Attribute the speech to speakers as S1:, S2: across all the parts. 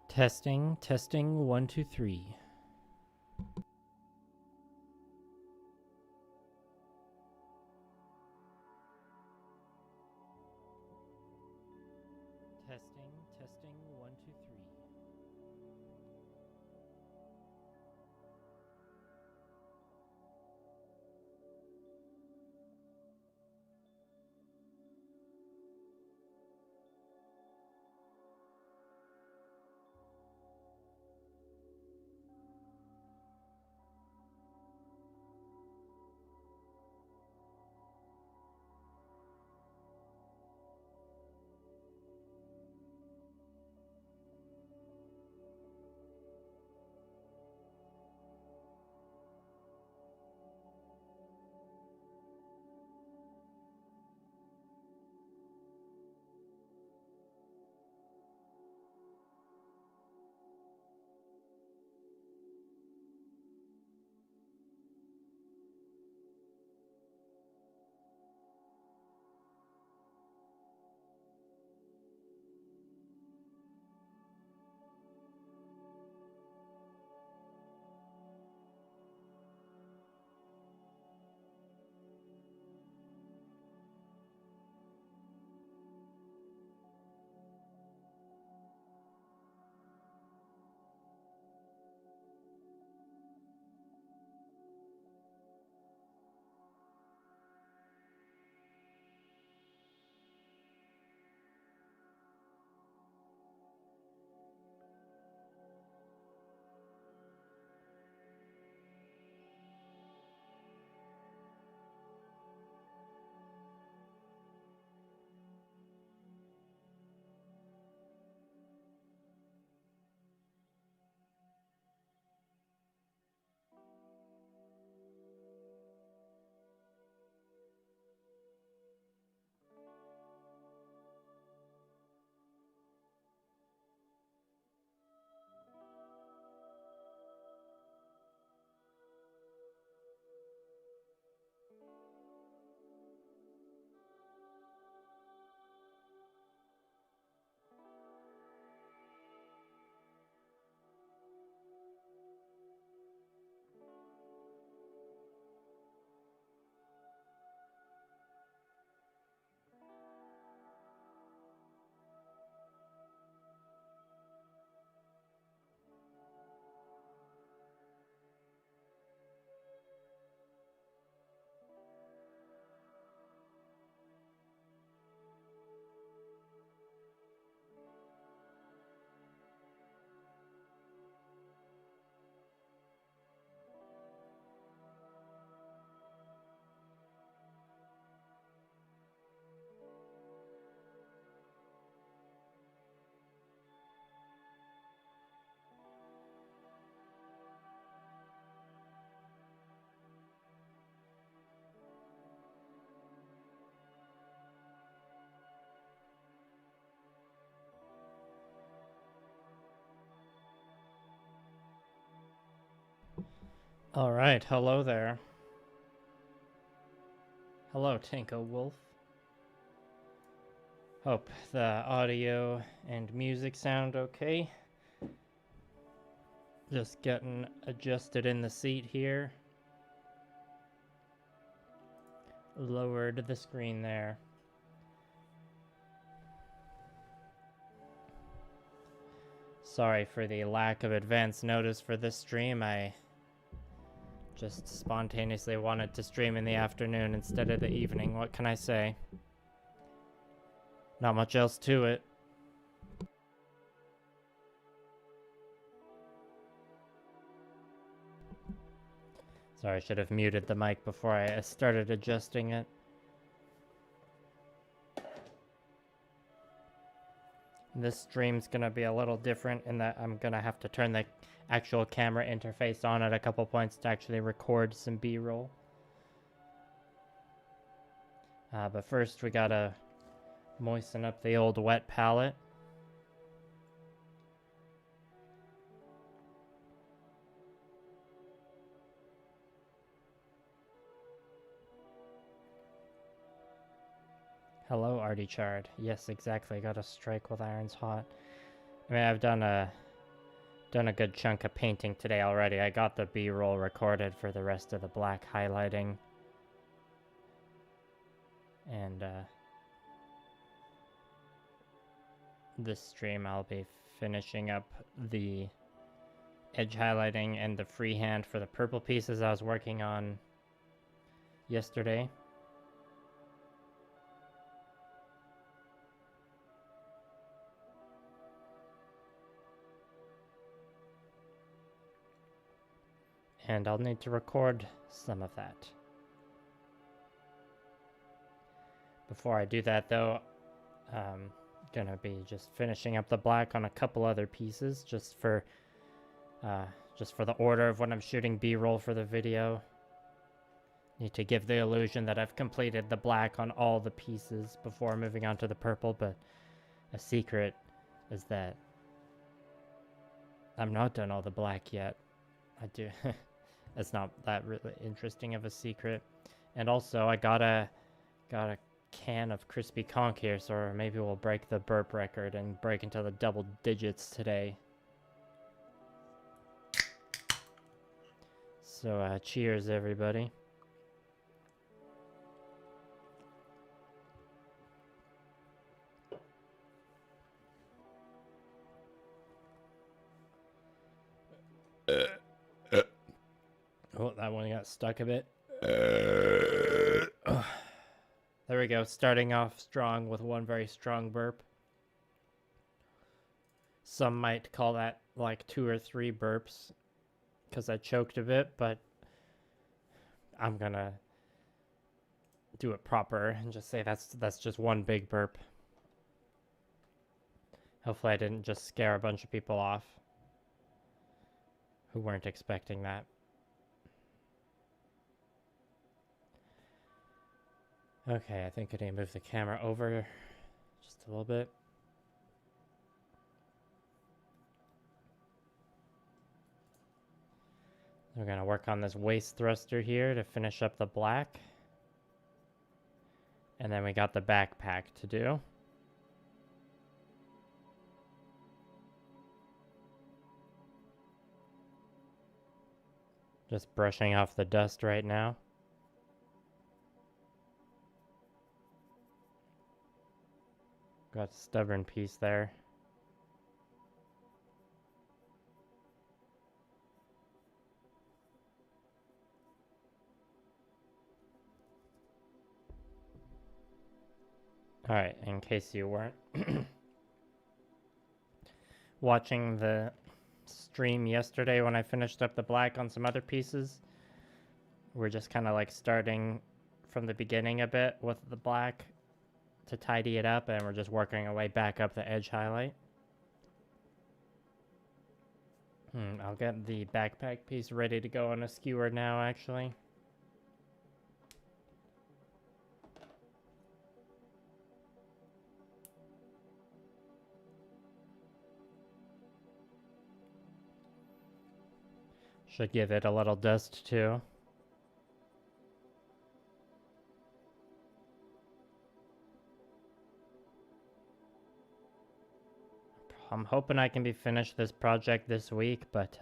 S1: Testing, testing, 1, 2, 3. Testing, testing, 1, 2, 3. All right, hello there. Hello, Tinko Wolf. Hope the audio and music sound okay. Just getting adjusted in the seat here. Lowered the screen there. Sorry for the lack of advance notice for this stream. I just spontaneously wanted to stream in the afternoon instead of the evening. What can I say? Not much else to it. Sorry, I should have muted the mic before I started adjusting it. This stream's gonna be a little different in that I'm gonna have to turn the actual camera interface on at a couple points to actually record some B-roll. But first we gotta moisten up the old wet palette. Hello, Artie Chard. Yes, exactly. Gotta strike with irons hot. I mean, I've done a done a good chunk of painting today already. I got the B-roll recorded for the rest of the black highlighting. And this stream I'll be finishing up the edge highlighting and the freehand for the purple pieces I was working on yesterday. And I'll need to record some of that. Before I do that though, gonna be just finishing up the black on a couple other pieces just for the order of when I'm shooting B-roll for the video. Need to give the illusion that I've completed the black on all the pieces before moving on to the purple, but a secret is that I'm not done all the black yet. I do. It's not that really interesting of a secret. And also I got a can of crispy conch here, so maybe we'll break the burp record and break into the double digits today. So cheers everybody. Oh, that one got stuck a bit. There we go, starting off strong with one very strong burp. Some might call that like 2 or 3 burps because I choked a bit, but I'm gonna do it proper and just say that's just one big burp. Hopefully I didn't just scare a bunch of people off who weren't expecting that. Okay, I think I need to move the camera over just a little bit. We're going to work on this waist thruster here to finish up the black. And then we got the backpack to do. Just brushing off the dust right now. Got a stubborn piece there. Alright, in case you weren't watching the stream yesterday when I finished up the black on some other pieces, we're just kind of like starting from the beginning a bit with the black to tidy it up, and we're just working our way back up the edge highlight. I'll get the backpack piece ready to go on a skewer now, actually. Should give it a little dust too. I'm hoping I can be finished this project this week, but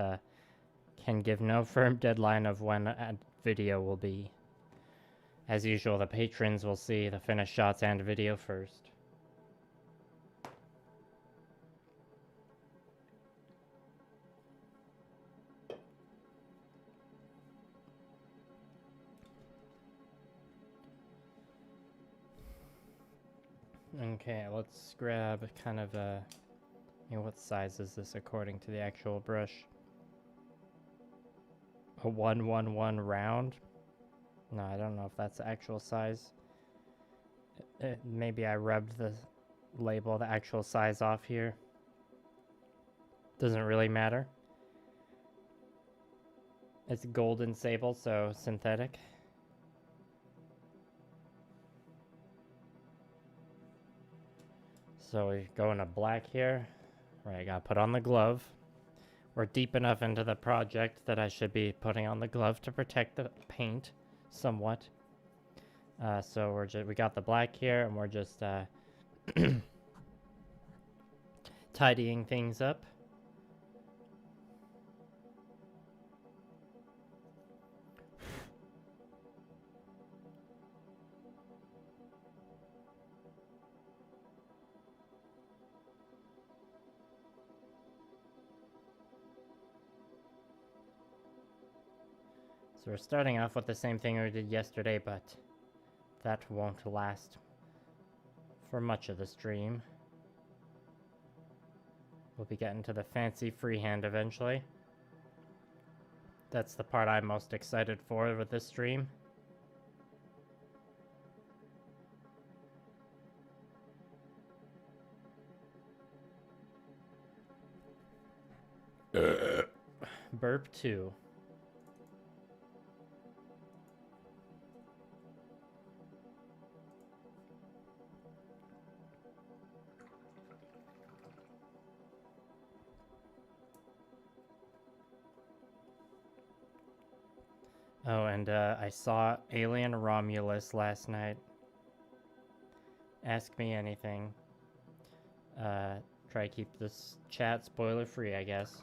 S1: can give no firm deadline of when a video will be. As usual, the patrons will see the finished shots and video first. Okay, let's grab kind of a... what size is this according to the actual brush? A 111 round? No, I don't know if that's the actual size. Maybe I rubbed the label, the actual size off here. Doesn't really matter. It's golden sable, so synthetic. So we go into black here. Right, I gotta put on the glove. We're deep enough into the project that I should be putting on the glove to protect the paint somewhat. So we got the black here, and we're just tidying things up. So we're starting off with the same thing we did yesterday, but that won't last for much of the stream. We'll be getting to the fancy freehand eventually. That's the part I'm most excited for with this stream. Burp 2. Oh, and I saw Alien Romulus last night. Ask me anything. Try to keep this chat spoiler free, I guess.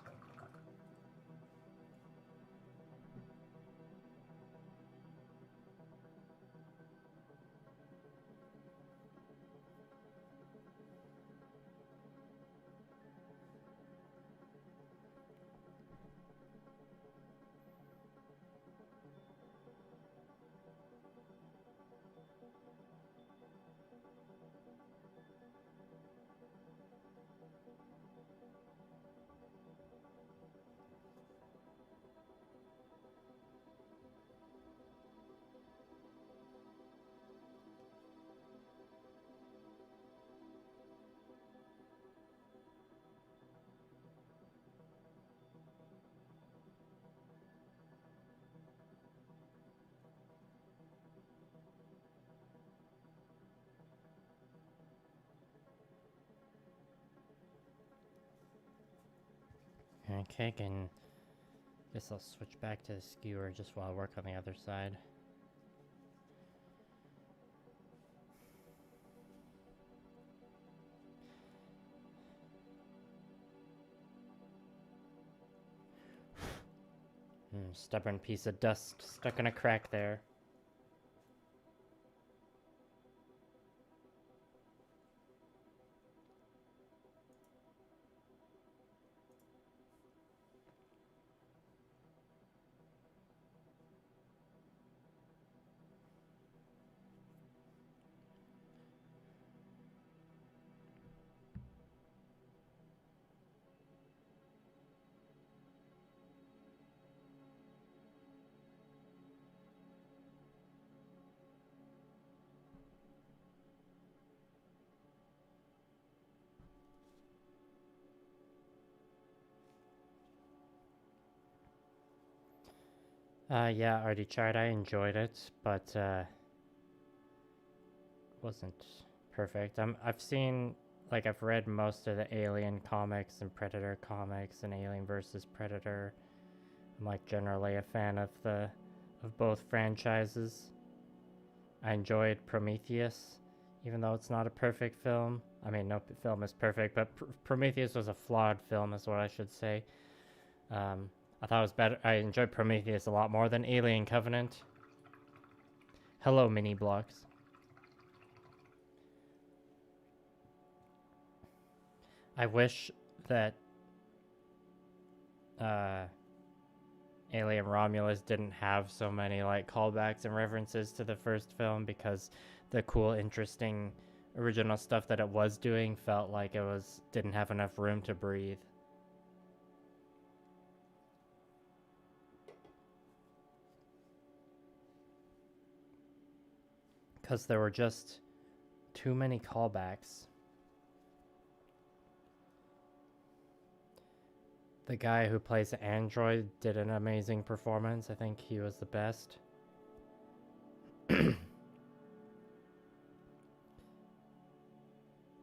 S1: Okay, guess I'll switch back to the skewer just while I work on the other side. Stubborn piece of dust stuck in a crack there. Yeah, I already tried. I enjoyed it, but wasn't perfect. I've seen, like, I've read most of the Alien comics and Predator comics and Alien versus Predator. I'm like generally a fan of both franchises. I enjoyed Prometheus, even though it's not a perfect film. I mean, no film is perfect, but Prometheus was a flawed film, is what I should say. I thought it was better. I enjoyed Prometheus a lot more than Alien Covenant. Hello, mini blocks. I wish that Alien Romulus didn't have so many like callbacks and references to the first film, because the cool, interesting, original stuff that it was doing felt like it didn't have enough room to breathe. Because there were just too many callbacks. The guy who plays the android did an amazing performance. I think he was the best.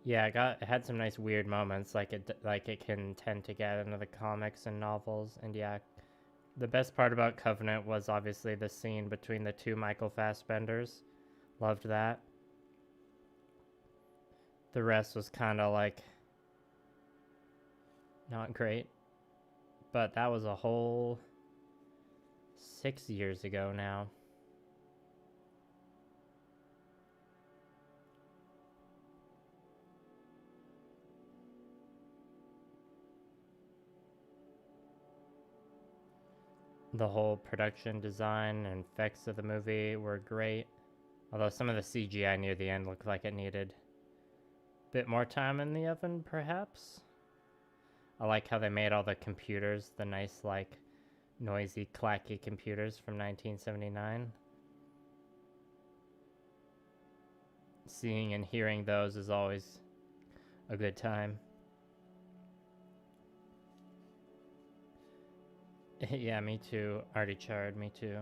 S1: Yeah, it had some nice weird moments, like it can tend to get into the comics and novels. And yeah, the best part about Covenant was obviously the scene between the two Michael Fassbenders. Loved that. The rest was kind of like not great. But that was a whole 6 years ago now. the whole production design and effects of the movie were great. Although some of the CGI near the end looked like it needed a bit more time in the oven, perhaps. I like how they made all the computers, the nice, like, noisy, clacky computers from 1979. Seeing and hearing those is always a good time. Yeah, me too. Already charred, me too.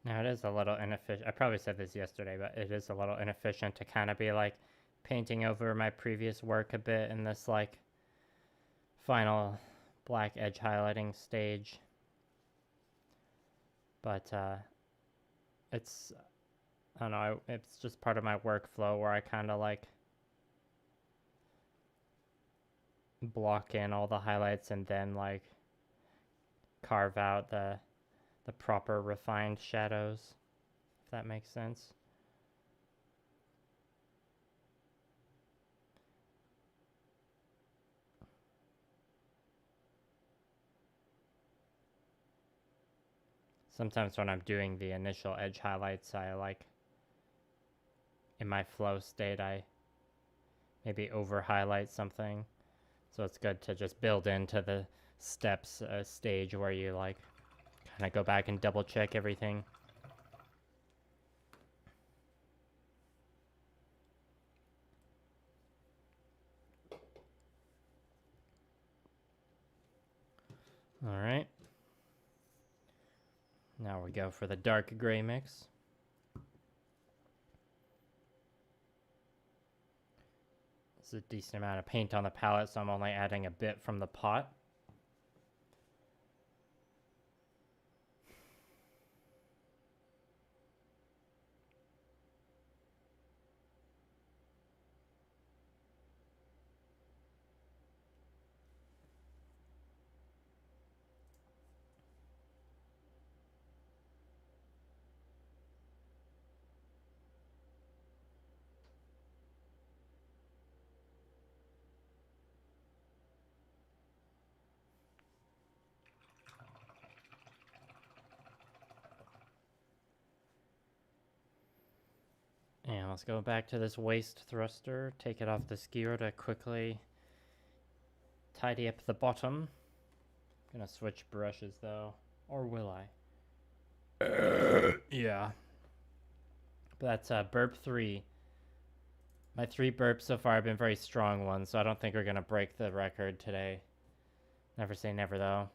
S1: Now, it is a little inefficient. I probably said this yesterday, but it is a little inefficient to kind of be like painting over my previous work a bit in this like final black edge highlighting stage. But it's, I don't know, it's just part of my workflow where I kind of like block in all the highlights and then like carve out the proper refined shadows, if that makes sense. Sometimes when I'm doing the initial edge highlights, I like, in my flow state, I maybe over highlight something. So it's good to just build into the steps stage where you like kind of go back and double check everything. All right. Now we go for the dark gray mix. It's a decent amount of paint on the palette, so I'm only adding a bit from the pot. And let's go back to this waist thruster, take it off the skewer to quickly tidy up the bottom. Gonna switch brushes though, or will I? Yeah. But that's burp 3. My 3 burps so far have been very strong ones, so I don't think we're gonna break the record today. Never say never though.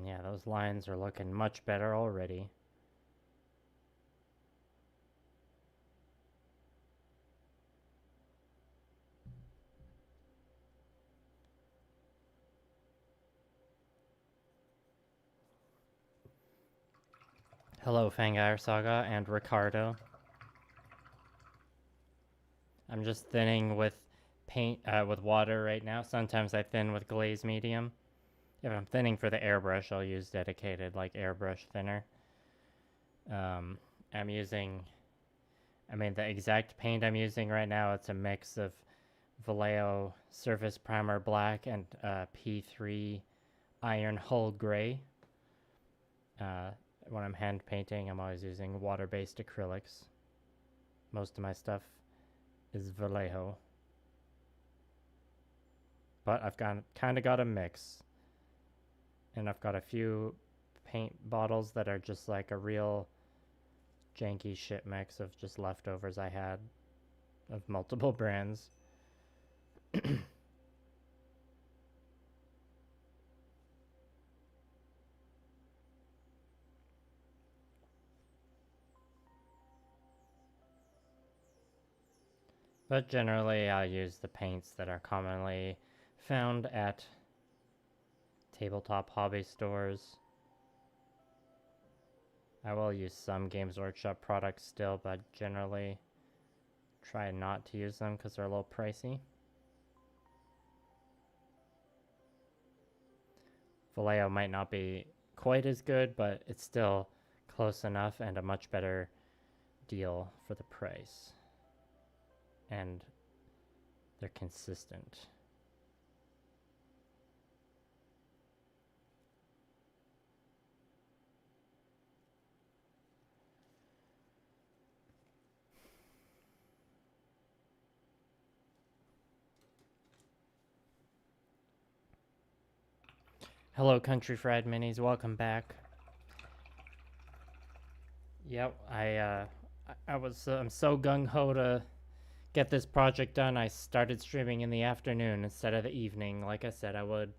S1: Yeah, those lines are looking much better already. Hello, Fangire Saga and Ricardo. I'm just thinning with paint, with water right now. Sometimes I thin with glaze medium. If I'm thinning for the airbrush, I'll use dedicated, like, airbrush thinner. I'm using, the exact paint I'm using right now, it's a mix of Vallejo Surface Primer Black and P3 Iron Hull Gray. When I'm hand painting, I'm always using water-based acrylics. Most of my stuff is Vallejo. But I've kind of got a mix. And I've got a few paint bottles that are just like a real janky shit mix of just leftovers I had of multiple brands. But generally, I use the paints that are commonly found at tabletop hobby stores. I will use some Games Workshop products still, but generally try not to use them because they're a little pricey. Vallejo might not be quite as good, but it's still close enough and a much better deal for the price. And they're consistent. Hello, Country Fried Minis. Welcome back. Yep, I'm so gung-ho to get this project done. I started streaming in the afternoon instead of the evening, like I said I would.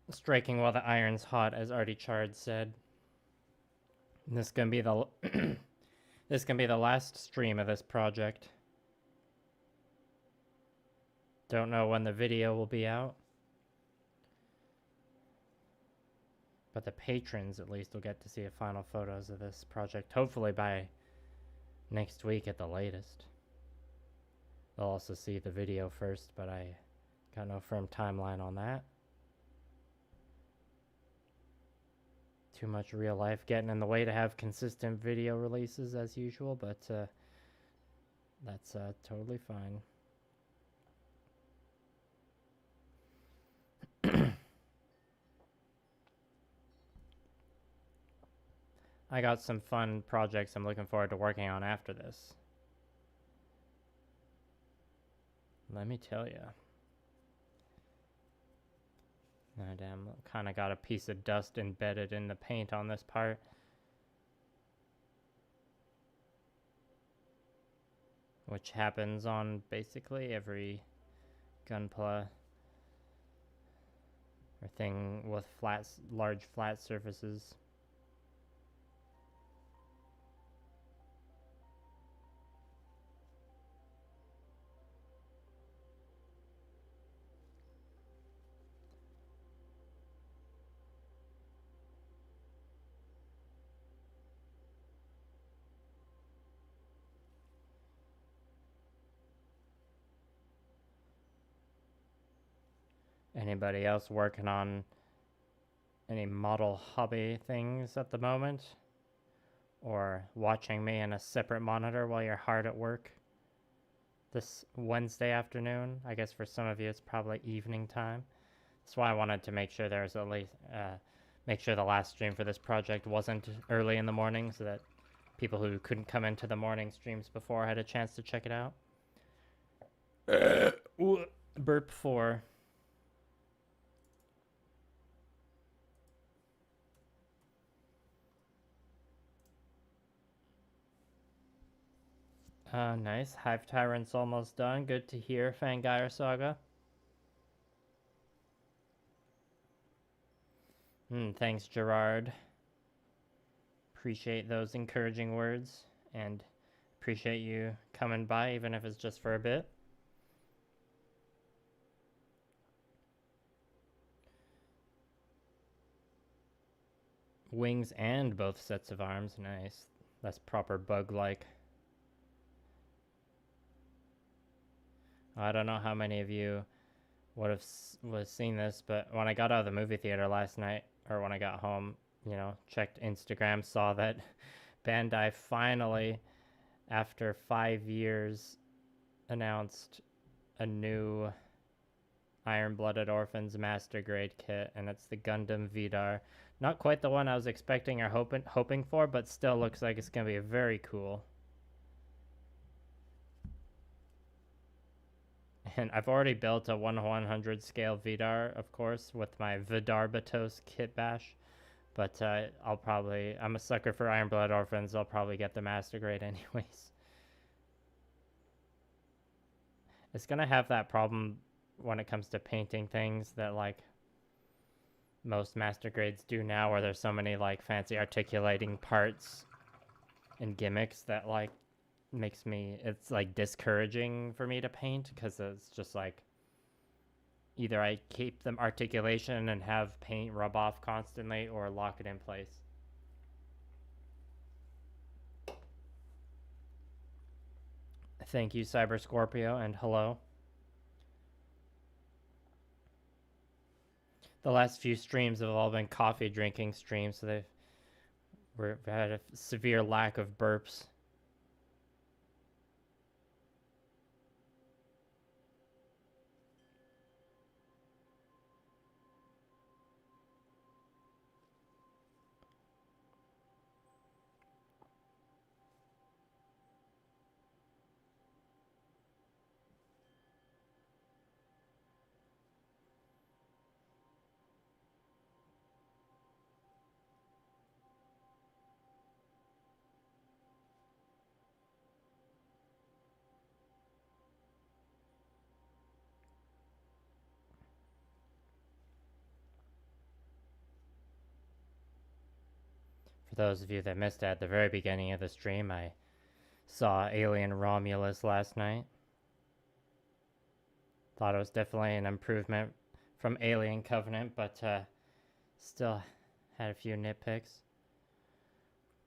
S1: Striking while the iron's hot, as Artie Chard said. And this is gonna be the this is gonna be the last stream of this project. Don't know when the video will be out. But the patrons at least will get to see the final photos of this project, hopefully by next week at the latest. They'll also see the video first, but I got no firm timeline on that. Too much real life getting in the way to have consistent video releases as usual, but that's totally fine. I got some fun projects I'm looking forward to working on after this. Let me tell you. Oh, damn, kind of got a piece of dust embedded in the paint on this part. Which happens on basically every gunpla or thing with large flat surfaces. Anybody else working on any model hobby things at the moment? Or watching me in a separate monitor while you're hard at work this Wednesday afternoon? I guess for some of you it's probably evening time. That's why I wanted to make sure there's at least make sure the last stream for this project wasn't early in the morning so that people who couldn't come into the morning streams before had a chance to check it out. Burp 4. Nice. Hive Tyrant's almost done. Good to hear, Fangire Saga. Thanks, Gerard. Appreciate those encouraging words, and appreciate you coming by, even if it's just for a bit. Wings and both sets of arms. Nice. That's proper bug-like. I don't know how many of you would have seen this, but when I got out of the movie theater last night, or when I got home, you know, checked Instagram, saw that Bandai finally, after 5 years, announced a new Iron-Blooded Orphans Master Grade kit, and it's the Gundam Vidar. Not quite the one I was expecting or hoping for, but still looks like it's going to be very cool. And I've already built a 1/100 scale Vidar, of course, with my Barbatos Kitbash. But I'm a sucker for Iron-Blooded Orphans. I'll probably get the Master Grade anyways. It's going to have that problem when it comes to painting things that, like, most Master Grades do now, where there's so many, like, fancy articulating parts and gimmicks that, like, it's like discouraging for me to paint, because it's just like either I keep them articulation and have paint rub off constantly, or lock it in place. Thank you, Cyber Scorpio, and hello. The last few streams have all been coffee drinking streams, so we've had a severe lack of burps. For those of you that missed it at the very beginning of the stream, I saw Alien Romulus last night. Thought it was definitely an improvement from Alien Covenant, but still had a few nitpicks.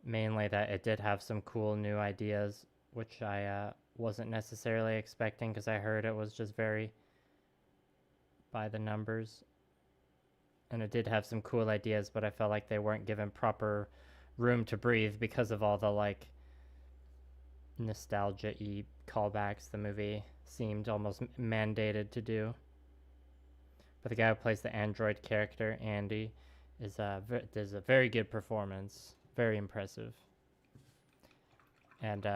S1: Mainly that it did have some cool new ideas, which I wasn't necessarily expecting, because I heard it was just very by the numbers. And it did have some cool ideas, but I felt like they weren't given proper room to breathe because of all the, like, nostalgia-y callbacks the movie seemed almost mandated to do. But the guy who plays the android character, Andy, does a very good performance. Very impressive. And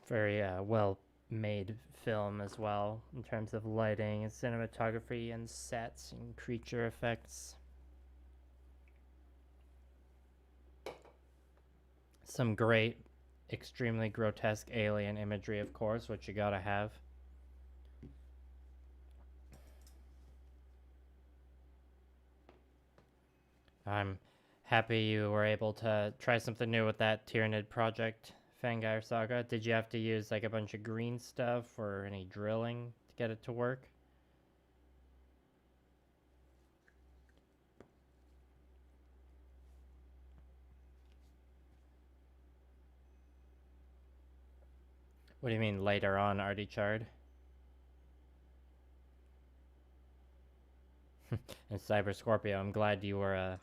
S1: very well-made film as well, in terms of lighting and cinematography and sets and creature effects. Some great, extremely grotesque alien imagery, of course, which you gotta have. I'm happy you were able to try something new with that Tyranid project, Fangire Saga. Did you have to use like a bunch of green stuff or any drilling to get it to work? What do you mean later on, Artie Chard? And Cyber Scorpio, I'm glad you were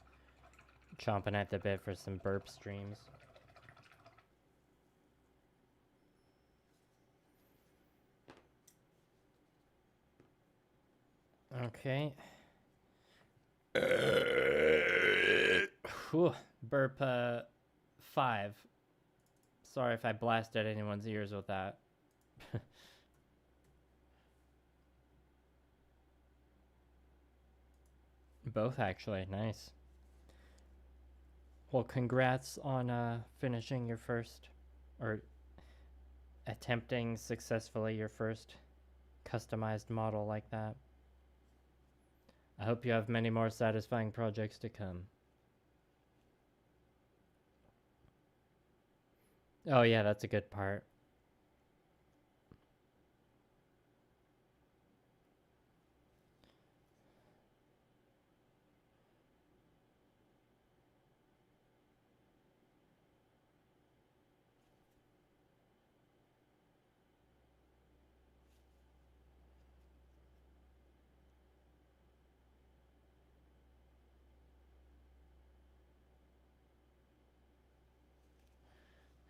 S1: chomping at the bit for some burp streams. Okay. Whew, burp 5. Sorry if I blasted anyone's ears with that. Both, actually. Nice. Well, congrats on finishing your first, or attempting successfully your first customized model like that. I hope you have many more satisfying projects to come. Oh yeah, that's a good part.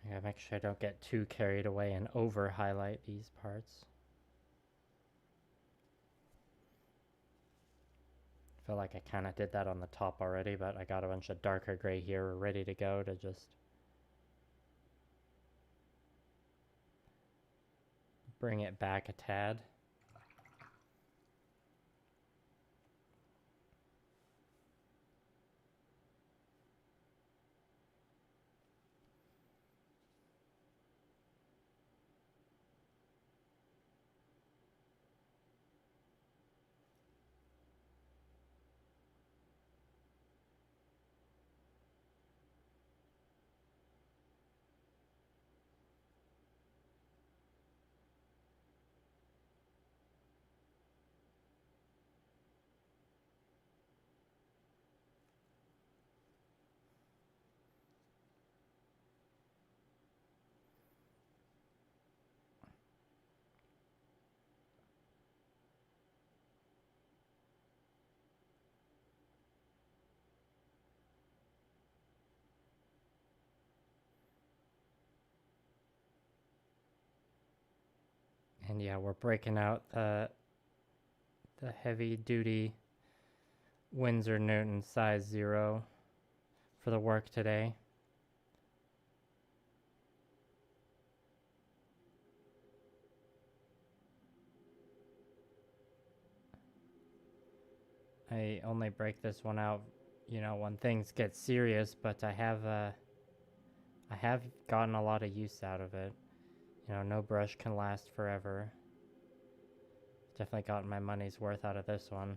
S1: I gotta make sure I don't get too carried away and over highlight these parts. I feel like I kind of did that on the top already, but I got a bunch of darker gray here ready to go to just bring it back a tad. And yeah, we're breaking out the heavy duty Windsor Newton size 0 for the work today. I only break this one out, you know, when things get serious, but I have gotten a lot of use out of it. You know, no brush can last forever. Definitely gotten my money's worth out of this one.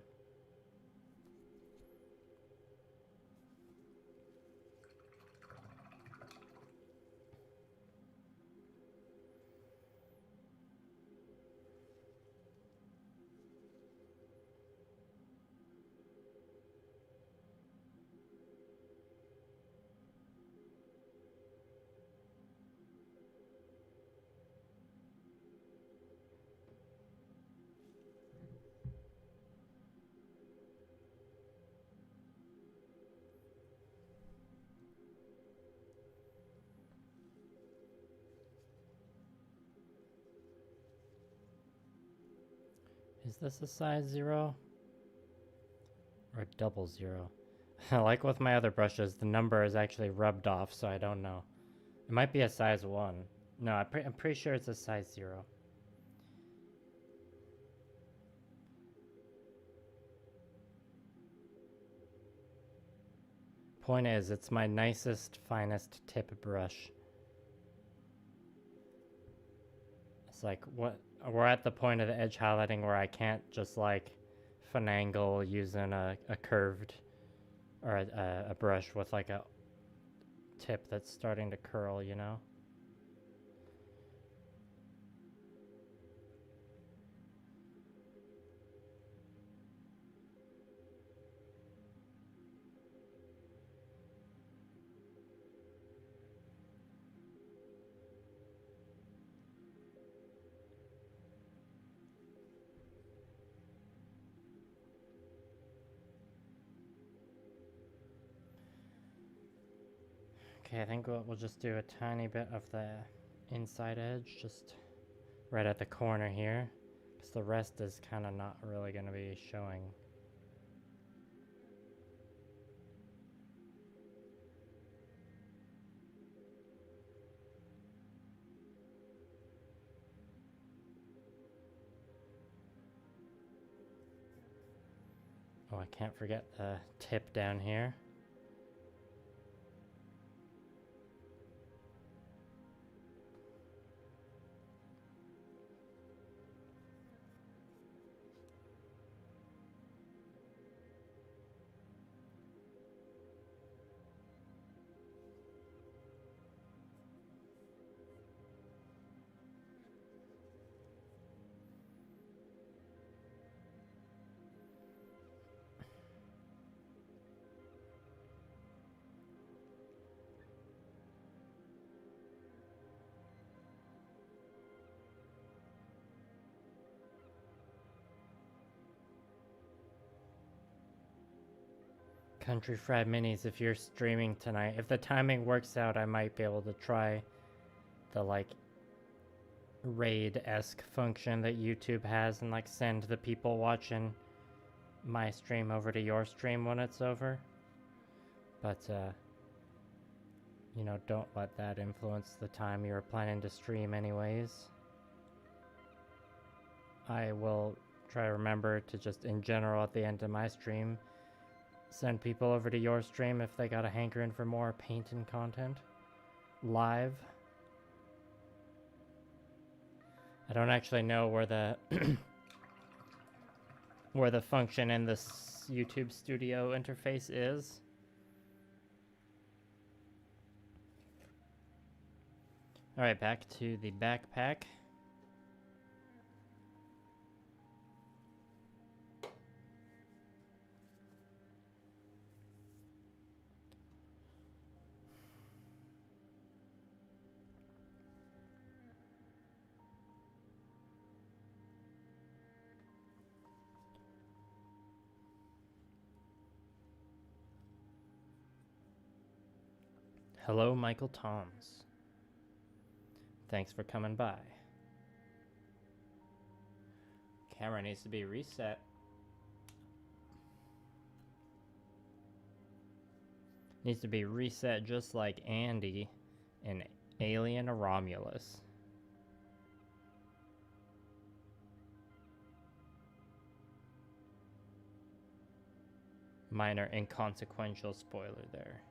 S1: Is this a size 0? Or double 0? Like with my other brushes, the number is actually rubbed off, so I don't know. It might be a size 1. No, I'm pretty sure it's a size 0. Point is, it's my nicest, finest tip brush. It's like, what? We're at the point of the edge highlighting where I can't just like finagle using a curved or a brush with like a tip that's starting to curl, you know? Okay, I think we'll just do a tiny bit of the inside edge, just right at the corner here, because the rest is kind of not really going to be showing. Oh, I can't forget the tip down here. Country Fried Minis, if you're streaming tonight, if the timing works out, I might be able to try the like raid-esque function that YouTube has and like send the people watching my stream over to your stream when it's over. But you know, don't let that influence the time you're planning to stream anyways. I will try to remember to just in general at the end of my stream send people over to your stream if they got a hankering for more painting content live. I don't actually know where the where the function in this YouTube Studio interface is. Alright, back to the backpack. Hello, Michael Toms. Thanks for coming by. Camera needs to be reset. Needs to be reset just like Andy in Alien Romulus. Minor inconsequential spoiler there.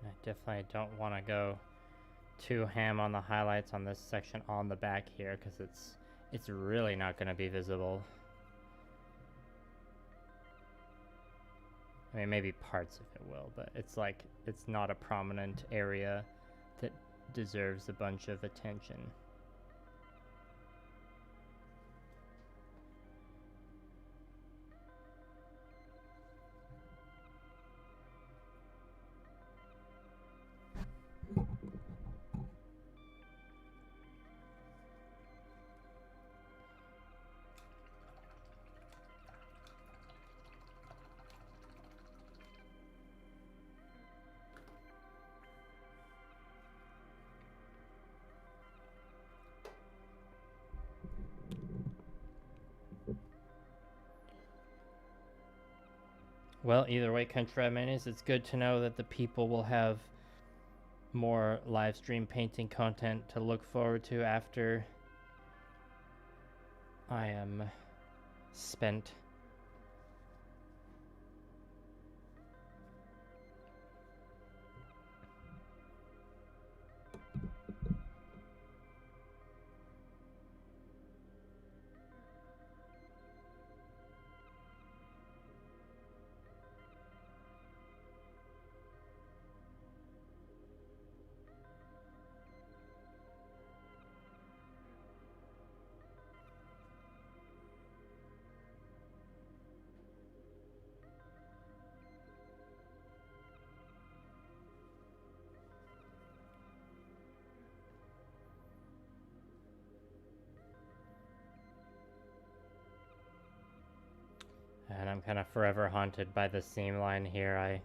S1: I definitely don't want to go too ham on the highlights on this section on the back here because it's really not going to be visible. I mean, maybe parts of it will, but it's like it's not a prominent area that deserves a bunch of attention. Well, either way, Country Red Mayonnaise, it's good to know that the people will have more live stream painting content to look forward to after I am spent. And I'm kind of forever haunted by the seam line here. I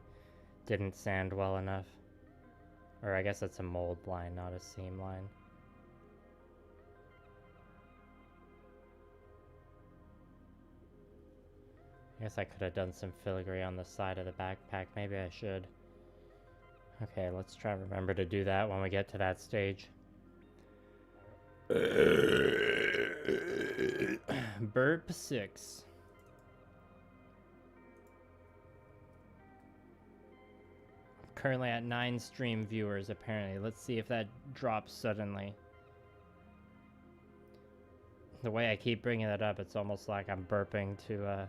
S1: didn't sand well enough. Or I guess it's a mold line, not a seam line. I guess I could have done some filigree on the side of the backpack. Maybe I should. Okay, let's try to remember to do that when we get to that stage. Burp 6. Currently at 9 stream viewers, apparently. Let's see if that drops suddenly. The way I keep bringing that up, it's almost like I'm burping to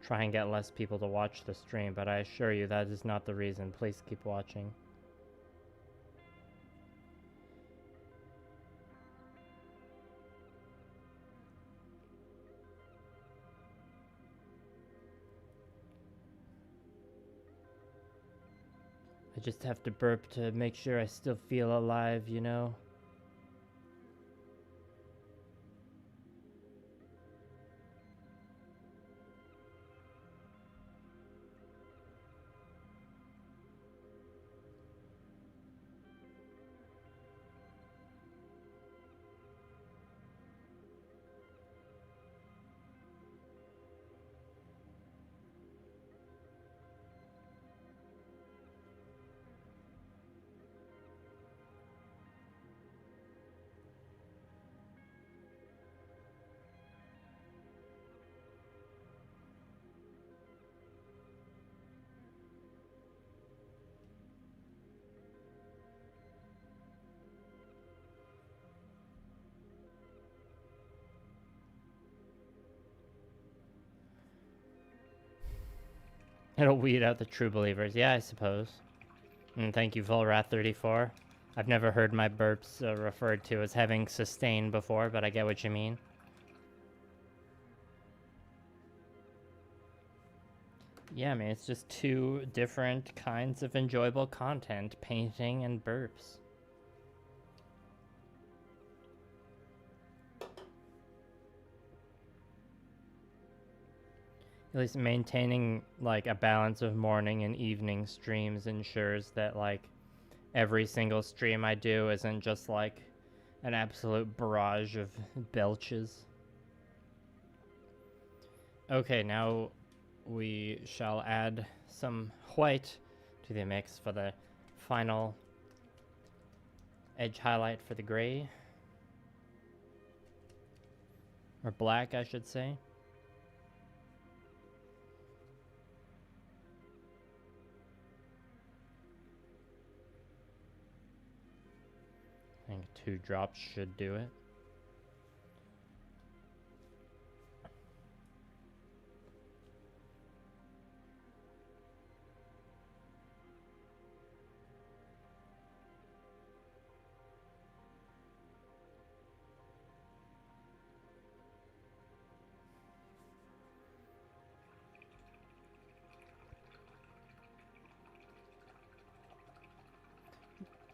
S1: try and get less people to watch the stream, but I assure you that is not the reason. Please keep watching. I just have to burp to make sure I still feel alive, you know? It'll weed out the true believers. Yeah, I suppose. And thank you, Volrath34. I've never heard my burps referred to as having sustain before, but I get what you mean. Yeah, I mean, it's just two different kinds of enjoyable content, painting and burps. At least maintaining, like, a balance of morning and evening streams ensures that, like, every single stream I do isn't just, like, an absolute barrage of belches. Okay, now we shall add some white to the mix for the final edge highlight for the gray. Or black, I should say. I think 2 drops should do it.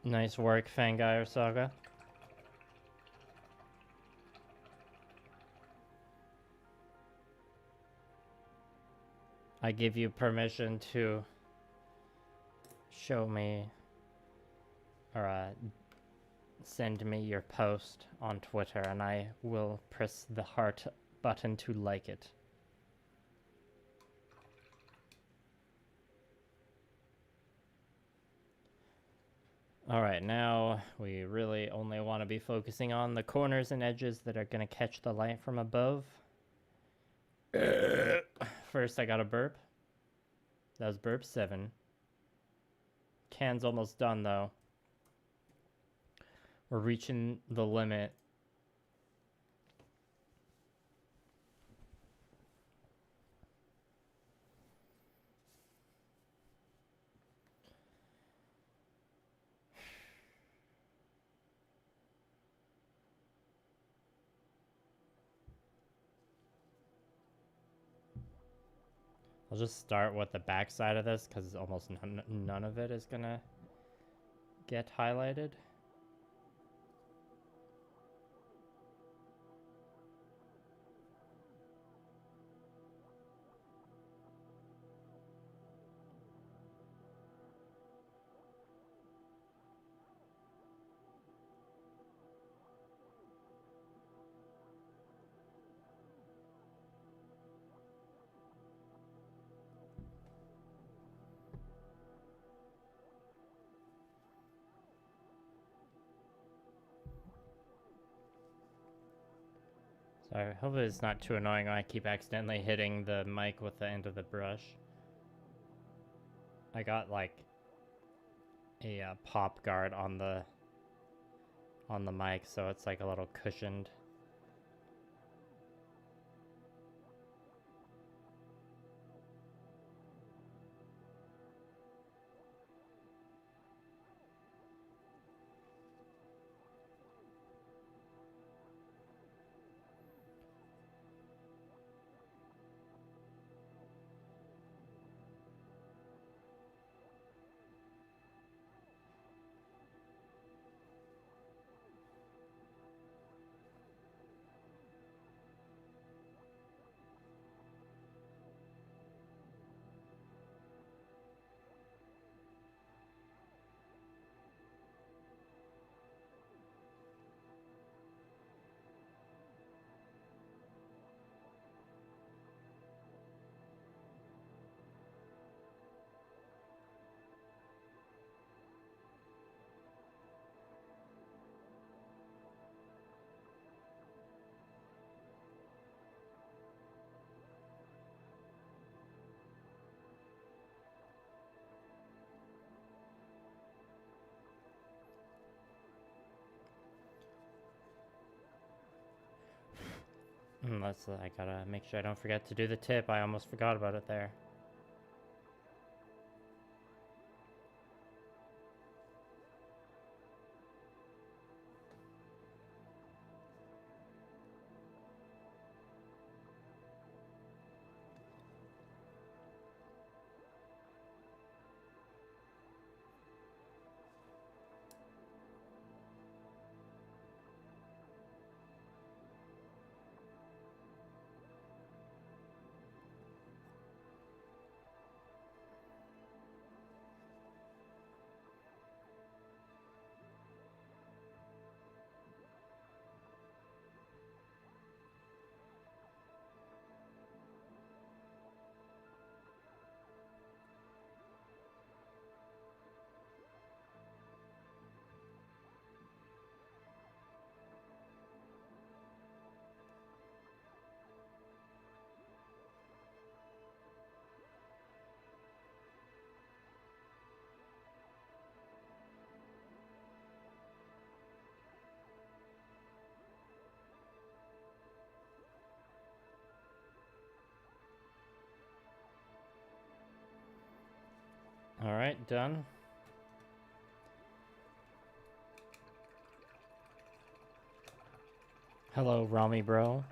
S1: Nice work, Fangire Saga. I give you permission to show me or send me your post on Twitter, and I will press the heart button to like it. Alright, now we really only want to be focusing on the corners and edges that are going to catch the light from above. First, I got a burp. That was burp 7. Can's almost done, though. We're reaching the limit. I'll just start with the back side of this because almost none of it is gonna get highlighted. Sorry, hopefully it's not too annoying when I keep accidentally hitting the mic with the end of the brush. I got like a pop guard on the mic, so it's like a little cushioned. I gotta make sure I don't forget to do the tip. I almost forgot about it there. Alright, done. Hello, Rami bro.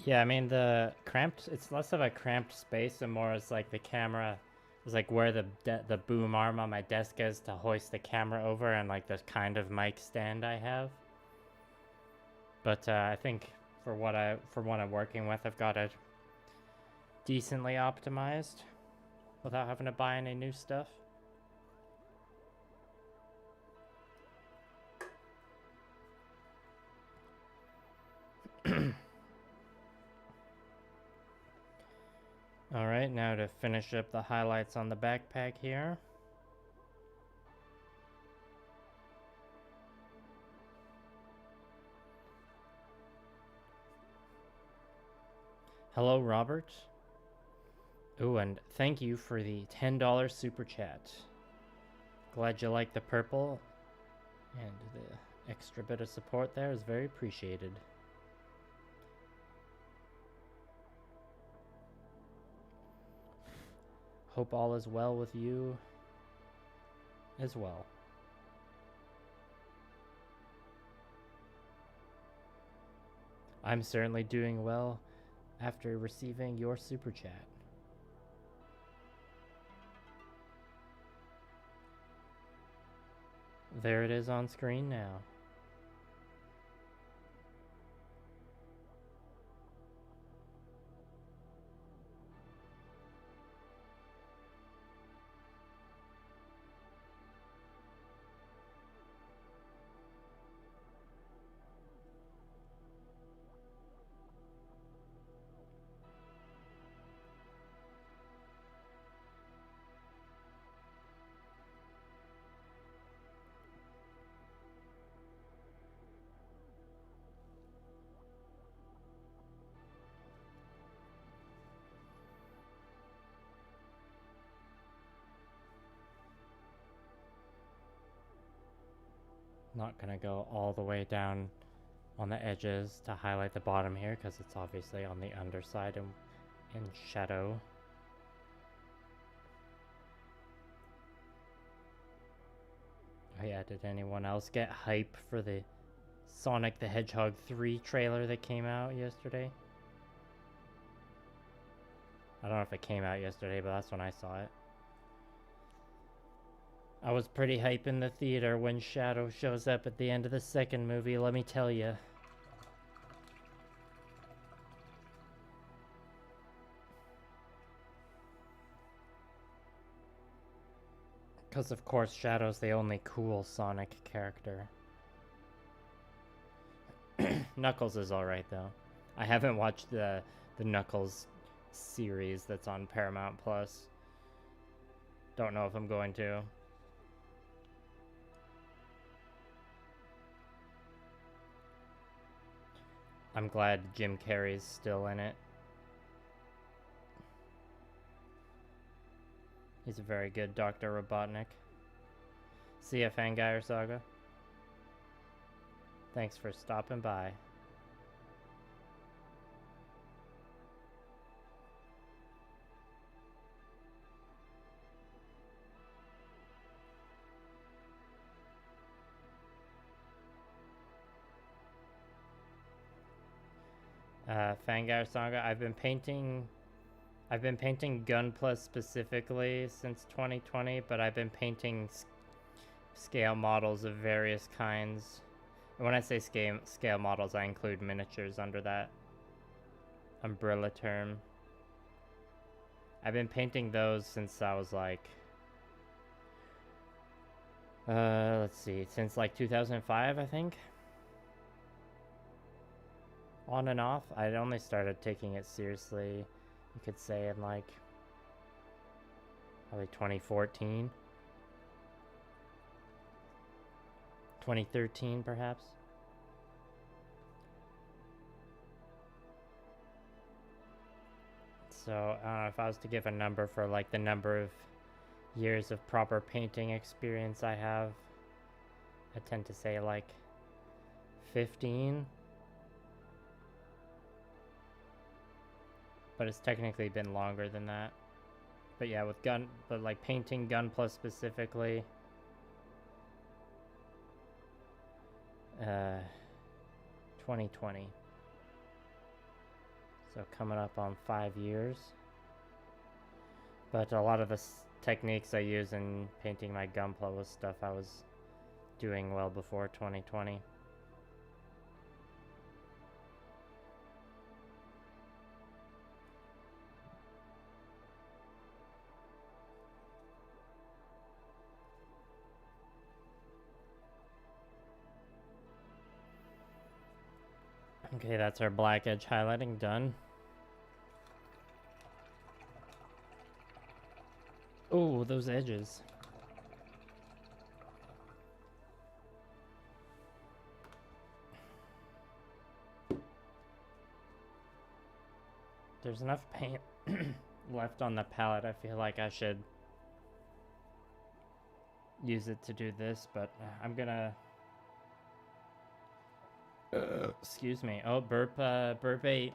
S1: Yeah, I mean it's less of a cramped space and more as like the camera is like where the boom arm on my desk is to hoist the camera over and like this kind of mic stand I have. But I think for what I'm working with, I've got it decently optimized without having to buy any new stuff. Alright, now to finish up the highlights on the backpack here. Hello, Robert. Ooh, and thank you for the $10 super chat. Glad you like the purple, and the extra bit of support there is very appreciated. Hope all is well with you as well. I'm certainly doing well after receiving your super chat. There it is on screen now. Not gonna go all the way down on the edges to highlight the bottom here because it's obviously on the underside and in shadow. Oh yeah, did anyone else get hype for the Sonic the Hedgehog 3 trailer that came out yesterday? I don't know if it came out yesterday, but that's when I saw it. I was pretty hype in the theater when Shadow shows up at the end of the second movie, let me tell you. Because of course Shadow's the only cool Sonic character. Knuckles is alright though. I haven't watched the Knuckles series that's on Paramount Plus. Don't know if I'm going to. I'm glad Jim Carrey's still in it. He's a very good Dr. Robotnik. See ya, Fangire Saga. Thanks for stopping by. Fangire Saga, I've been painting gunpla specifically since 2020, but I've been painting scale models of various kinds. And when I say scale models, I include miniatures under that umbrella term. I've been painting those since I was like, let's see, since like 2005, I think. On and off. I only started taking it seriously, you could say, in like probably 2014, 2013 perhaps. So I don't know if I was to give a number for like the number of years of proper painting experience I have, I tend to say like 15. But it's technically been longer than that. But yeah, but like painting gunpla specifically, 2020. So coming up on 5 years. But a lot of the techniques I use in painting my gunpla was stuff I was doing well before 2020. Okay, that's our black edge highlighting done. Oh, those edges. There's enough paint left on the palette. I feel like I should use it to do this, but I'm gonna... excuse me. Oh, burp 8.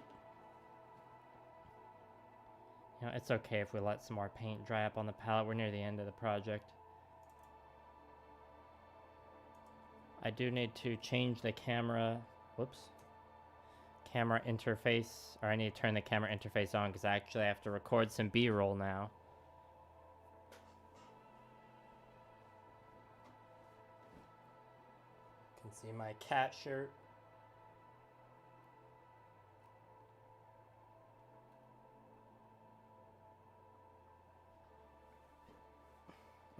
S1: You know, it's okay if we let some more paint dry up on the palette. We're near the end of the project. I do need to change the camera, whoops, camera interface, or I need to turn the camera interface on because I actually have to record some B-roll now. You can see my cat shirt.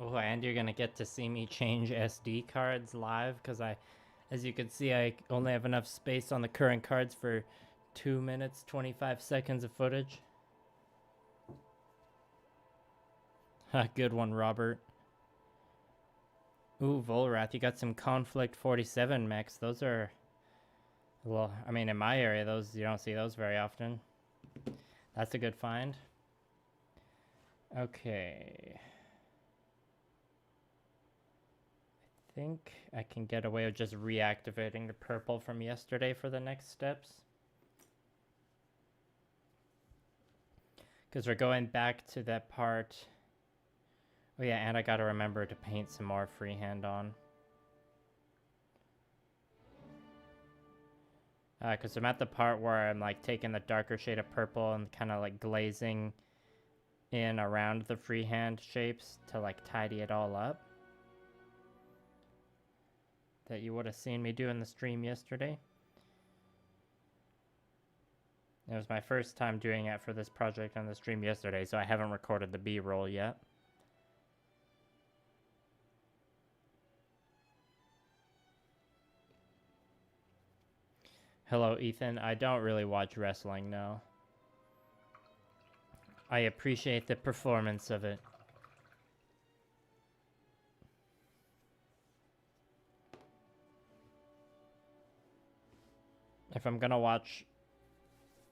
S1: Oh, and you're gonna get to see me change SD cards live because as you can see, I only have enough space on the current cards for 2 minutes, 25 seconds of footage. Good one, Robert. Ooh, Volrath, you got some Conflict 47 mechs. Those are, well, I mean, in my area, those you don't see those very often. That's a good find. Okay. I think I can get away with just reactivating the purple from yesterday for the next steps. Because we're going back to that part. Oh yeah, and I gotta remember to paint some more freehand on. Because I'm at the part where I'm like taking the darker shade of purple and kind of like glazing in around the freehand shapes to like tidy it all up. That you would have seen me do in the stream yesterday. It was my first time doing it for this project on the stream yesterday, so I haven't recorded the B-roll yet. Hello, Ethan. I don't really watch wrestling, no. I appreciate the performance of it. If I'm gonna watch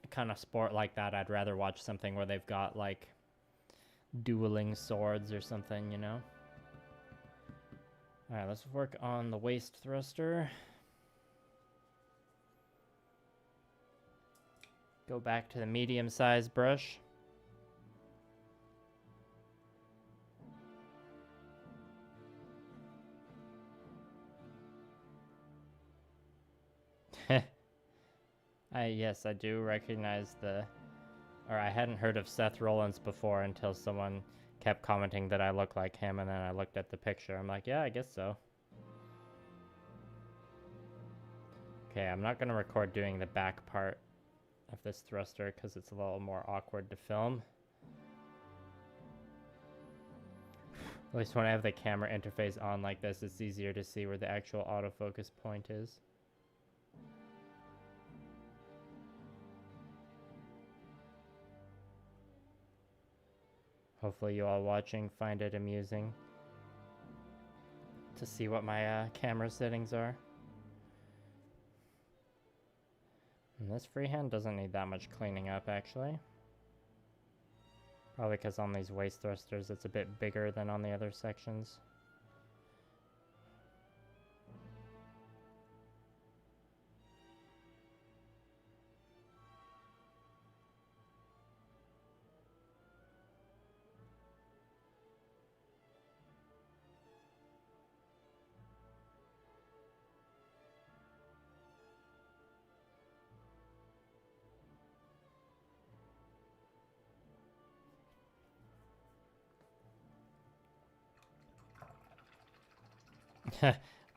S1: a kind of sport like that, I'd rather watch something where they've got, like, dueling swords or something, you know? Alright, let's work on the waist thruster. Go back to the medium-sized brush. Yes, I do recognize or I hadn't heard of Seth Rollins before until someone kept commenting that I look like him, and then I looked at the picture. I'm like, yeah, I guess so. Okay, I'm not going to record doing the back part of this thruster because it's a little more awkward to film. At least when I have the camera interface on like this, it's easier to see where the actual autofocus point is. Hopefully you all watching find it amusing to see what my camera settings are. And this freehand doesn't need that much cleaning up, actually. Probably because on these waist thrusters it's a bit bigger than on the other sections.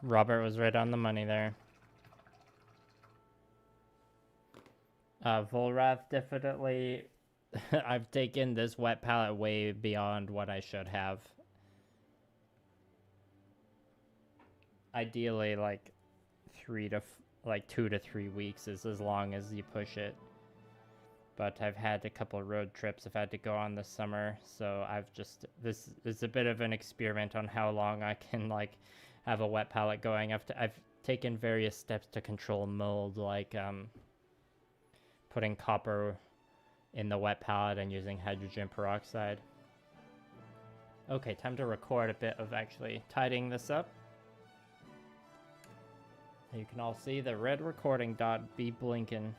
S1: Robert was right on the money there. Volrath, definitely. I've taken this wet palette way beyond what I should have. Ideally, like 2 to 3 weeks is as long as you push it. But I've had a couple road trips I've had to go on this summer, so this is a bit of an experiment on how long I can like have a wet palette going. I've taken various steps to control mold, like putting copper in the wet palette and using hydrogen peroxide. Okay, time to record a bit of actually tidying this up. You can all see the red recording dot be blinking.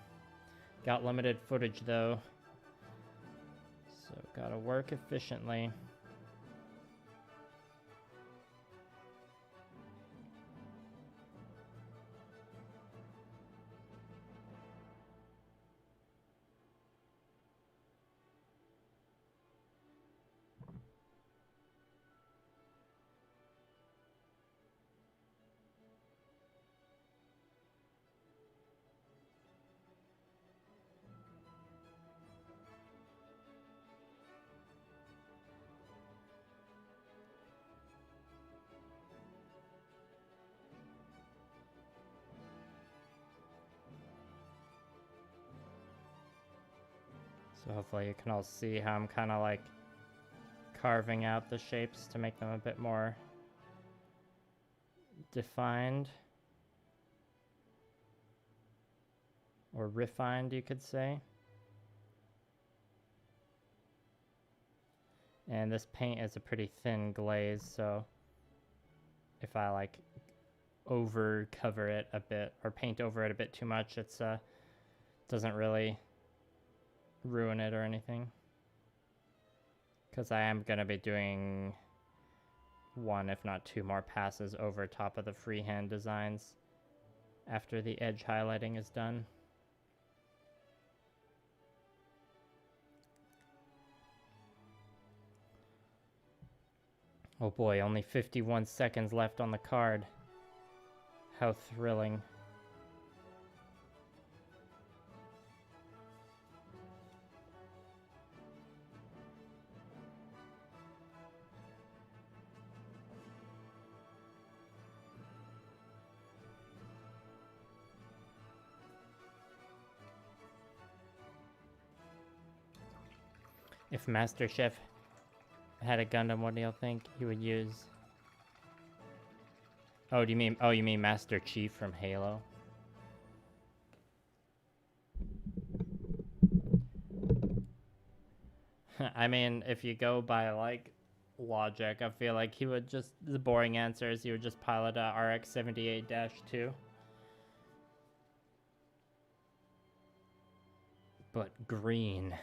S1: Got limited footage though, so gotta work efficiently. So hopefully you can all see how I'm kind of like carving out the shapes to make them a bit more defined. Or refined, you could say. And this paint is a pretty thin glaze, so if I like over cover it a bit or paint over it a bit too much. It's doesn't really ruin it or anything. Because I am going to be doing one, if not two more passes over top of the freehand designs after the edge highlighting is done. Oh boy, only 51 seconds left on the card. How thrilling. If Master Chef had a Gundam, what do you think he would use? Oh, do you mean? Oh, you mean Master Chief from Halo? I mean, if you go by like logic, I feel like he would just, the boring answer is he would just pilot a RX-78-2. But green.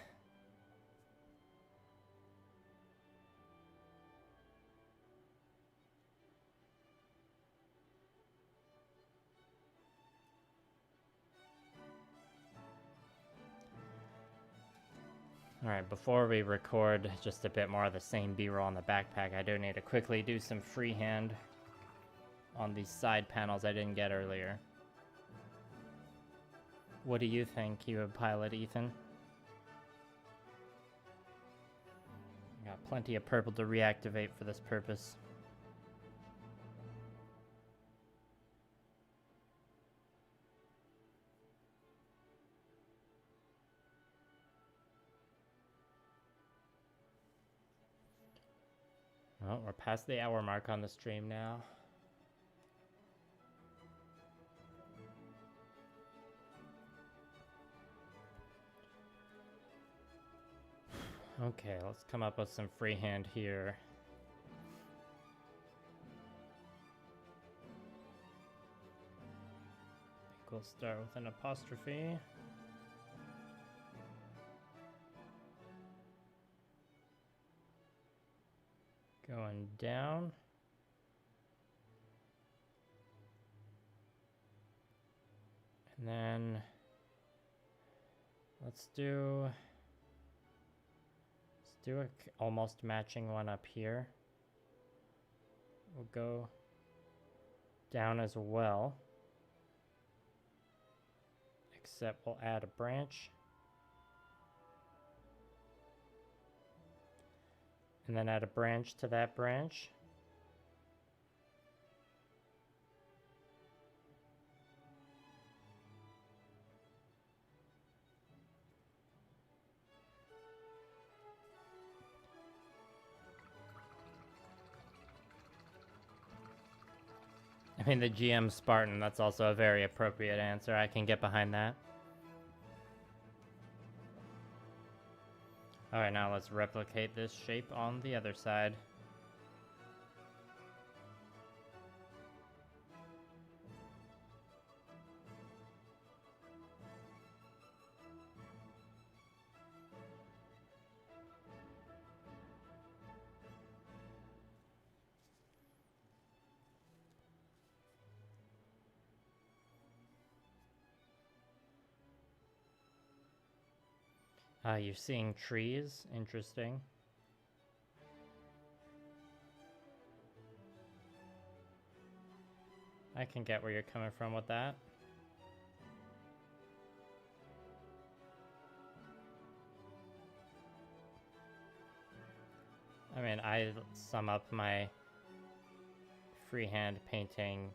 S1: Alright, before we record just a bit more of the same B-roll on the backpack, I do need to quickly do some freehand on these side panels I didn't get earlier. What do you think you would pilot, Ethan? Got plenty of purple to reactivate for this purpose. Well, we're past the hour mark on the stream now. Okay, let's come up with some freehand here. I think we'll start with an apostrophe. Going down. And then let's do a almost matching one up here. We'll go down as well, except we'll add a branch. And then add a branch to that branch. I mean, the GM Spartan, that's also a very appropriate answer. I can get behind that. Alright, now let's replicate this shape on the other side. You're seeing trees. Interesting. I can get where you're coming from with that. I mean, I sum up my freehand painting,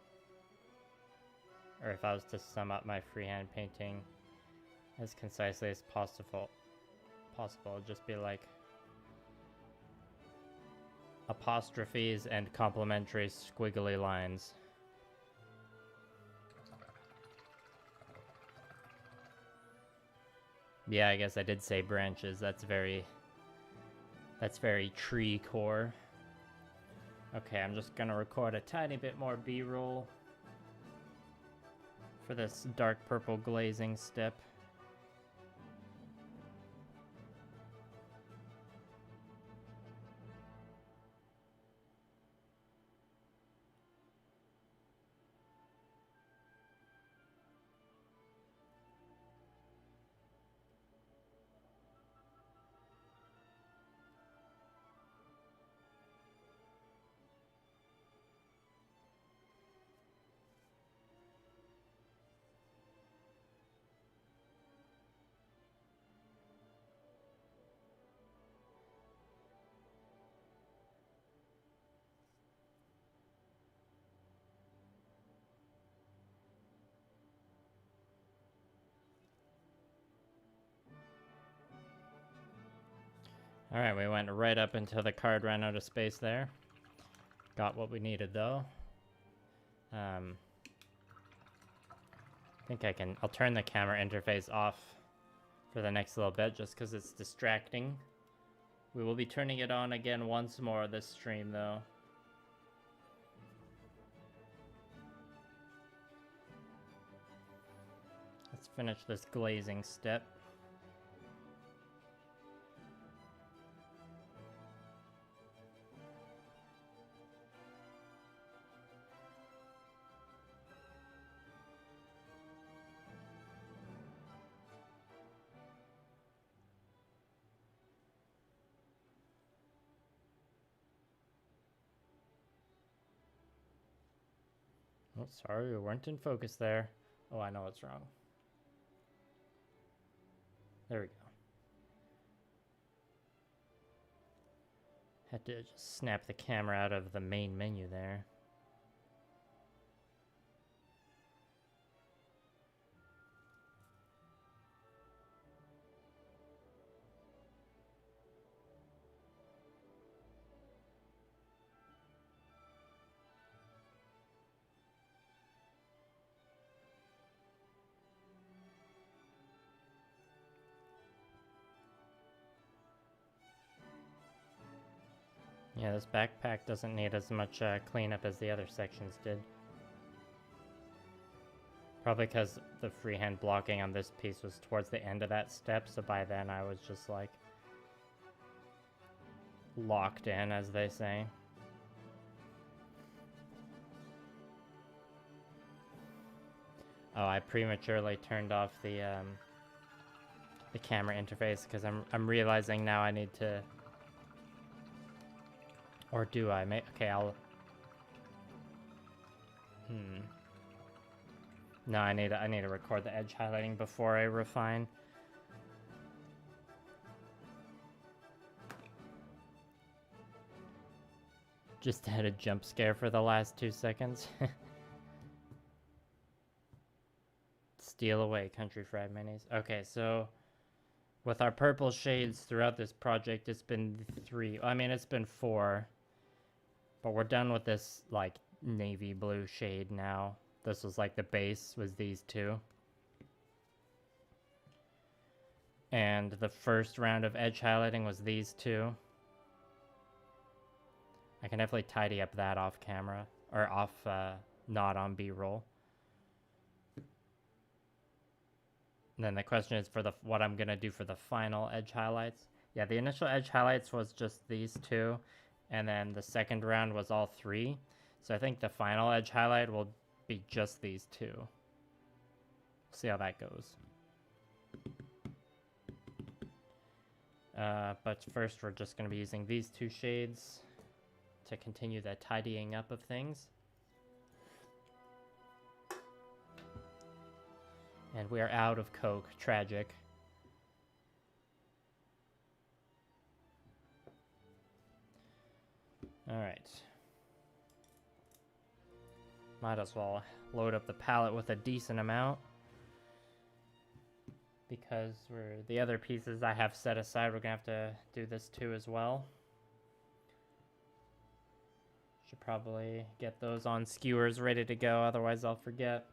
S1: or if I was to sum up my freehand painting as concisely as possible, it'd just be like apostrophes and complementary squiggly lines. Yeah, I guess I did say branches. That's very tree core. Okay, I'm just gonna record a tiny bit more B-roll for this dark purple glazing step. Alright, we went right up until the card ran out of space there. Got what we needed though. I think I'll turn the camera interface off for the next little bit just because it's distracting. We will be turning it on again once more this stream though. Let's finish this glazing step. Oh, sorry, we weren't in focus there. Oh, I know what's wrong. There we go. Had to just snap the camera out of the main menu there. Yeah, this backpack doesn't need as much cleanup as the other sections did. Probably because the freehand blocking on this piece was towards the end of that step, so by then I was just like locked in, as they say. Oh, I prematurely turned off the camera interface because I'm realizing now I need to. Or do I? Okay, I'll... No, I need to record the edge highlighting before I refine. Just had a jump scare for the last 2 seconds. Steal away, country fried minis. Okay, so with our purple shades throughout this project, it's been 3. I mean, it's been 4. But we're done with this, like, navy blue shade now. This was, like, the base was these 2. And the first round of edge highlighting was these 2. I can definitely tidy up that off camera. Or off, not on B-roll. And then the question is for what I'm going to do for the final edge highlights. Yeah, the initial edge highlights was just these 2. And then the second round was all 3. So I think the final edge highlight will be just these 2. See how that goes. But first we're just going to be using these 2 shades to continue the tidying up of things. And we are out of Coke. Tragic. Alright. Might as well load up the palette with a decent amount. Because the other pieces I have set aside, we're going to have to do this too as well. Should probably get those on skewers ready to go, otherwise I'll forget.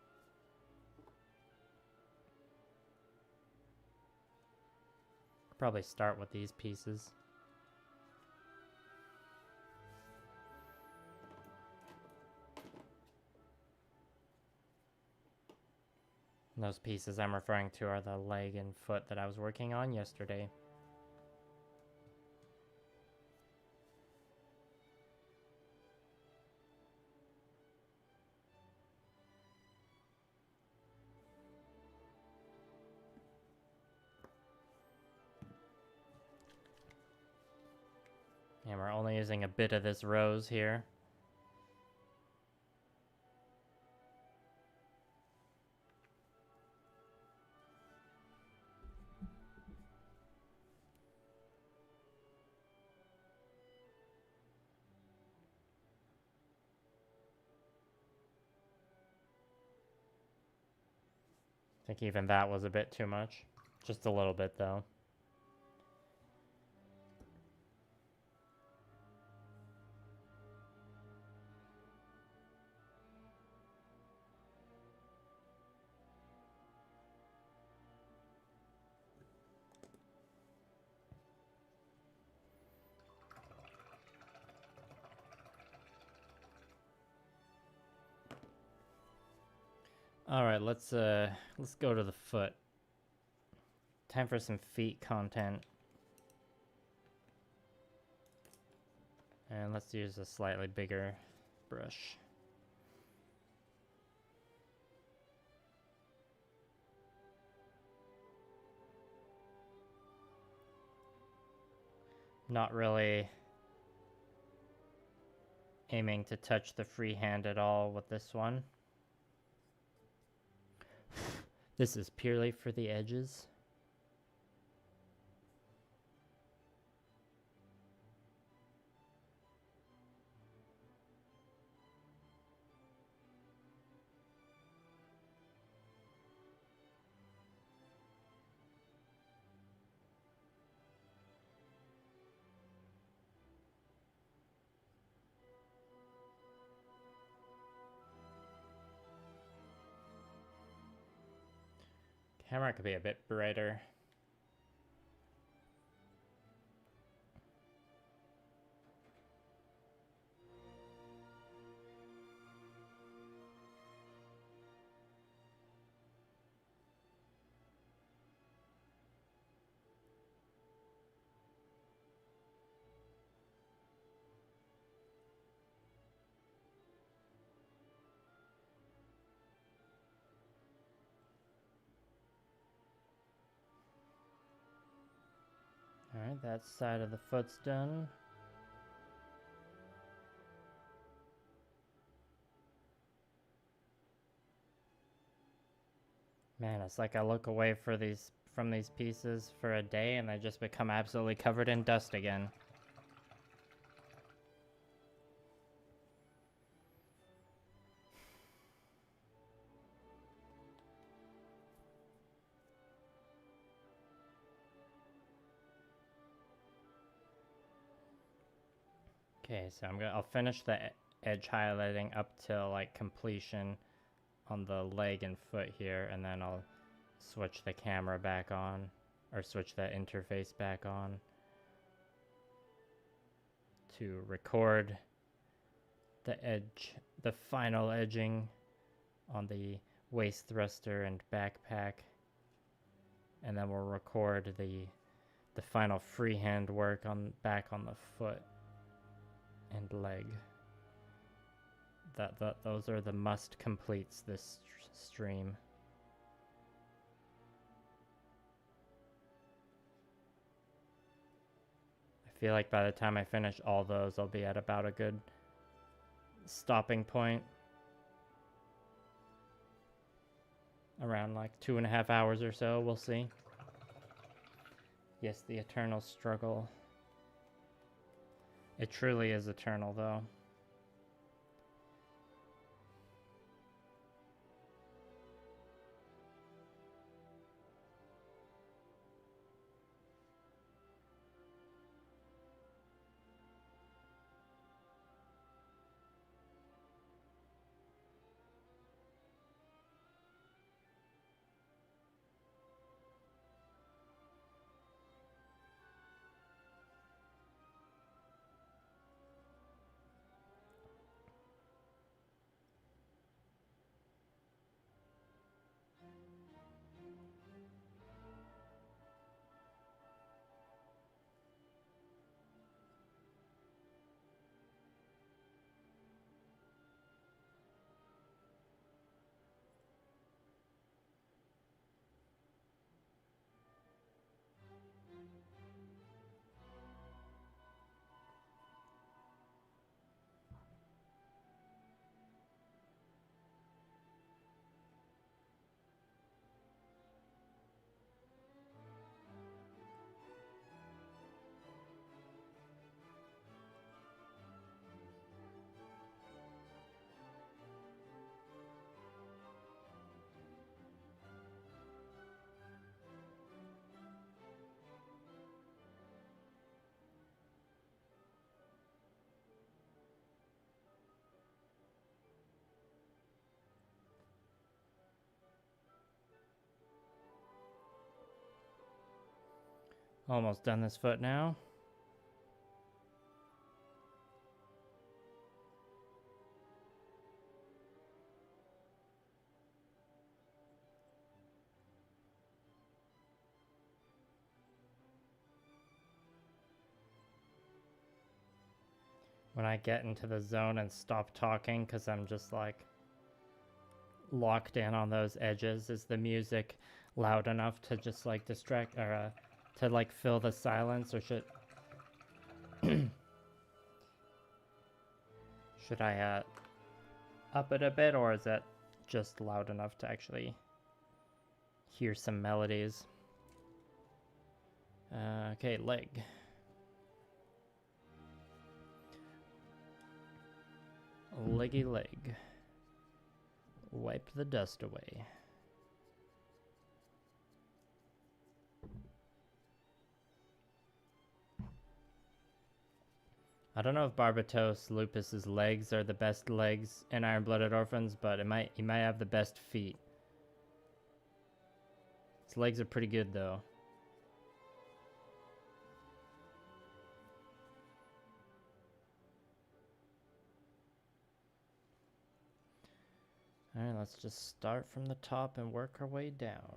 S1: Probably start with these pieces. Those pieces I'm referring to are the leg and foot that I was working on yesterday. And we're only using a bit of this rose here. I think even that was a bit too much. Just a little bit though. All right, let's go to the foot. Time for some feet content. And let's use a slightly bigger brush. Not really aiming to touch the freehand at all with this one. This is purely for the edges. Camera could be a bit brighter. Alright, that side of the foot's done. Man, it's like I look away from these pieces for a day and they just become absolutely covered in dust again. Okay, so I'll finish the edge highlighting up till like completion on the leg and foot here, and then I'll switch the camera back on, or switch the interface back on to record the final edging on the waist thruster and backpack, and then we'll record the final freehand work back on the foot and leg. Those are the must completes this stream. I feel like by the time I finish all those, I'll be at about a good stopping point. Around like 2.5 hours or so, we'll see. Yes, the eternal struggle. It truly is eternal, though. Almost done this foot now. When I get into the zone and stop talking because I'm just like locked in on those edges, is the music loud enough to just like distract or to like fill the silence, or should should I up it a bit, or is that just loud enough to actually hear some melodies? Okay, leg. Leggy leg. Wipe the dust away. I don't know if Barbatos Lupus's legs are the best legs in Iron-Blooded Orphans, but he might have the best feet. His legs are pretty good though. Alright, let's just start from the top and work our way down.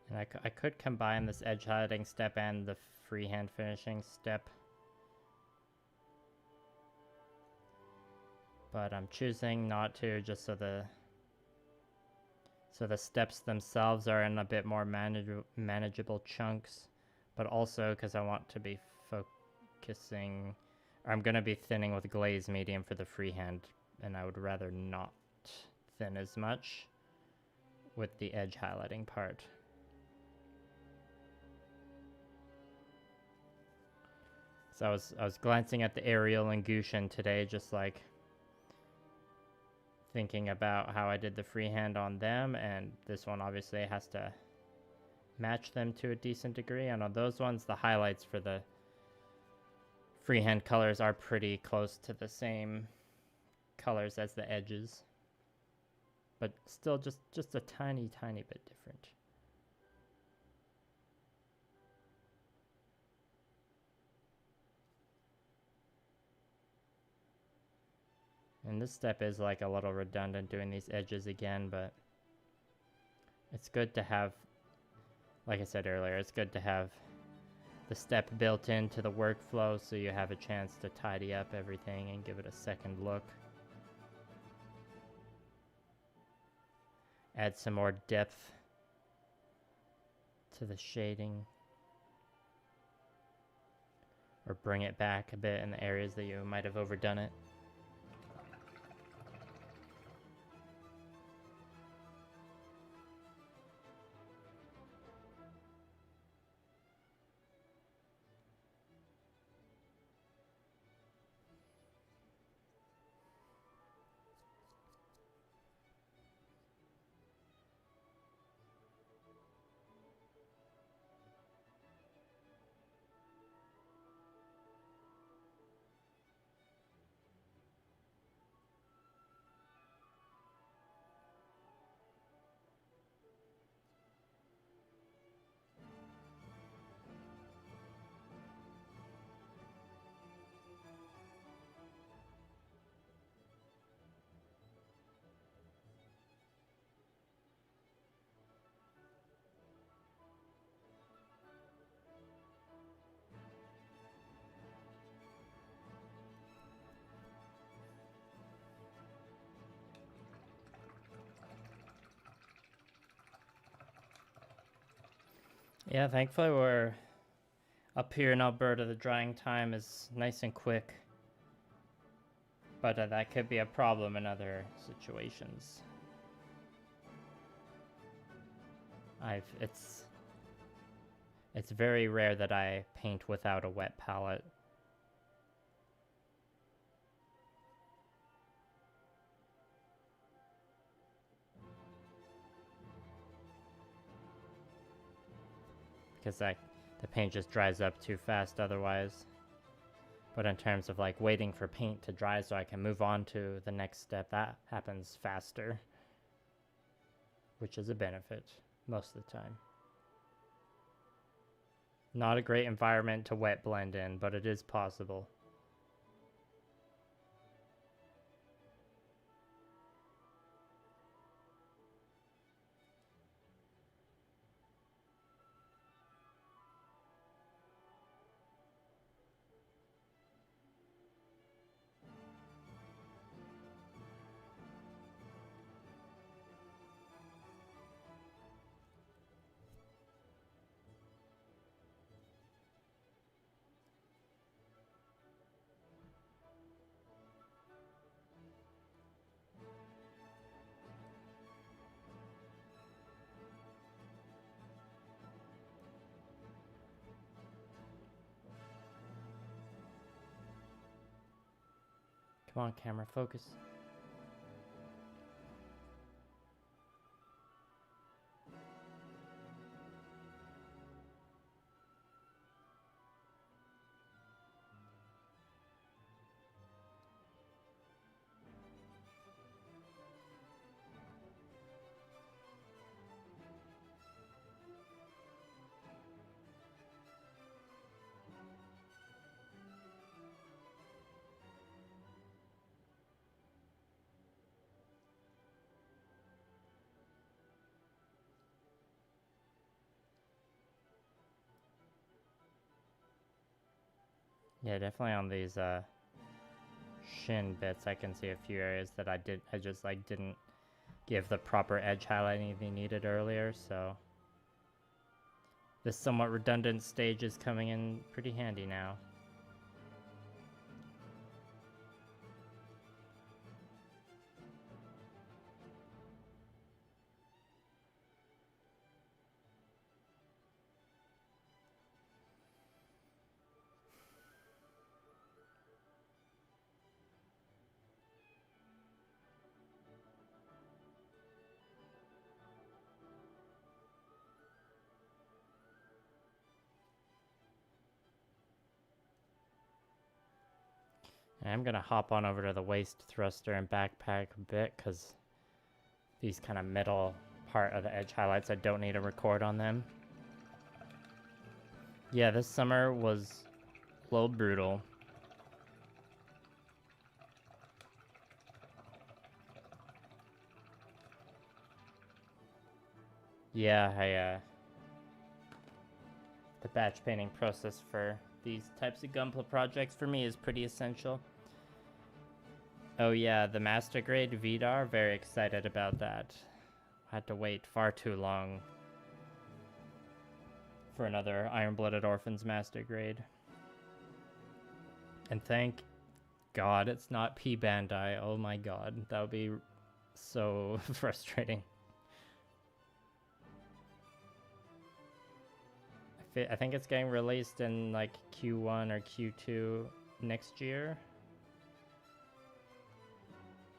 S1: And I could combine this edge highlighting step and the freehand finishing step. But I'm choosing not to, just so the steps themselves are in a bit more manageable chunks, but also because I want to be focusing, or I'm going to be thinning with glaze medium for the freehand, and I would rather not thin as much with the edge highlighting part. So I was glancing at the Ariel and Gushin today, just like thinking about how I did the freehand on them, and this one obviously has to match them to a decent degree, and on those ones the highlights for the freehand colors are pretty close to the same colors as the edges, but still just a tiny bit different. And this step is like a little redundant doing these edges again, but it's good to have, like I said earlier, it's good to have the step built into the workflow so you have a chance to tidy up everything and give it a second look. Add some more depth to the shading, or bring it back a bit in the areas that you might have overdone it. Yeah, thankfully we're up here in Alberta. The drying time is nice and quick, but that could be a problem in other situations. It's very rare that I paint without a wet palette. because the paint just dries up too fast otherwise. But in terms of like waiting for paint to dry so I can move on to the next step, that happens faster, which is a benefit most of the time. Not a great environment to wet blend in, but it is possible. Come on, camera, focus. Yeah, definitely on these shin bits, I can see a few areas that I just like didn't give the proper edge highlighting they needed earlier, so this somewhat redundant stage is coming in pretty handy now. And I'm gonna hop on over to the waist thruster and backpack a bit, because these kind of middle part of the edge highlights, I don't need to record on them. Yeah, this summer was a little brutal. Yeah, the batch painting process for these types of gunpla projects for me is pretty essential. Oh yeah, the master grade Vidar, very excited about that. Had to wait far too long for another Iron-Blooded Orphans master grade. And thank God it's not P Bandai. Oh my god, that would be so frustrating. I think it's getting released in like Q1 or Q2 next year.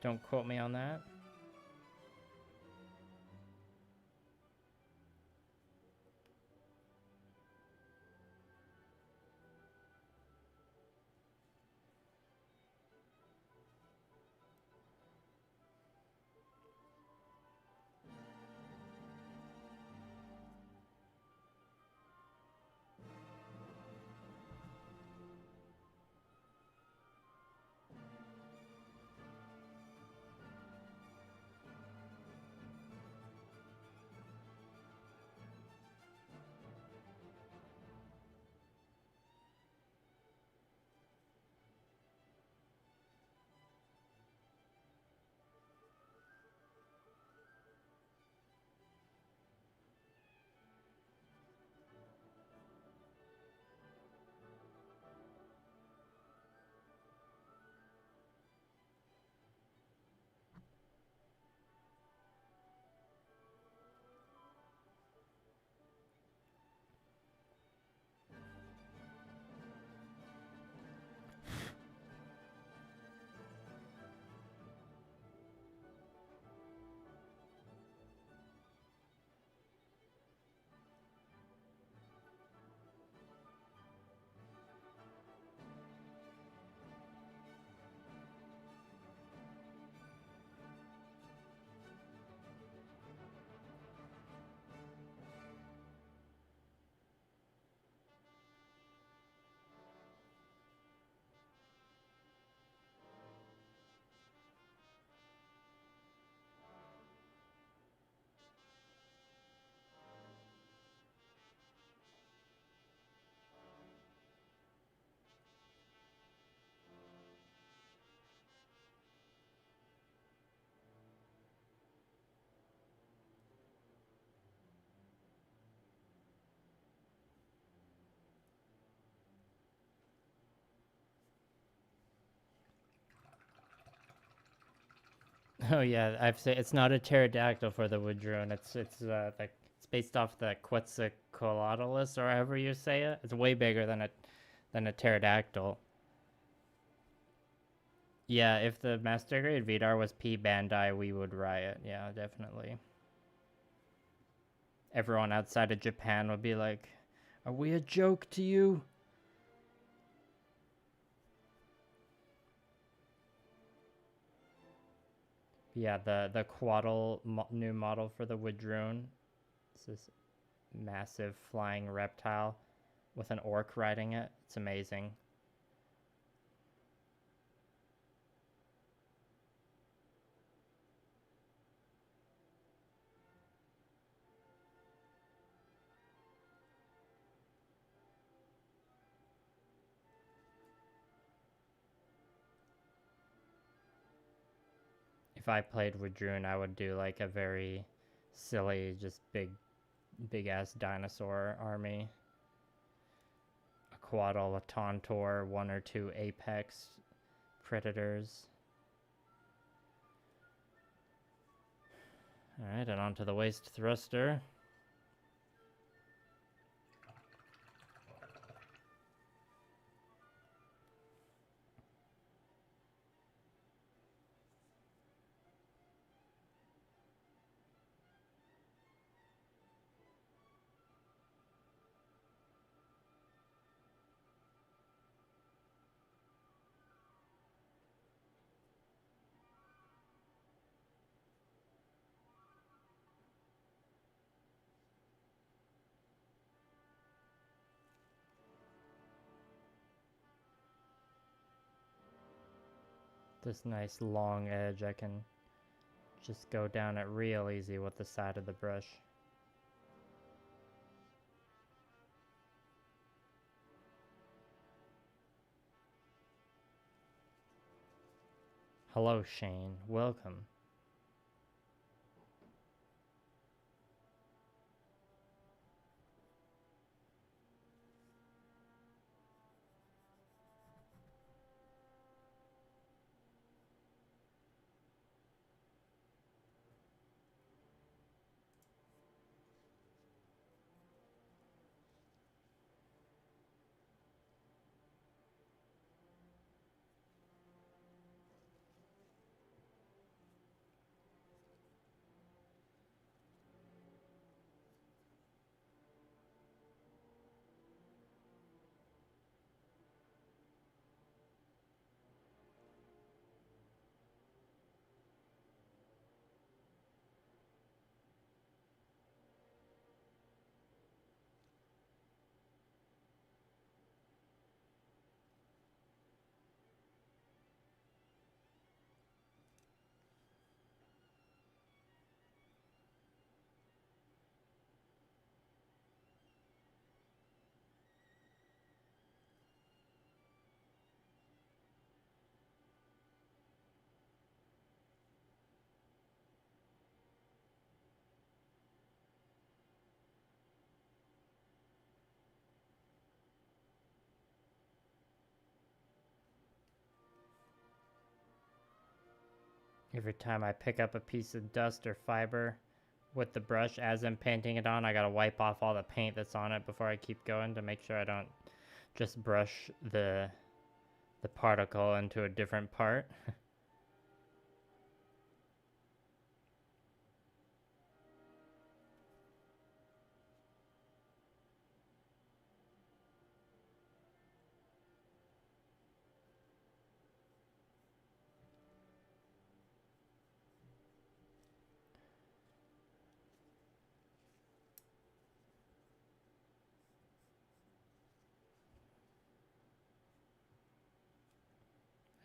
S1: Don't quote me on that. Oh yeah, I've said it's not a pterodactyl for the wood drone. It's based off the Quetzalcoatlus or however you say it. It's way bigger than a pterodactyl. Yeah, if the Master Grade Vidar was P Bandai, we would riot. Yeah, definitely. Everyone outside of Japan would be like, "Are we a joke to you?" Yeah, the Quaddle new model for the wood drone. It's this massive flying reptile with an orc riding it. It's amazing. If I played with Drune, I would do like a very silly, just big ass dinosaur army. A Quaddle, a Tauntaur, one or two Apex Predators. Alright, and onto the waist thruster. This nice long edge, I can just go down it real easy with the side of the brush. Hello, Shane. Welcome. Every time I pick up a piece of dust or fiber with the brush as I'm painting it on, I gotta wipe off all the paint that's on it before I keep going to make sure I don't just brush the particle into a different part.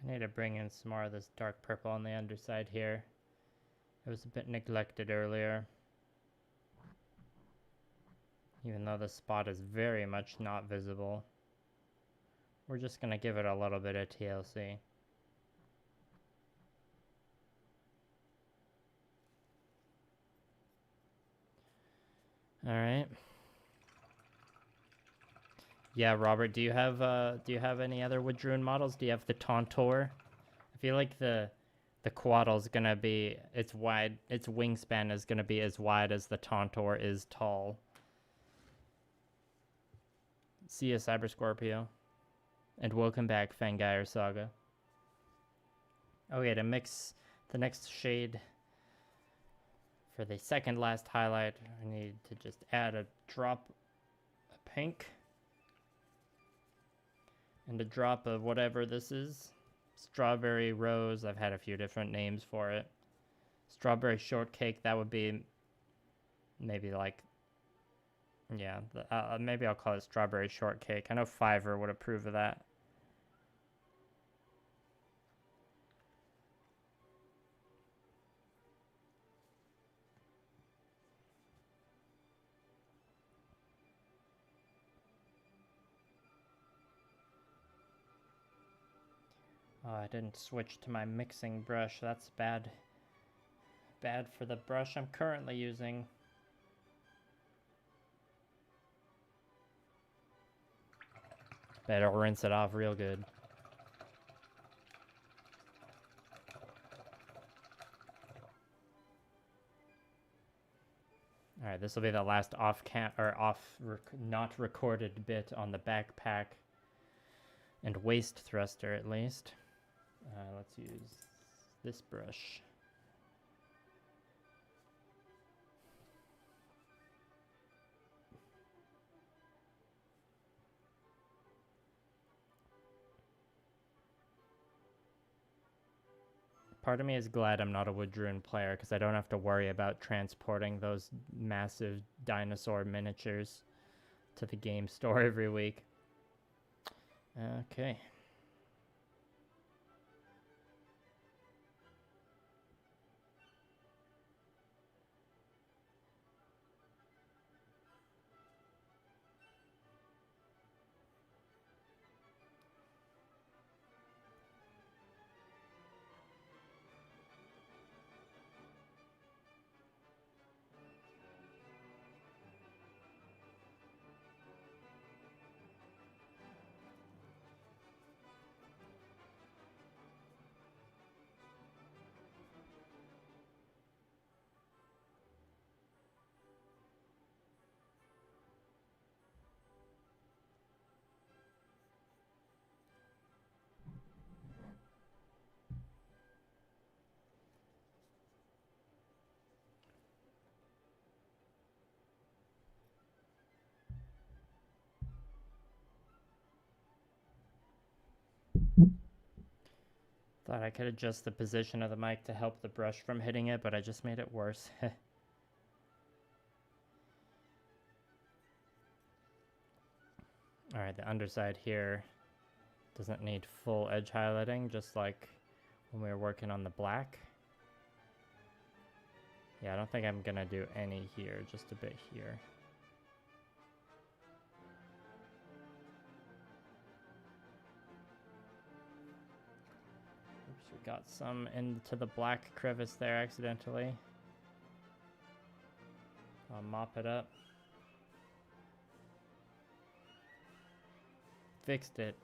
S1: I need to bring in some more of this dark purple on the underside here. It was a bit neglected earlier. Even though the spot is very much not visible. We're just gonna give it a little bit of TLC. Alright. Yeah, Robert, do you have any other Wood Druid models? Do you have the Tauntaur? I feel like the the Quaddle's gonna be, its wingspan is gonna be as wide as the Tauntaur is tall. See ya, Cyber Scorpio. And welcome back, Fangire Saga. Okay, to mix the next shade for the second last highlight, I need to just add a drop of pink and a drop of whatever this is. Strawberry Rose, I've had a few different names for it. Strawberry Shortcake, that would be maybe like, yeah, maybe I'll call it Strawberry Shortcake. I know Fiverr would approve of that. Oh, I didn't switch to my mixing brush. That's bad. Bad for the brush I'm currently using. Better rinse it off real good. Alright, this will be the last not recorded bit on the backpack and waist thruster at least. Let's use this brush. Part of me is glad I'm not a Woodruin player because I don't have to worry about transporting those massive dinosaur miniatures to the game store every week. Okay. Thought I could adjust the position of the mic to help the brush from hitting it, but I just made it worse. Alright, the underside here doesn't need full edge highlighting, just like when we were working on the black. Yeah, I don't think I'm gonna do any here, just a bit here. Oops, we got some into the black crevice there accidentally. I'll mop it up. Fixed it.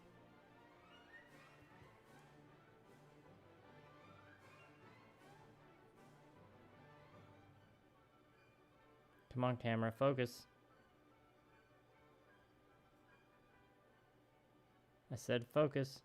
S1: Come on, camera, focus. I said focus.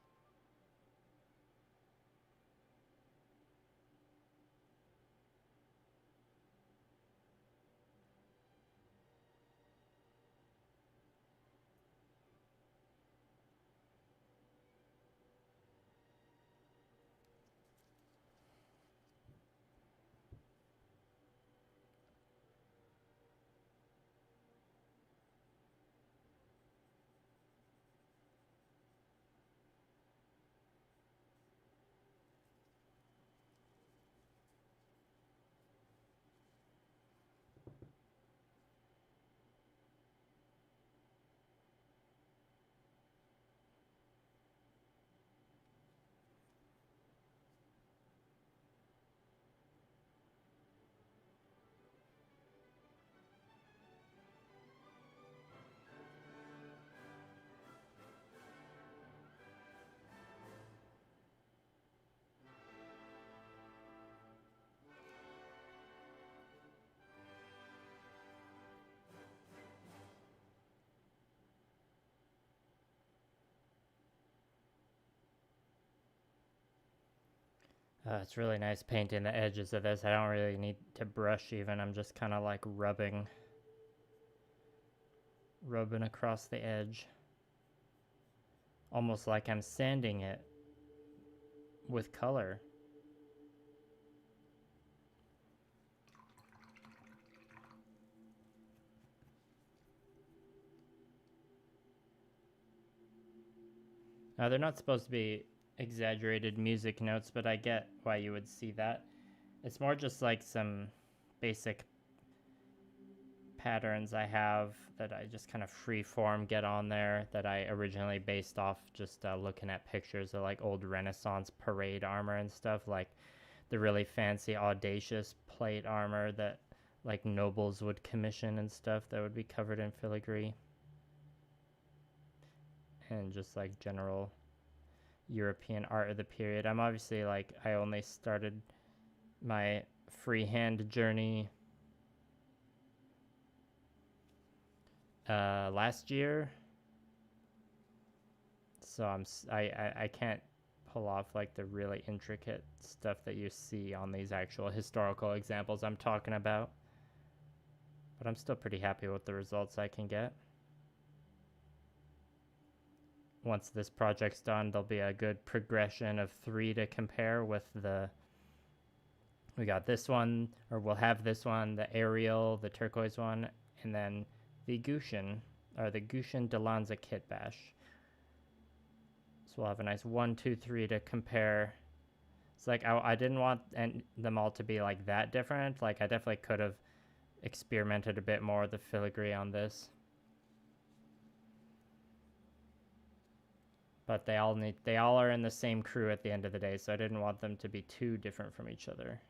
S1: It's really nice painting the edges of this. I don't really need to brush even. I'm just kind of like rubbing across the edge. Almost like I'm sanding it with color. Now, they're not supposed to be exaggerated music notes, but I get why you would see that. It's more just like some basic patterns I have that I just kind of free form get on there that I originally based off just looking at pictures of like old Renaissance parade armor and stuff, like the really fancy audacious plate armor that like nobles would commission and stuff that would be covered in filigree, and just like general European art of the period. I'm obviously like, I only started my freehand journey last year, so I can't pull off like the really intricate stuff that you see on these actual historical examples I'm talking about, but I'm still pretty happy with the results I can get. Once this project's done, there'll be a good progression of 3 to compare with we got this one, or we'll have this one, the Ariel, the turquoise one, and then the Gushin, or the Gushin Delanza Kitbash. So we'll have a nice 1, 2, 3 to compare. It's like, I didn't want them all to be like that different. Like, I definitely could have experimented a bit more with the filigree on this. But they all are in the same crew at the end of the day, so I didn't want them to be too different from each other.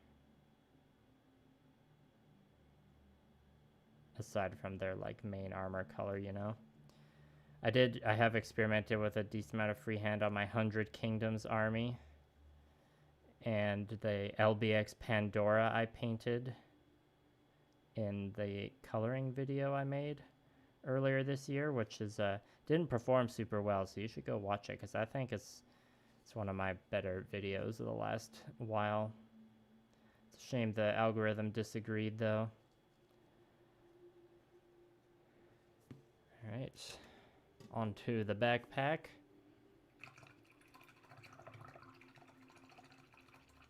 S1: Aside from their like main armor color, you know. I have experimented with a decent amount of freehand on my 100 Kingdoms army. And the LBX Pandora I painted in the coloring video I made earlier this year, which is didn't perform super well, so you should go watch it, because I think it's one of my better videos of the last while. It's a shame the algorithm disagreed, though. All right, on to the backpack.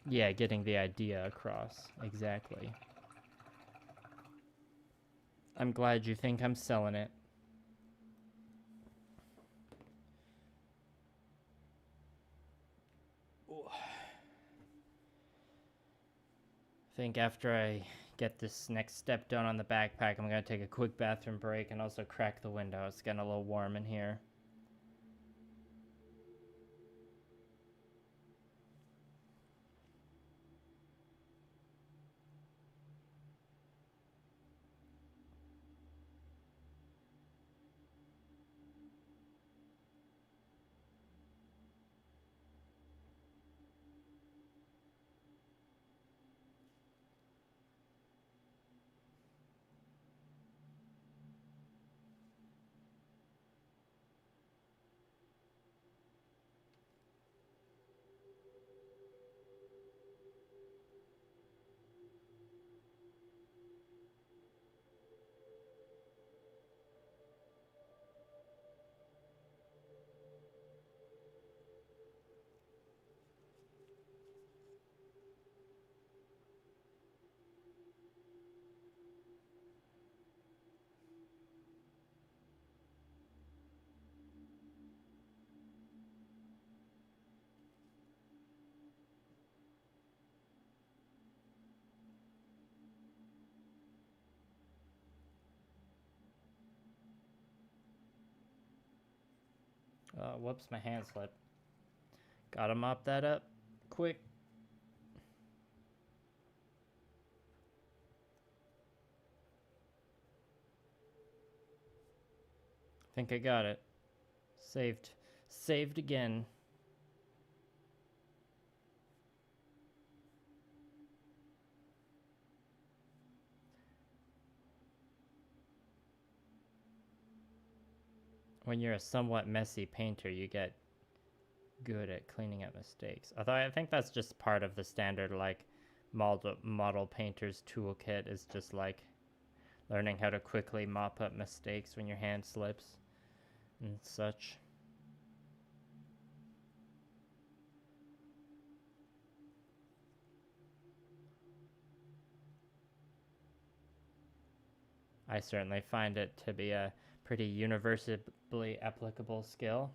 S1: Yeah, getting the idea across, exactly. I'm glad you think I'm selling it. I think after I get this next step done on the backpack, I'm going to take a quick bathroom break and also crack the window. It's getting a little warm in here. Whoops, my hand slipped. Gotta mop that up quick. Think I got it. Saved again. When you're a somewhat messy painter, you get good at cleaning up mistakes. Although I think that's just part of the standard, like, model painter's toolkit is just, like, learning how to quickly mop up mistakes when your hand slips and such. I certainly find it to be a pretty universally applicable skill.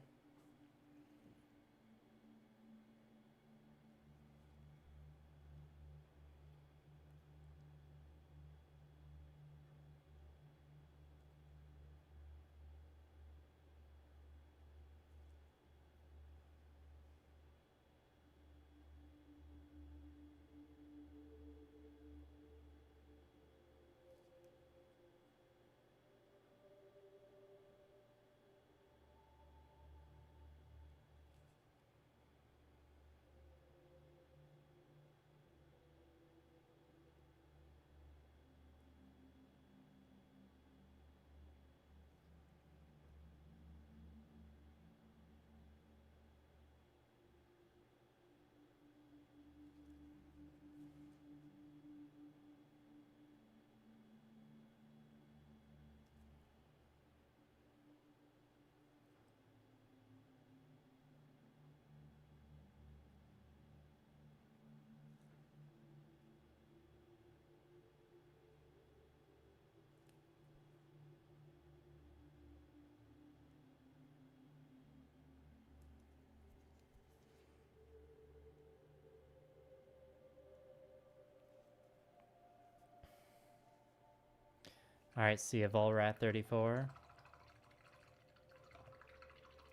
S1: Alright, Sea of Volrat 34.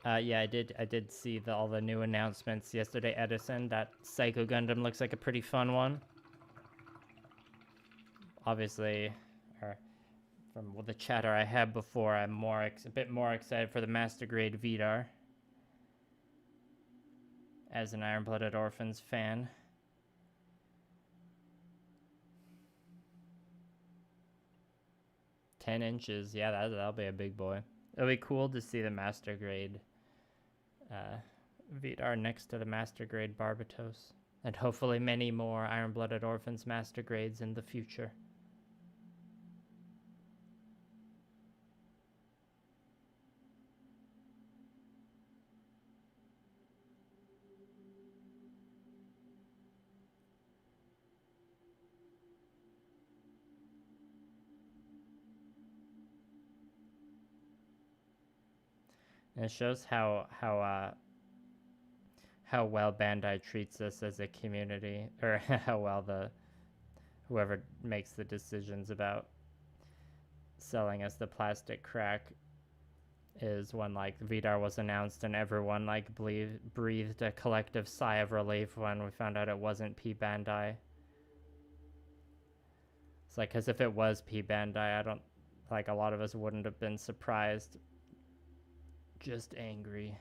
S1: Yeah, I did see all the new announcements yesterday, Edison. That Psycho Gundam looks like a pretty fun one. Obviously, from the chatter I had before, I'm a bit more excited for the Master Grade Vidar. As an Iron-Blooded Orphans fan. $10, yeah, that'll be a big boy. It'll be cool to see the Master Grade Vidar next to the Master Grade Barbatos. And hopefully many more Iron-Blooded Orphans Master Grades in the future. And it shows how well Bandai treats us as a community, or how well whoever makes the decisions about selling us the plastic crack is when, like, Vidar was announced and everyone, like, breathed a collective sigh of relief when we found out it wasn't P Bandai. It's like, because if it was P Bandai, a lot of us wouldn't have been surprised. Just angry.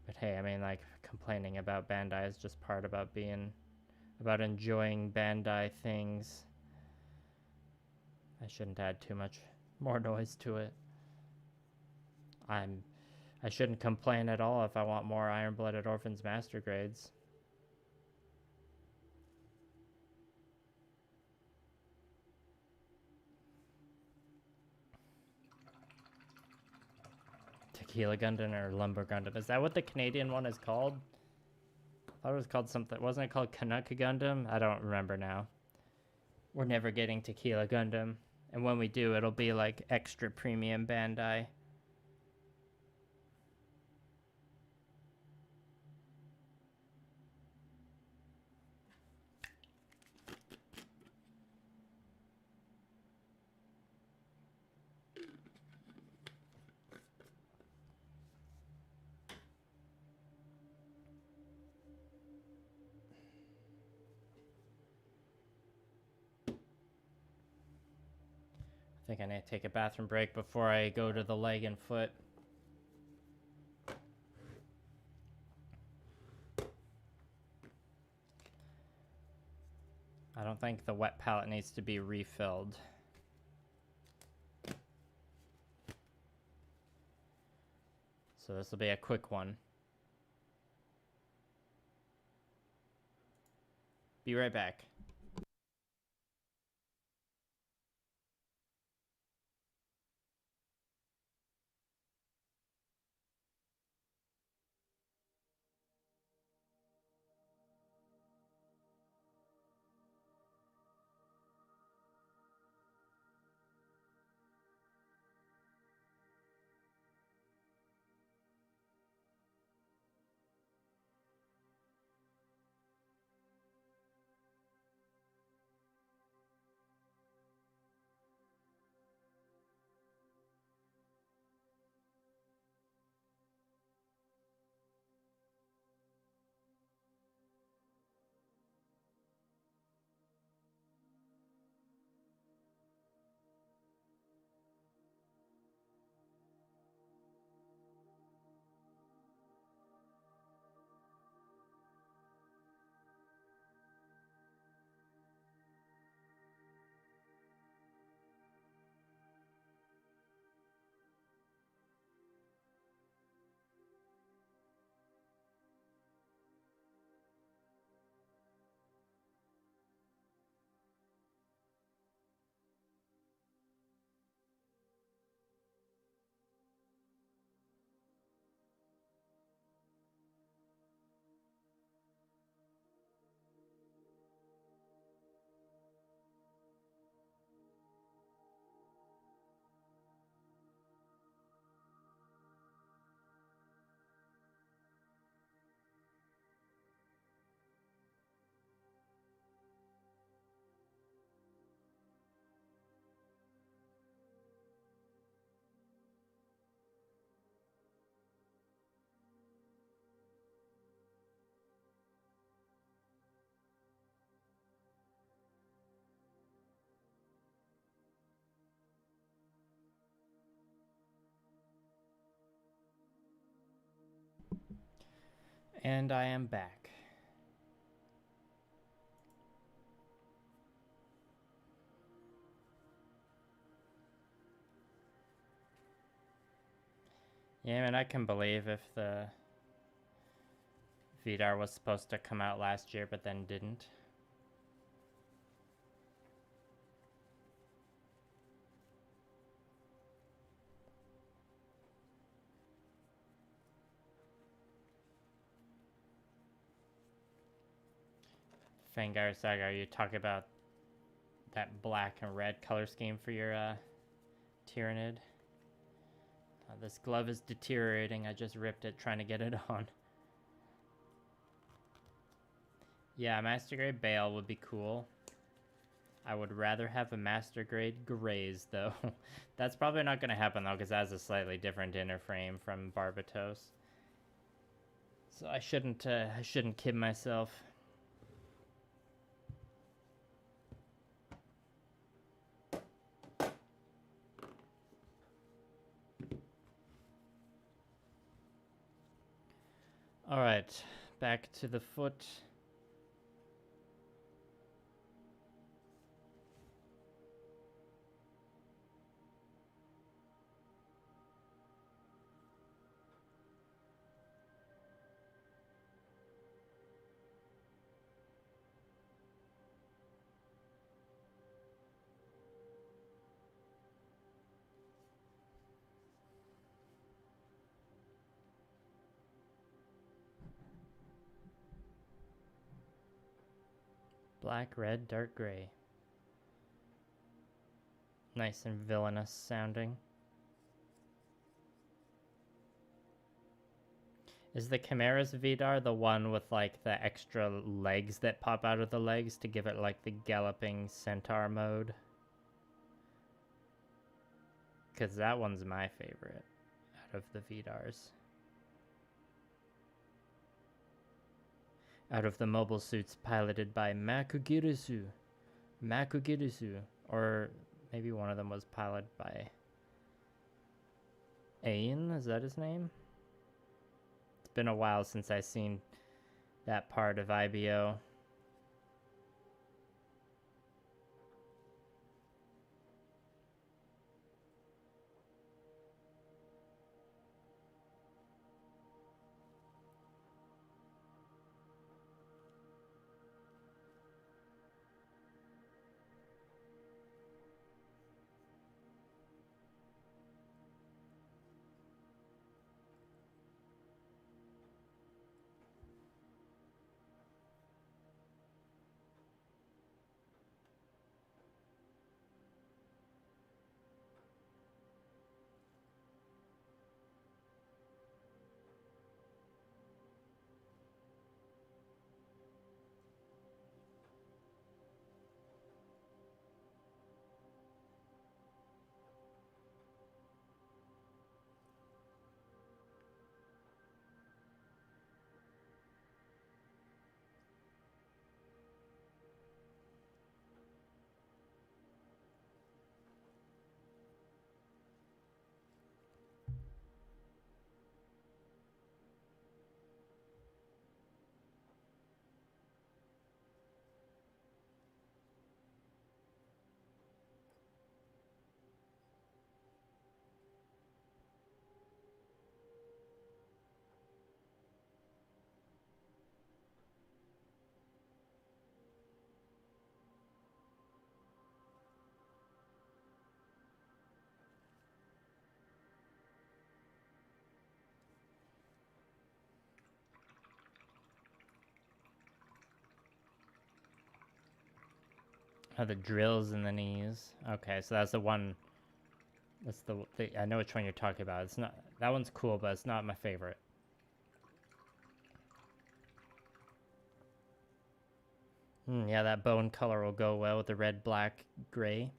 S1: But hey, I mean, like, complaining about Bandai is just part about enjoying Bandai things. I shouldn't add too much more noise to it. I shouldn't complain at all if I want more Iron-Blooded Orphans Master Grades. Tequila Gundam or Lumber Gundam. Is that what the Canadian one is called? I thought it was called something. Wasn't it called Canuck Gundam? I don't remember now. We're never getting Tequila Gundam. And when we do, it'll be like extra premium Bandai. I think I need to take a bathroom break before I go to the leg and foot. I don't think the wet palette needs to be refilled. So So this will be a quick one. Be right back. And I am back. Yeah, I mean, I can believe if the Vidar was supposed to come out last year, but then didn't. Fangar Saga, are you talking about that black and red color scheme for your Tyrannid? This glove is deteriorating. I just ripped it trying to get it on. Yeah, Master Grade Bale would be cool. I would rather have a Master Grade Graze, though. That's probably not going to happen, though, because that has a slightly different inner frame from Barbatos. So I shouldn't kid myself. Alright, back to the foot. Black, red, dark gray. Nice and villainous sounding. Is the Chimera's Vidar the one with like the extra legs that pop out of the legs to give it like the galloping centaur mode? Because that one's my favorite out of the Vidars. Out of the mobile suits piloted by Makugirisu. Or maybe one of them was piloted by Ain, is that his name? It's been a while since I've seen that part of IBO. Oh, the drills in the knees. Okay, so that's the one. That's the I know which one you're talking about. It's not that one's cool, but it's not my favorite. Yeah, that bone color will go well with the red, black, gray.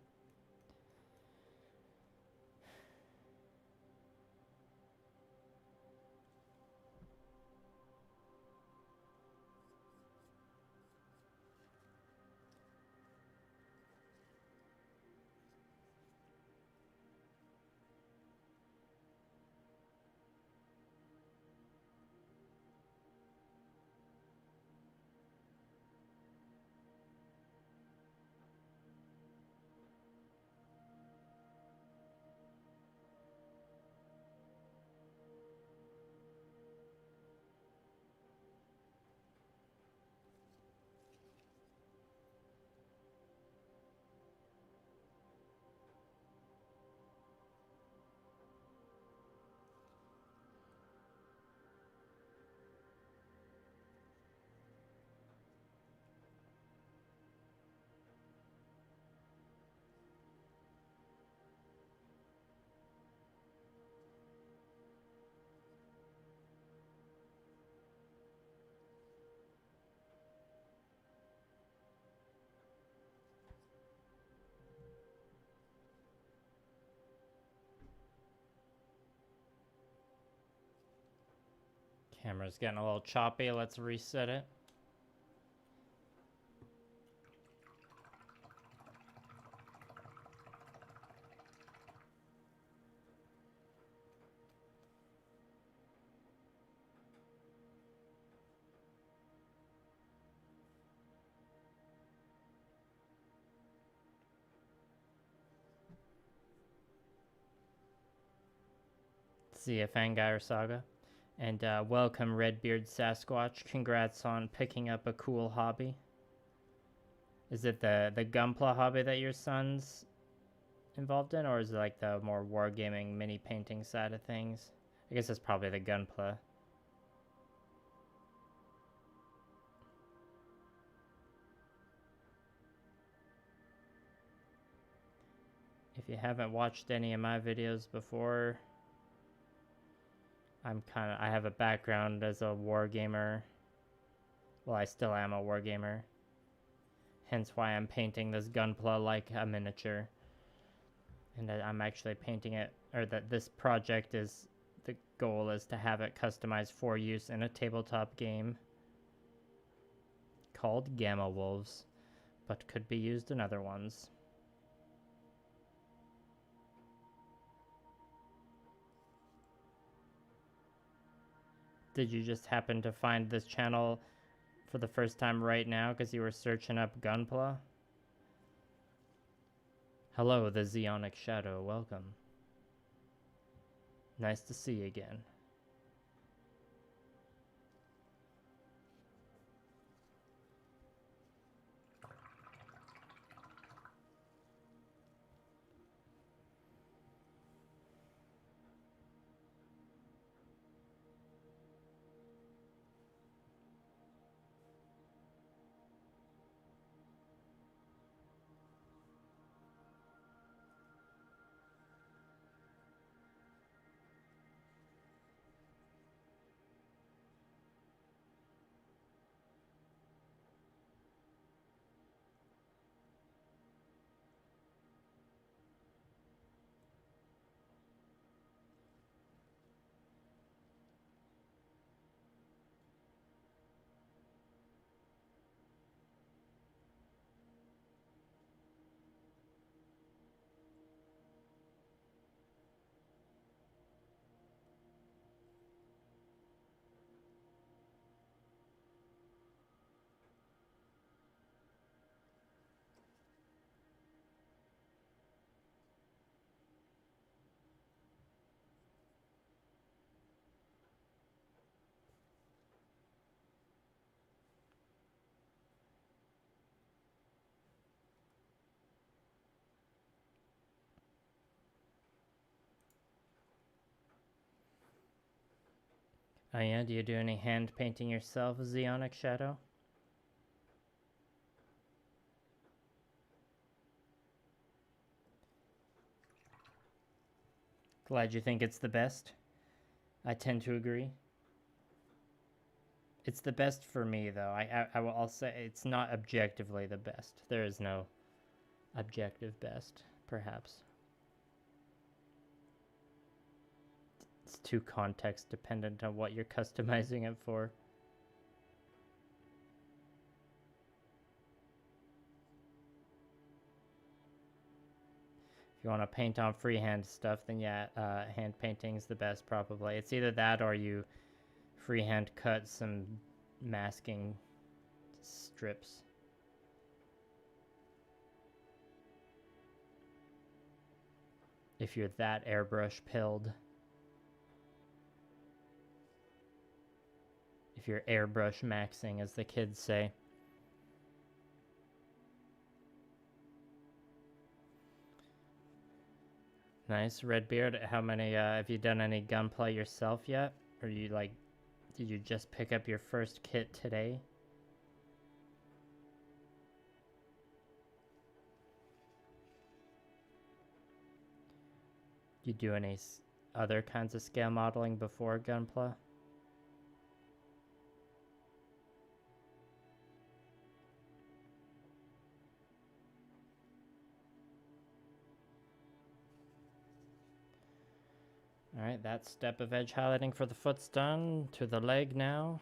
S1: Camera's getting a little choppy. Let's reset it. See ya, Fangire Saga. And welcome, Redbeard Sasquatch. Congrats on picking up a cool hobby. Is it the gunpla hobby that your son's involved in, or is it like the more wargaming mini painting side of things? I guess it's probably the gunpla. If you haven't watched any of my videos before, I have a background as a wargamer. Well, I still am a wargamer. Hence why I'm painting this gunpla like a miniature. And I'm actually painting it, or that this project is, the goal is to have it customized for use in a tabletop game called Gamma Wolves, but could be used in other ones. Did you just happen to find this channel for the first time right now because you were searching up gunpla? Hello, the Zeonic Shadow, welcome. Nice to see you again. Oh yeah, do you do any hand painting yourself, Zeonic Shadow? Glad you think it's the best. I tend to agree. It's the best for me, though. I'll say it's not objectively the best. There is no objective best, perhaps. It's too context dependent on what you're customizing it for. If you want to paint on freehand stuff, then yeah, hand painting is the best probably. It's either that or you freehand cut some masking strips. If you're that airbrush pilled. If you're airbrush maxing, as the kids say. Nice. Redbeard, how many, have you done any gunpla yourself yet? Or you, like, did you just pick up your first kit today? You do any other kinds of scale modeling before gunpla? Alright, that step of edge highlighting for the foot's done. To the leg now.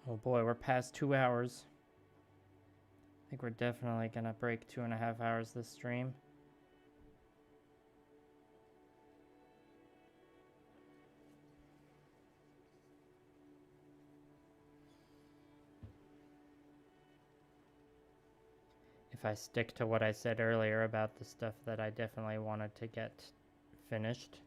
S1: Oh boy, we're past 2 hours. I think we're definitely gonna break 2.5 hours this stream. If I stick to what I said earlier about the stuff that I definitely wanted to get finished.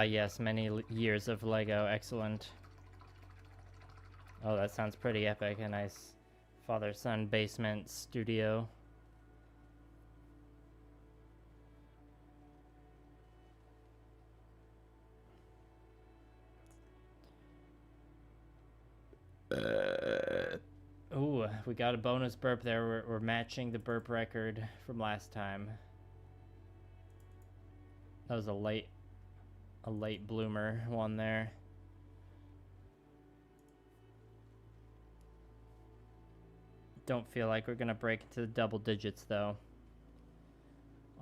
S1: Yes, many years of Lego, excellent. Oh, that sounds pretty epic. A nice father-son basement studio. Ooh, we got a bonus burp there. We're matching the burp record from last time. That was a late bloomer one there. Don't feel like we're gonna break into the double digits though,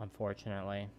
S1: unfortunately.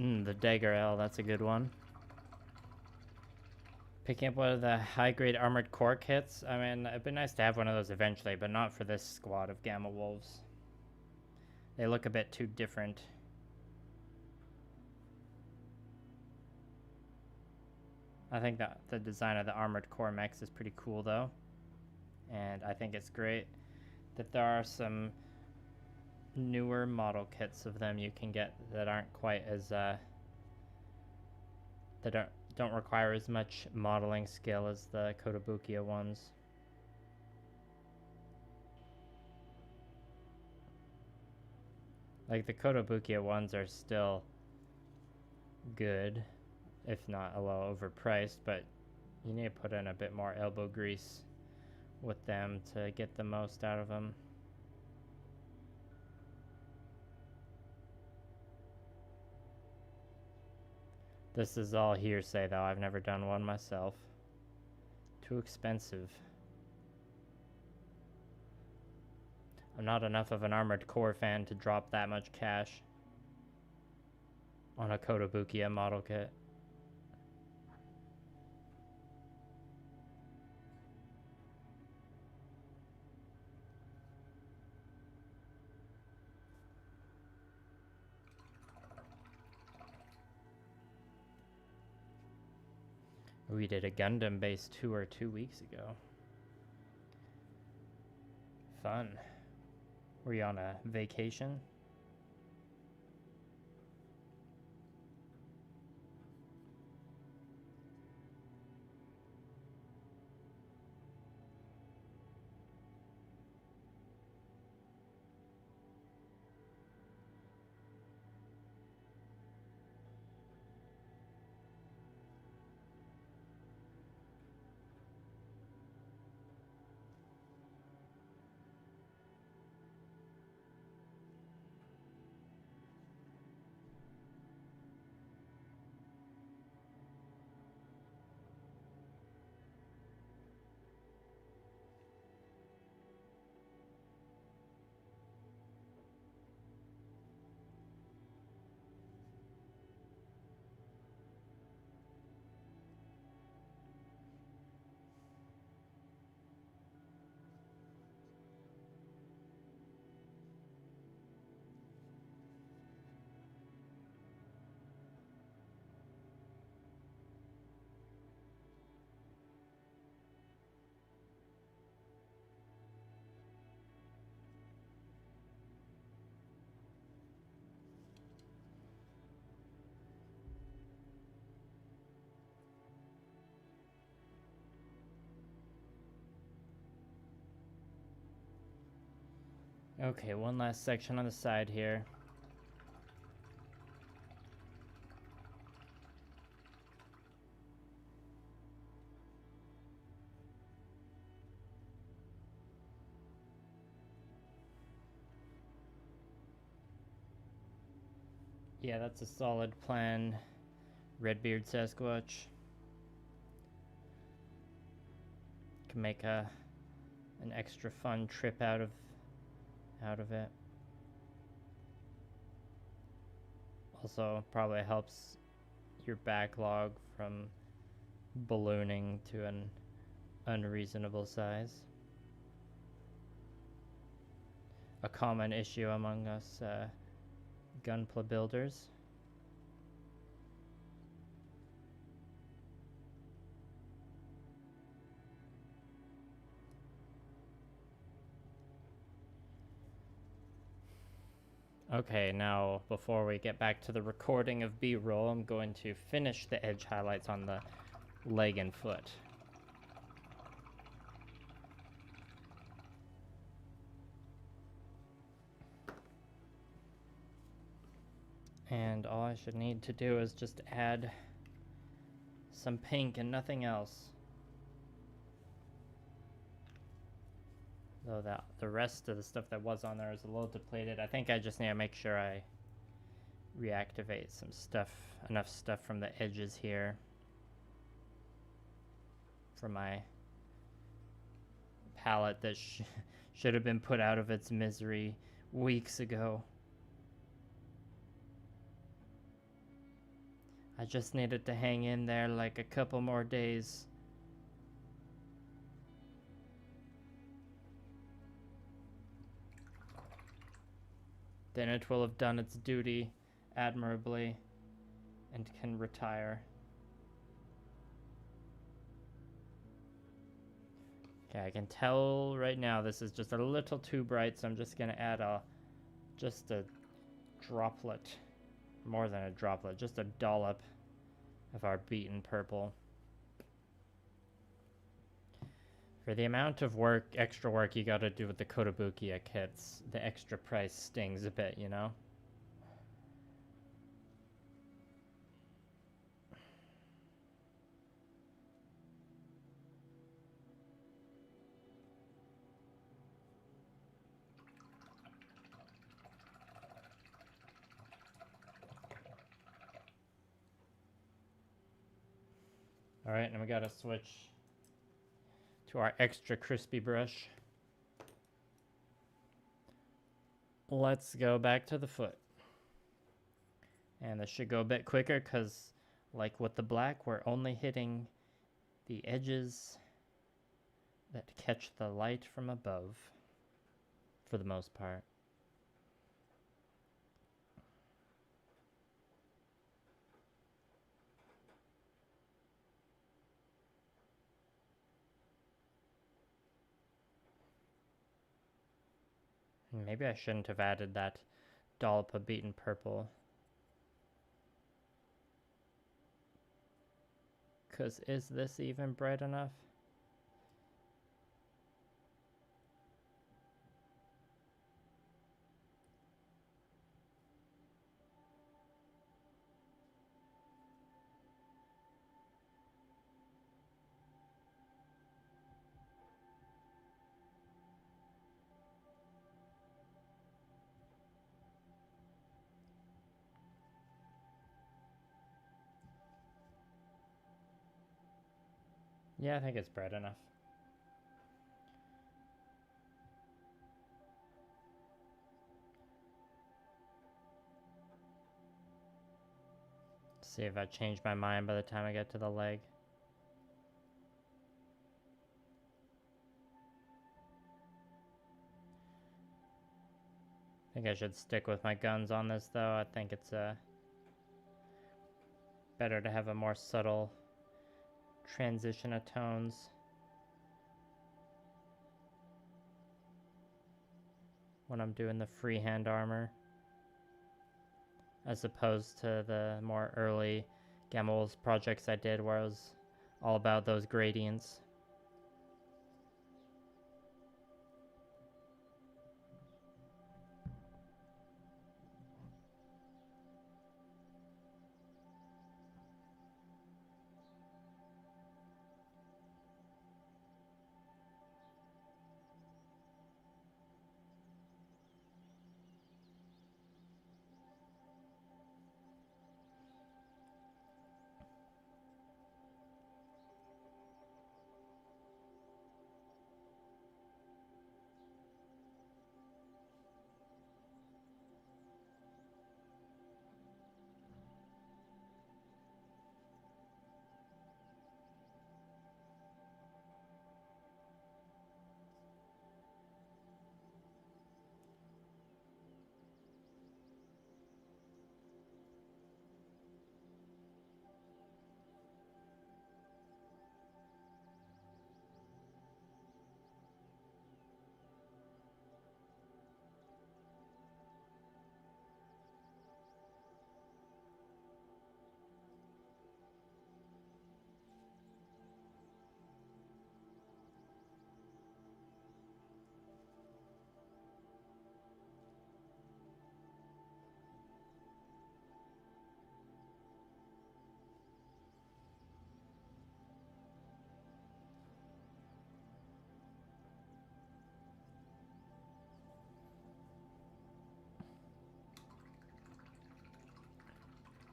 S1: The Dagger L, that's a good one. Picking up one of the high-grade armored core kits. I mean, it'd be nice to have one of those eventually, but not for this squad of Gamma Wolves. They look a bit too different. I think that the design of the armored core mechs is pretty cool, though. And I think it's great that there are some newer model kits of them you can get that aren't quite as, that don't require as much modeling skill as the Kotobukiya ones. Like, the Kotobukiya ones are still good, if not a little overpriced, but you need to put in a bit more elbow grease with them to get the most out of them. This is all hearsay, though. I've never done one myself. Too expensive. I'm not enough of an Armored Core fan to drop that much cash on a Kotobukiya model kit. We did a Gundam base tour 2 weeks ago. Fun. Were you on a vacation? Okay, one last section on the side here. Yeah, that's a solid plan, Redbeard Sasquatch. Can make an extra fun trip out of it. Also, probably helps your backlog from ballooning to an unreasonable size. A common issue among us gunpla builders. Okay, now before we get back to the recording of B-roll, I'm going to finish the edge highlights on the leg and foot. And all I should need to do is just add some pink and nothing else. Though the rest of the stuff that was on there is a little depleted. I think I just need to make sure I reactivate some stuff, enough stuff from the edges here for my palette that should have been put out of its misery weeks ago. I just needed to hang in there like a couple more days. Then it will have done its duty admirably and can retire. Okay, I can tell right now this is just a little too bright, so I'm just gonna add just a droplet, more than a droplet, just a dollop of our beaten purple. For the amount of work, extra work you gotta do with the Kotobukiya kits, the extra price stings a bit, you know? Alright, and we gotta switch to our extra crispy brush. Let's go back to the foot. And this should go a bit quicker because, like with the black, we're only hitting the edges that catch the light from above, for the most part. Maybe I shouldn't have added that dollop of beaten purple. Because is this even bright enough? Yeah, I think it's bright enough. See if I change my mind by the time I get to the leg. I think I should stick with my guns on this though. I think it's better to have a more subtle transition of tones. When I'm doing the freehand armor, as opposed to the more early Gamels projects I did where it was all about those gradients.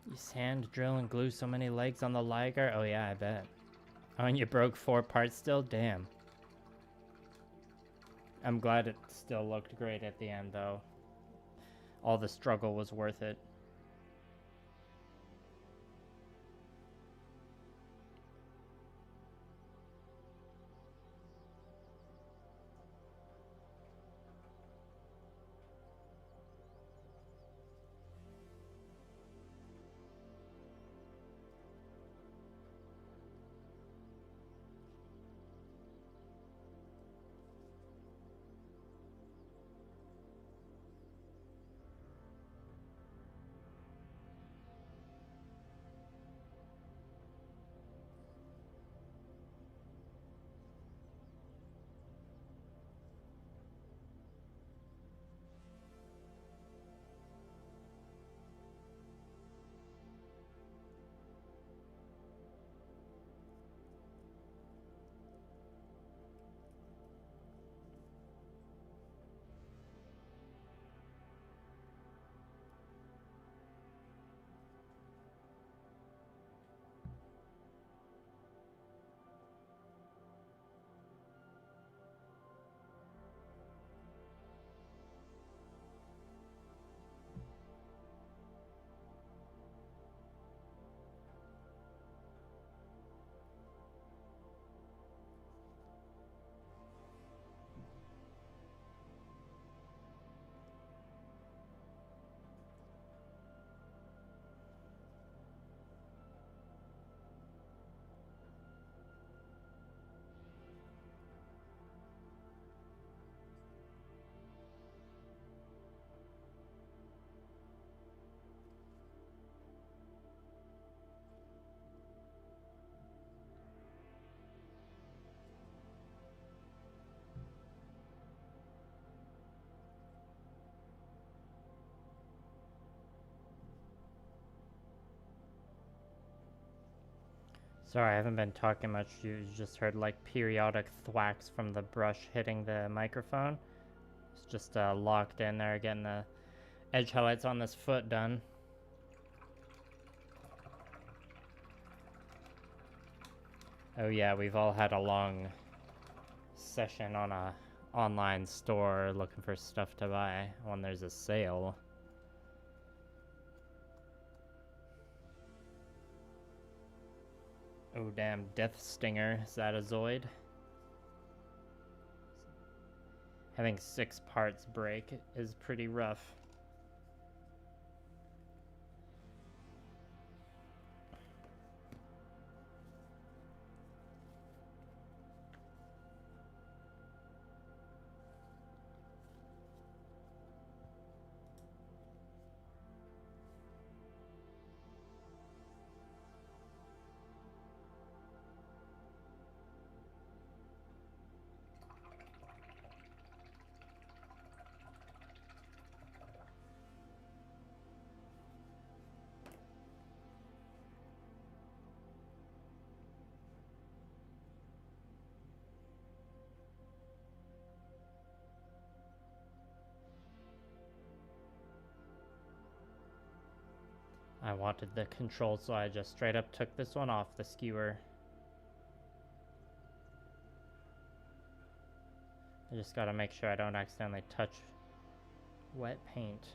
S1: You sand, drill, and glue so many legs on the Liger? Oh yeah, I bet. Oh, and you broke 4 parts still? Damn. I'm glad it still looked great at the end, though. All the struggle was worth it. Sorry, I haven't been talking much. You just heard like periodic thwacks from the brush hitting the microphone. It's just locked in there, getting the edge highlights on this foot done. Oh yeah, we've all had a long session on a online store looking for stuff to buy when there's a sale. Oh damn, Death Stinger, is that a Zoid? Having 6 parts break is pretty rough. I wanted the control, so I just straight up took this one off the skewer. I just gotta make sure I don't accidentally touch wet paint.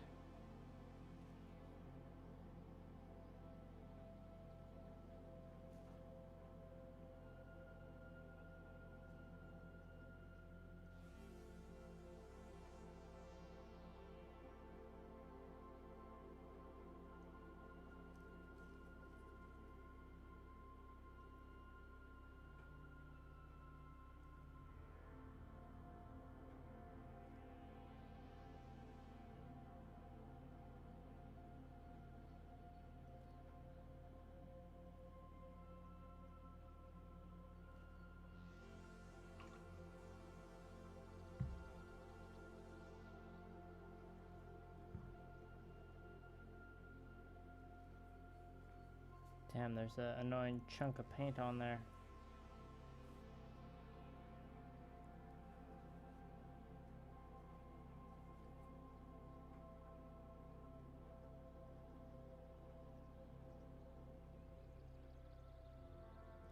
S1: Damn, there's an annoying chunk of paint on there.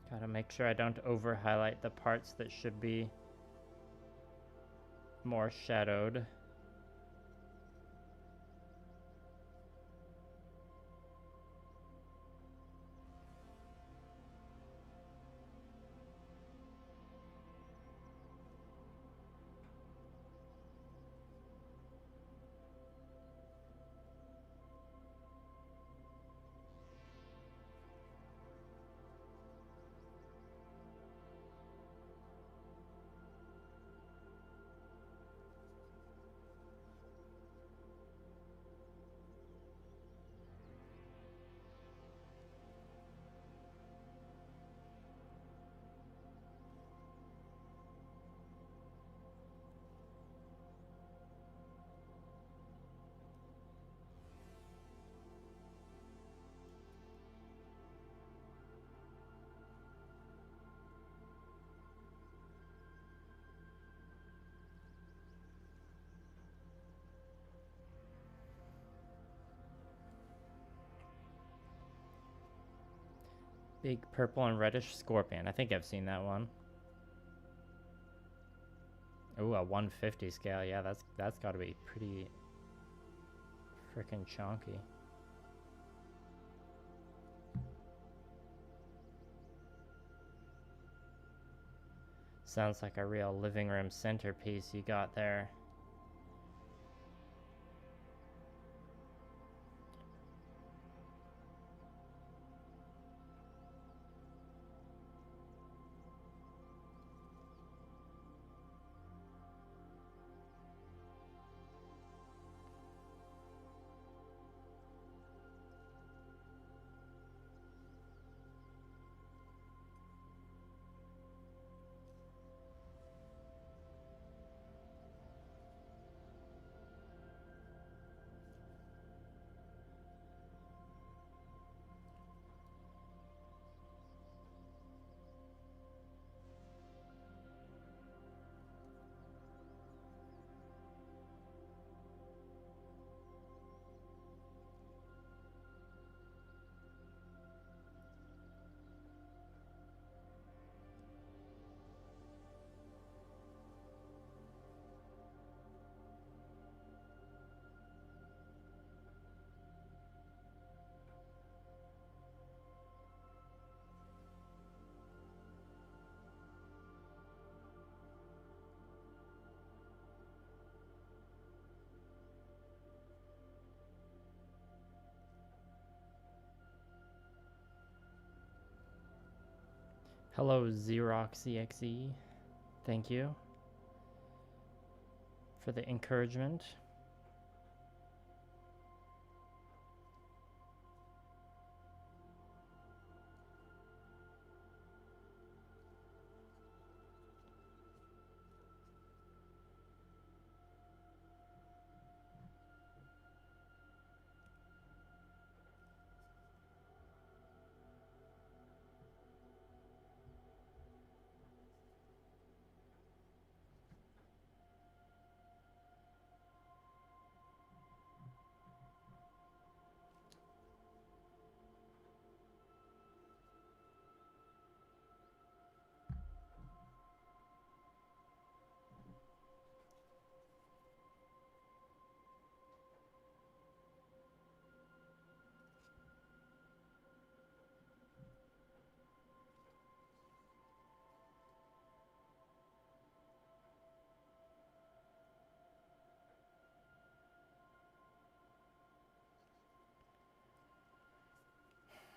S1: Gotta make sure I don't over highlight the parts that should be more shadowed. Big purple and reddish scorpion. I think I've seen that one. Ooh, a 150 scale. Yeah, that's got to be pretty freaking chonky. Sounds like a real living room centerpiece you got there. Hello, XeroxEXE. Thank you for the encouragement.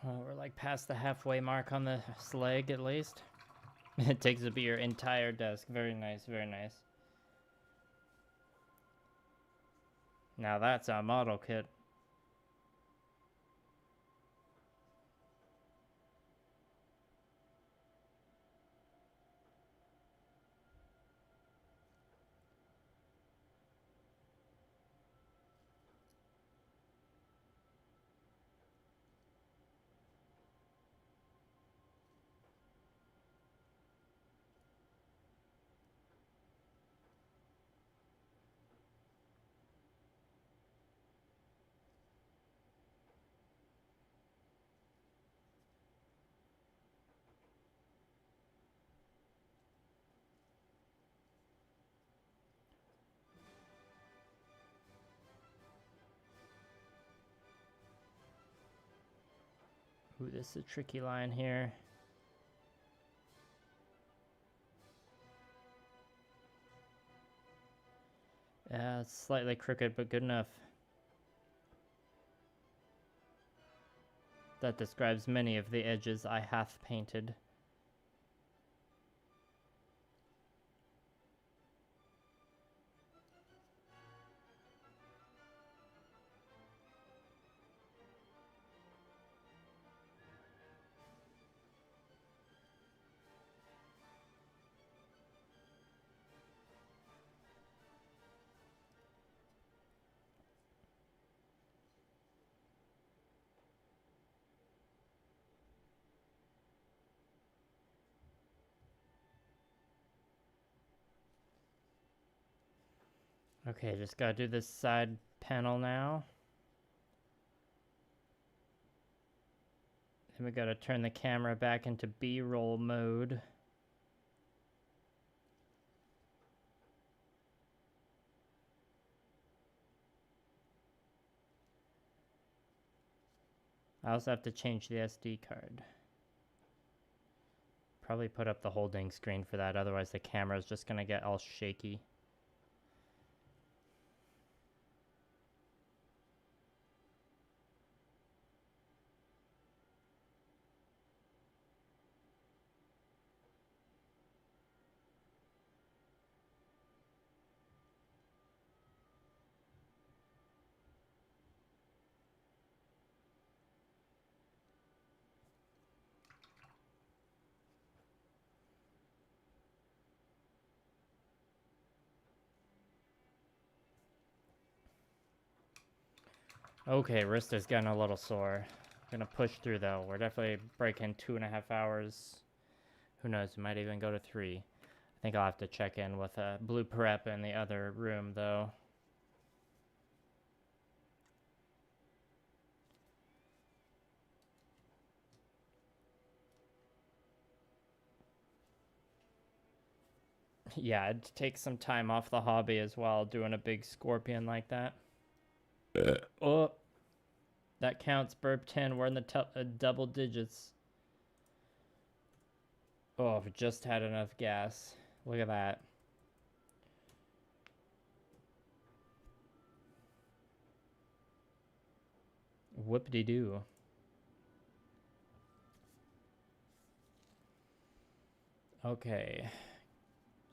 S1: Well, we're like past the halfway mark on the leg at least. It takes up your entire desk. Very nice, very nice. Now that's our model kit. Ooh, this is a tricky line here. Yeah, it's slightly crooked, but good enough. That describes many of the edges I hath painted. Okay, just gotta do this side panel now. Then we gotta turn the camera back into B-roll mode. I also have to change the SD card. Probably put up the holding screen for that, otherwise the camera is just gonna get all shaky. Okay, wrist is getting a little sore. Gonna push through though. We're definitely breaking 2.5 hours. Who knows, we might even go to 3. I think I'll have to check in with Blue Prep in the other room though. Yeah, it'd take some time off the hobby as well, doing a big scorpion like that. Oh, that counts. Burp 10. We're in the double digits. Oh, we just had enough gas. Look at that. Whoop-de-doo. Okay.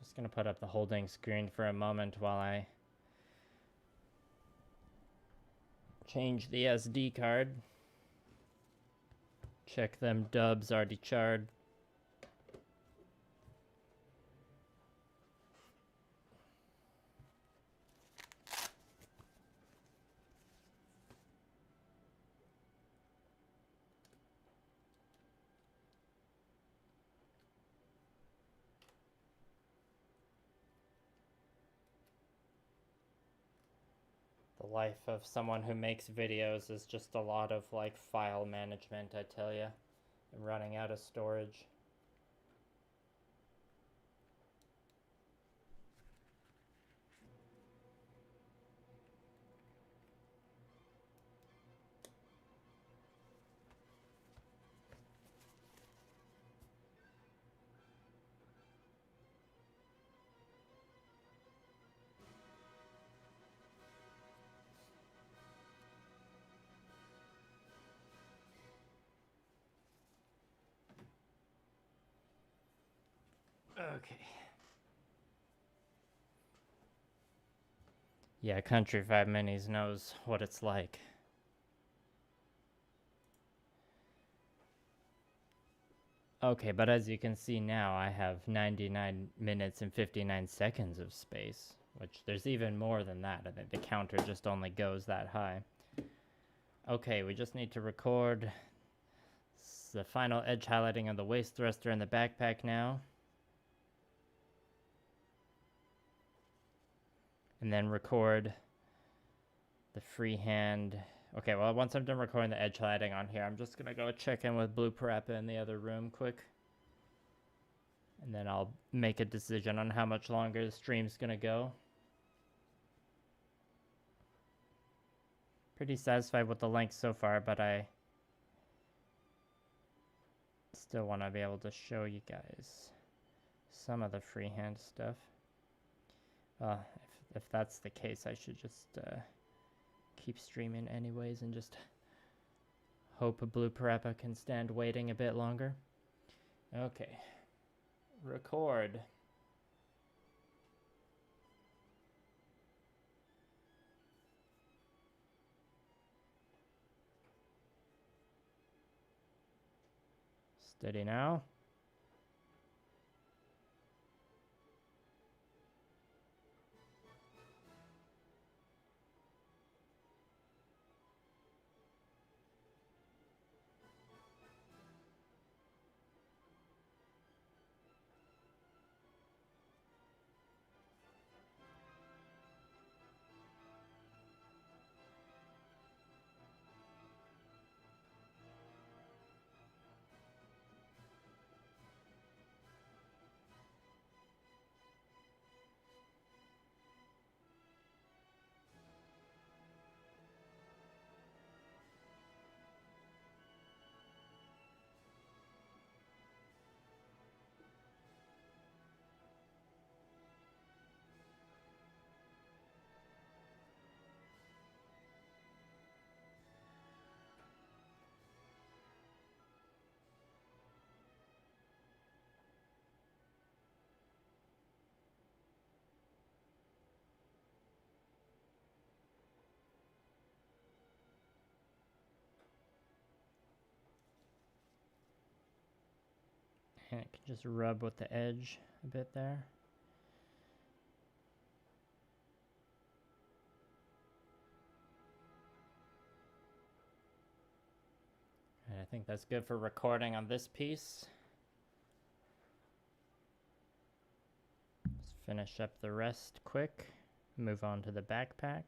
S1: Just gonna put up the holding screen for a moment while I change the SD card. Check them dubs already charred. The life of someone who makes videos is just a lot of like file management, I tell you. I'm running out of storage. Okay. Yeah, Country 5 Minis knows what it's like. Okay, but as you can see now, I have 99 minutes and 59 seconds of space, which there's even more than that. I think the counter just only goes that high. Okay, we just need to record the final edge highlighting on the waist thruster and the backpack now. And then record the freehand. Okay, well, once I'm done recording the edge highlighting on here, I'm just going to go check in with Blue Parappa in the other room quick. And then I'll make a decision on how much longer the stream's going to go. Pretty satisfied with the length so far, but I still want to be able to show you guys some of the freehand stuff. If that's the case, I should just keep streaming anyways and just hope Blue Parappa can stand waiting a bit longer. Okay. Record. Steady now. And it can just rub with the edge a bit there. And I think that's good for recording on this piece. Let's finish up the rest quick. Move on to the backpack.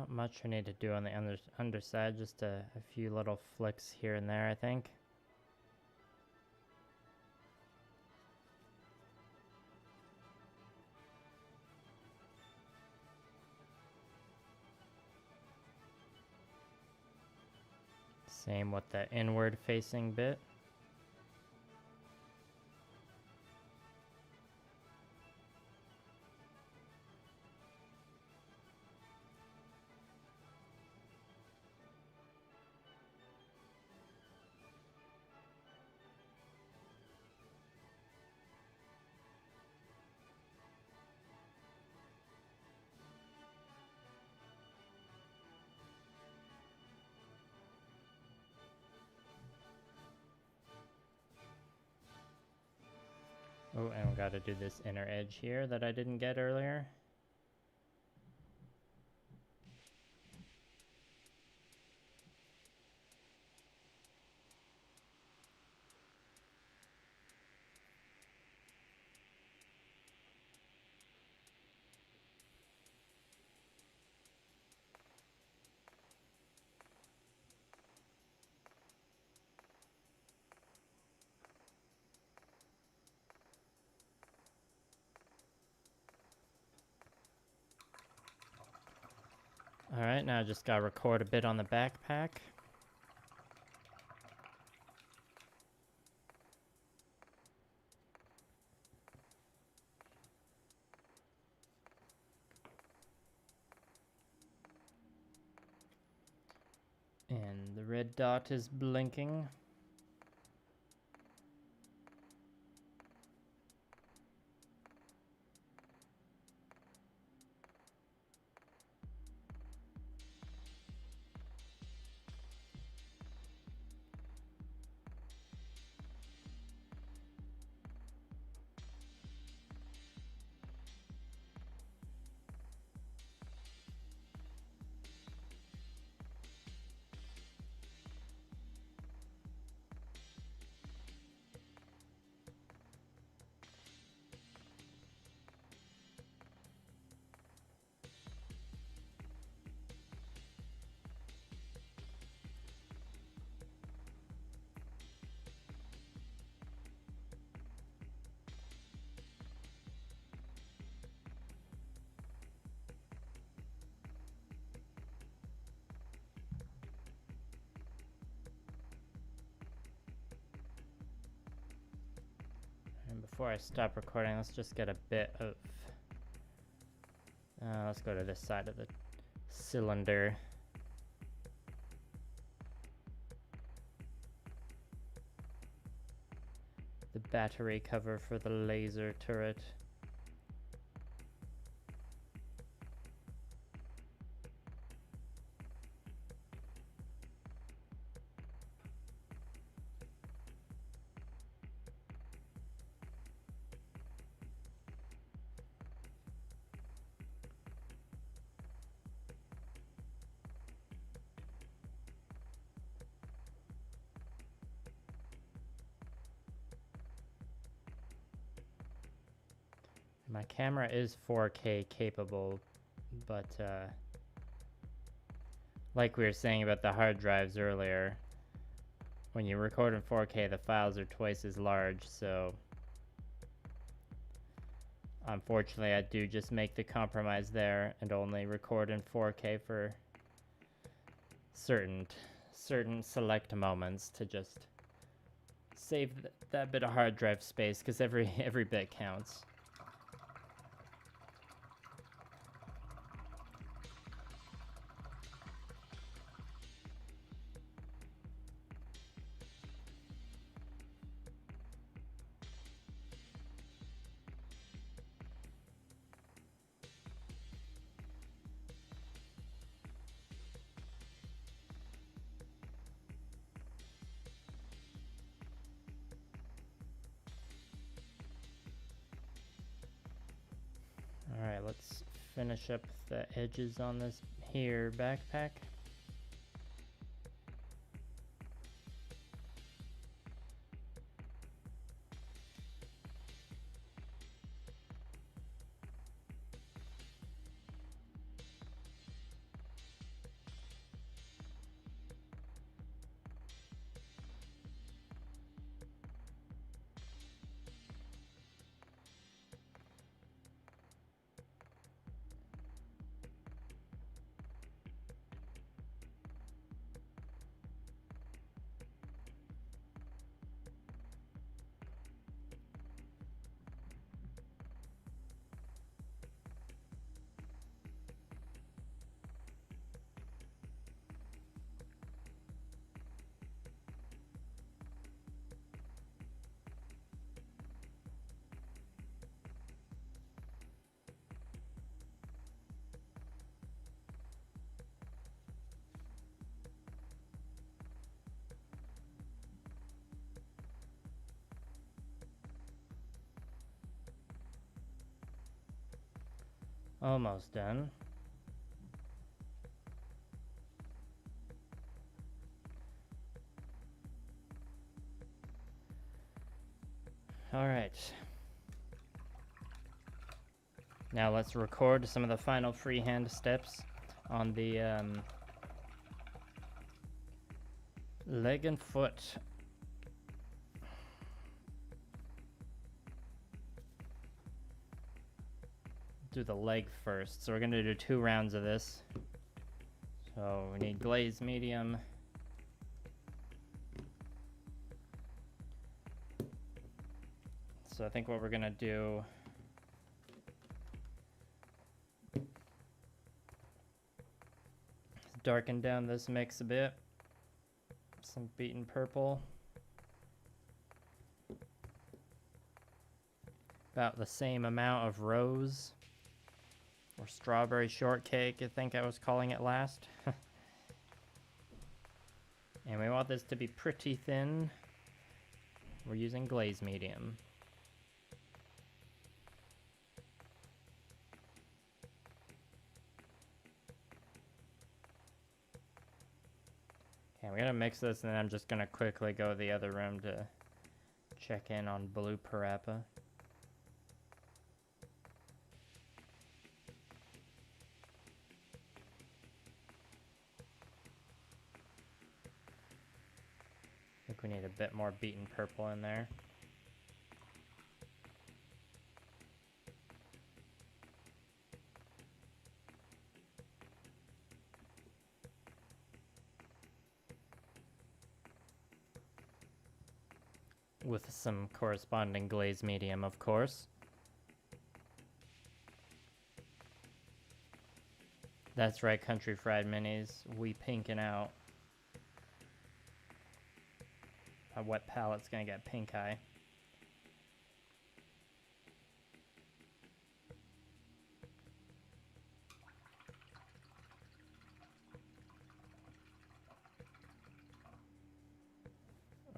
S1: Not much we need to do on the underside, just a few little flicks here and there, I think. Same with the inward facing bit. Oh, and we gotta do this inner edge here that I didn't get earlier. Alright, now I just gotta record a bit on the backpack. And the red dot is blinking. And before I stop recording, let's just get a bit of... let's go to this side of the cylinder. The battery cover for the laser turret. My camera is 4K capable, but like we were saying about the hard drives earlier, when you record in 4K, the files are twice as large, so unfortunately I do just make the compromise there and only record in 4K for certain select moments to just save that bit of hard drive space, because every bit counts. Alright, let's finish up the edges on this here backpack. Almost done. All right. Now let's record some of the final freehand steps on the leg and foot. Do the leg first. So we're going to do 2 rounds of this. So we need glaze medium. So I think what we're going to do is darken down this mix a bit. Some beaten purple. About the same amount of rose. Or strawberry shortcake, I think I was calling it last. And we want this to be pretty thin. We're using glaze medium. Okay, we're gonna mix this, and then I'm just gonna quickly go to the other room to check in on blue parappa. I think we need a bit more beaten purple in there. With some corresponding glaze medium, of course. That's right, Country Fried Minis. We pinking out. My wet palette's gonna get pink eye.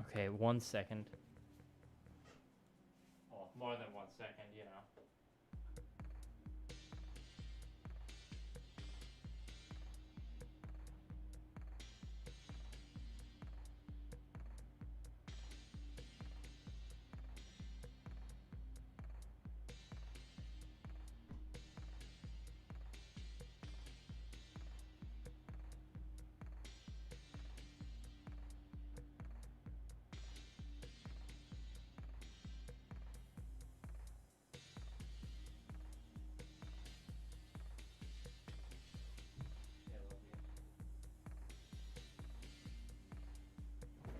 S1: Okay, 1 second. Well, more than 1 second, you know.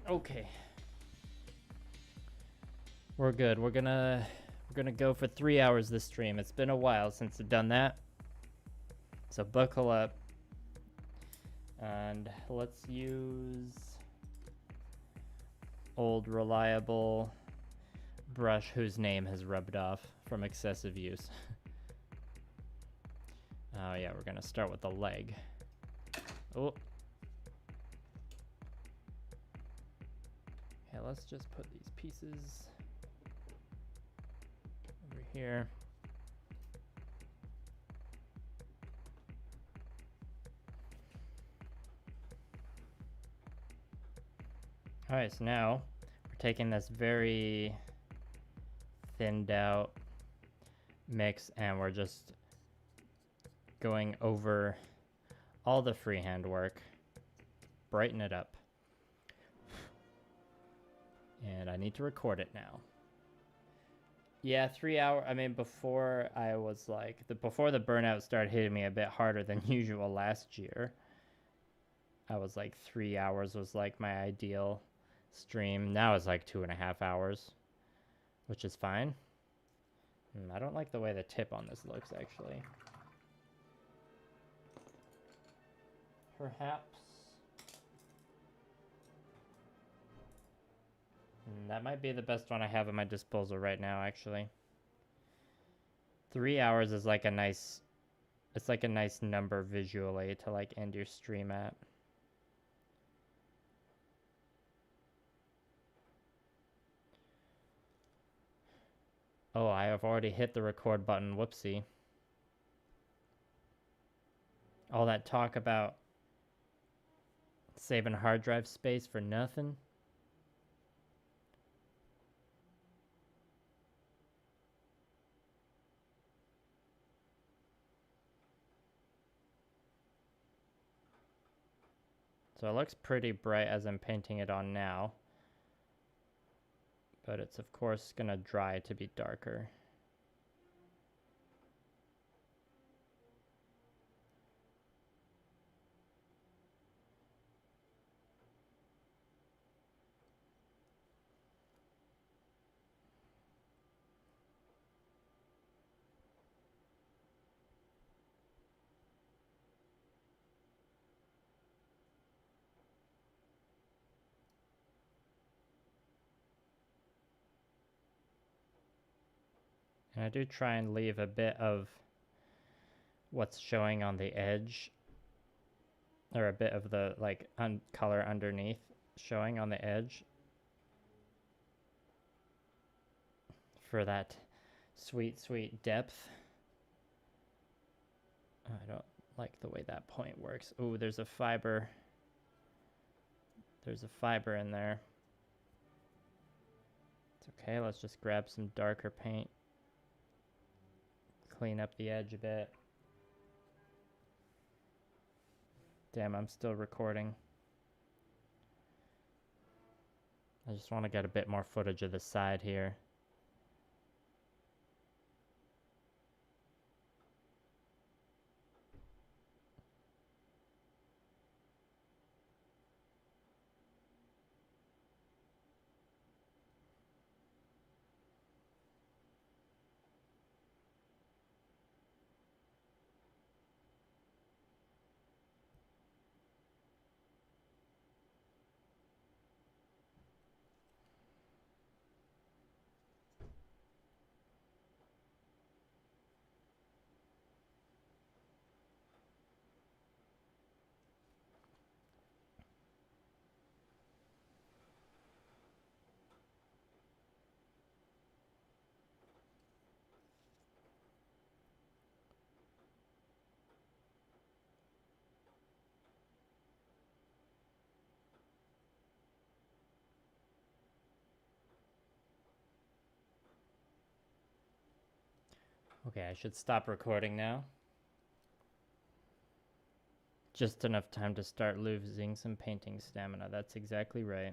S1: Okay. We're good. We're gonna go for 3 hours this stream. It's been a while since I've done that. So buckle up. And let's use old reliable brush whose name has rubbed off from excessive use. Oh yeah, we're gonna start with the leg. Oh. Okay, let's just put these pieces over here. All right, so now we're taking this very thinned out mix and we're just going over all the freehand work, brighten it up. And I need to record it now. Yeah, 3 hour, I mean, before I was like, before the burnout started hitting me a bit harder than usual last year, I was like 3 hours was like my ideal stream. Now it's like 2.5 hours, which is fine. I don't like the way the tip on this looks, actually. Perhaps. That might be the best one I have at my disposal right now, actually. 3 hours is like a nice, it's like a nice number visually to like end your stream at. Oh, I have already hit the record button. Whoopsie. All that talk about saving hard drive space for nothing. So it looks pretty bright as I'm painting it on now. But it's of course gonna dry to be darker. And I do try and leave a bit of what's showing on the edge, or a bit of the like color underneath showing on the edge for that sweet, sweet depth. I don't like the way that point works. Ooh, there's a fiber. There's a fiber in there. It's okay, let's just grab some darker paint. Clean up the edge a bit. Damn, I'm still recording. I just want to get a bit more footage of the side here. Okay, I should stop recording now. Just enough time to start losing some painting stamina. That's exactly right.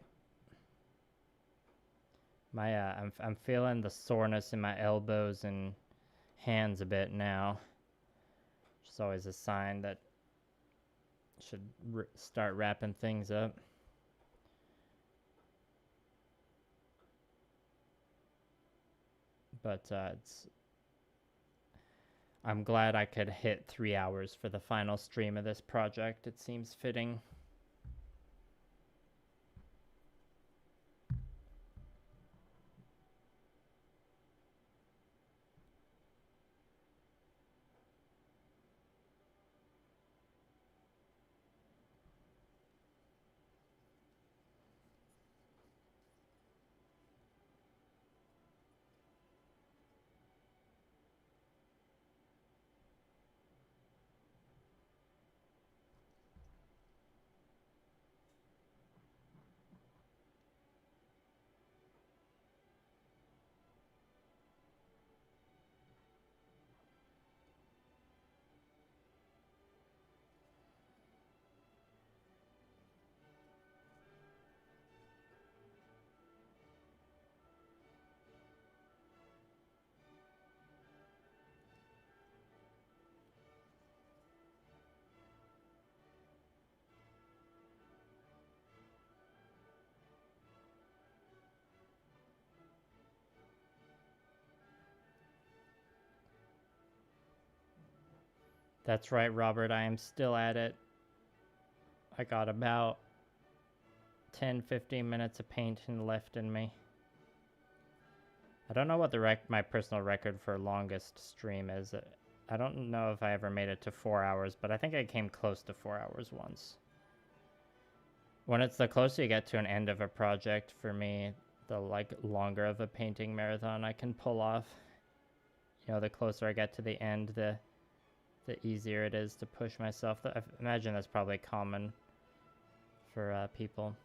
S1: My I'm feeling the soreness in my elbows and hands a bit now. Which is always a sign that I should start wrapping things up. But I'm glad I could hit 3 hours for the final stream of this project. It seems fitting. That's right, Robert. I am still at it. I got about 10-15 minutes of painting left in me. I don't know what my personal record for longest stream is. I don't know if I ever made it to 4 hours, but I think I came close to 4 hours once. When it's the closer you get to an end of a project, for me, the longer of a painting marathon I can pull off. You know, the closer I get to the end, the the easier it is to push myself. I imagine that's probably common for people.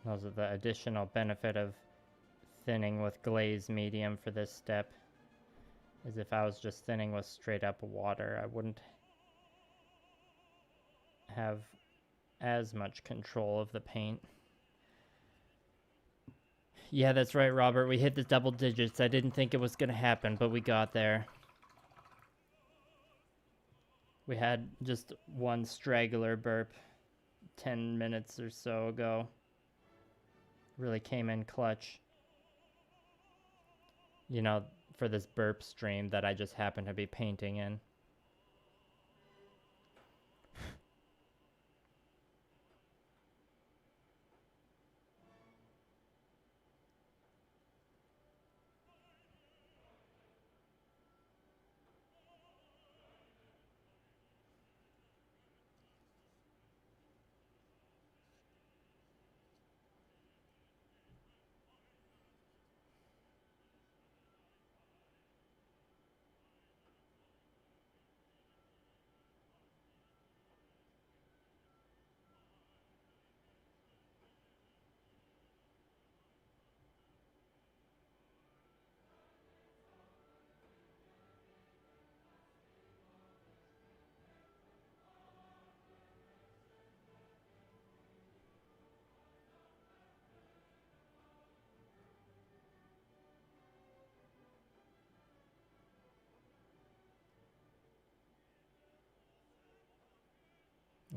S1: Those are the additional benefit of thinning with glaze medium for this step. As if I was just thinning with straight up water, I wouldn't have as much control of the paint. Yeah, that's right, Robert. We hit the double digits. I didn't think it was going to happen, but we got there. We had just one straggler burp 10 minutes or so ago. Really came in clutch. You know, for this burp stream that I just happened to be painting in.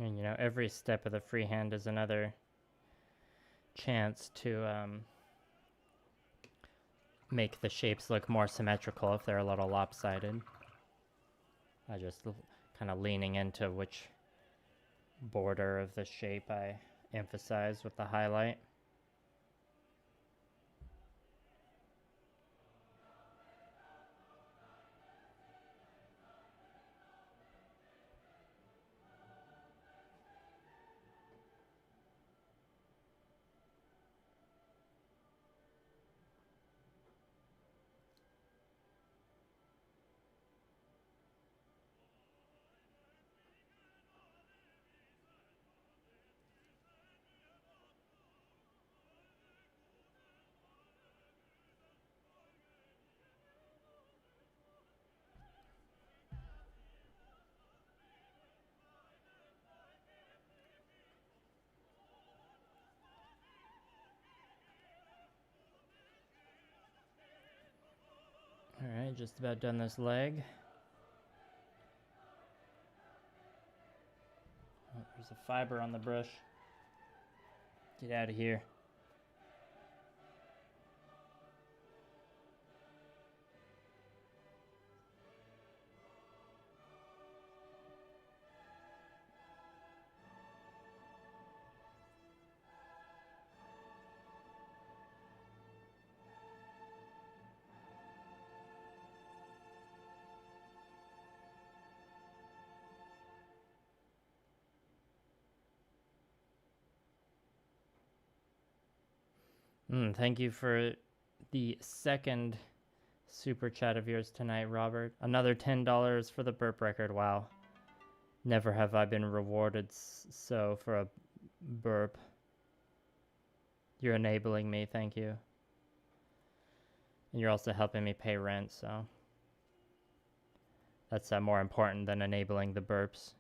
S1: And you know, every step of the freehand is another chance to make the shapes look more symmetrical if they're a little lopsided. I just kind of leaning into which border of the shape I emphasize with the highlight. Alright, just about done this leg. Oh, there's a fiber on the brush. Get out of here. Thank you for the second super chat of yours tonight, Robert. Another $10 for the burp record. Wow. Never have I been rewarded so for a burp. You're enabling me, thank you. And you're also helping me pay rent, so that's more important than enabling the burps.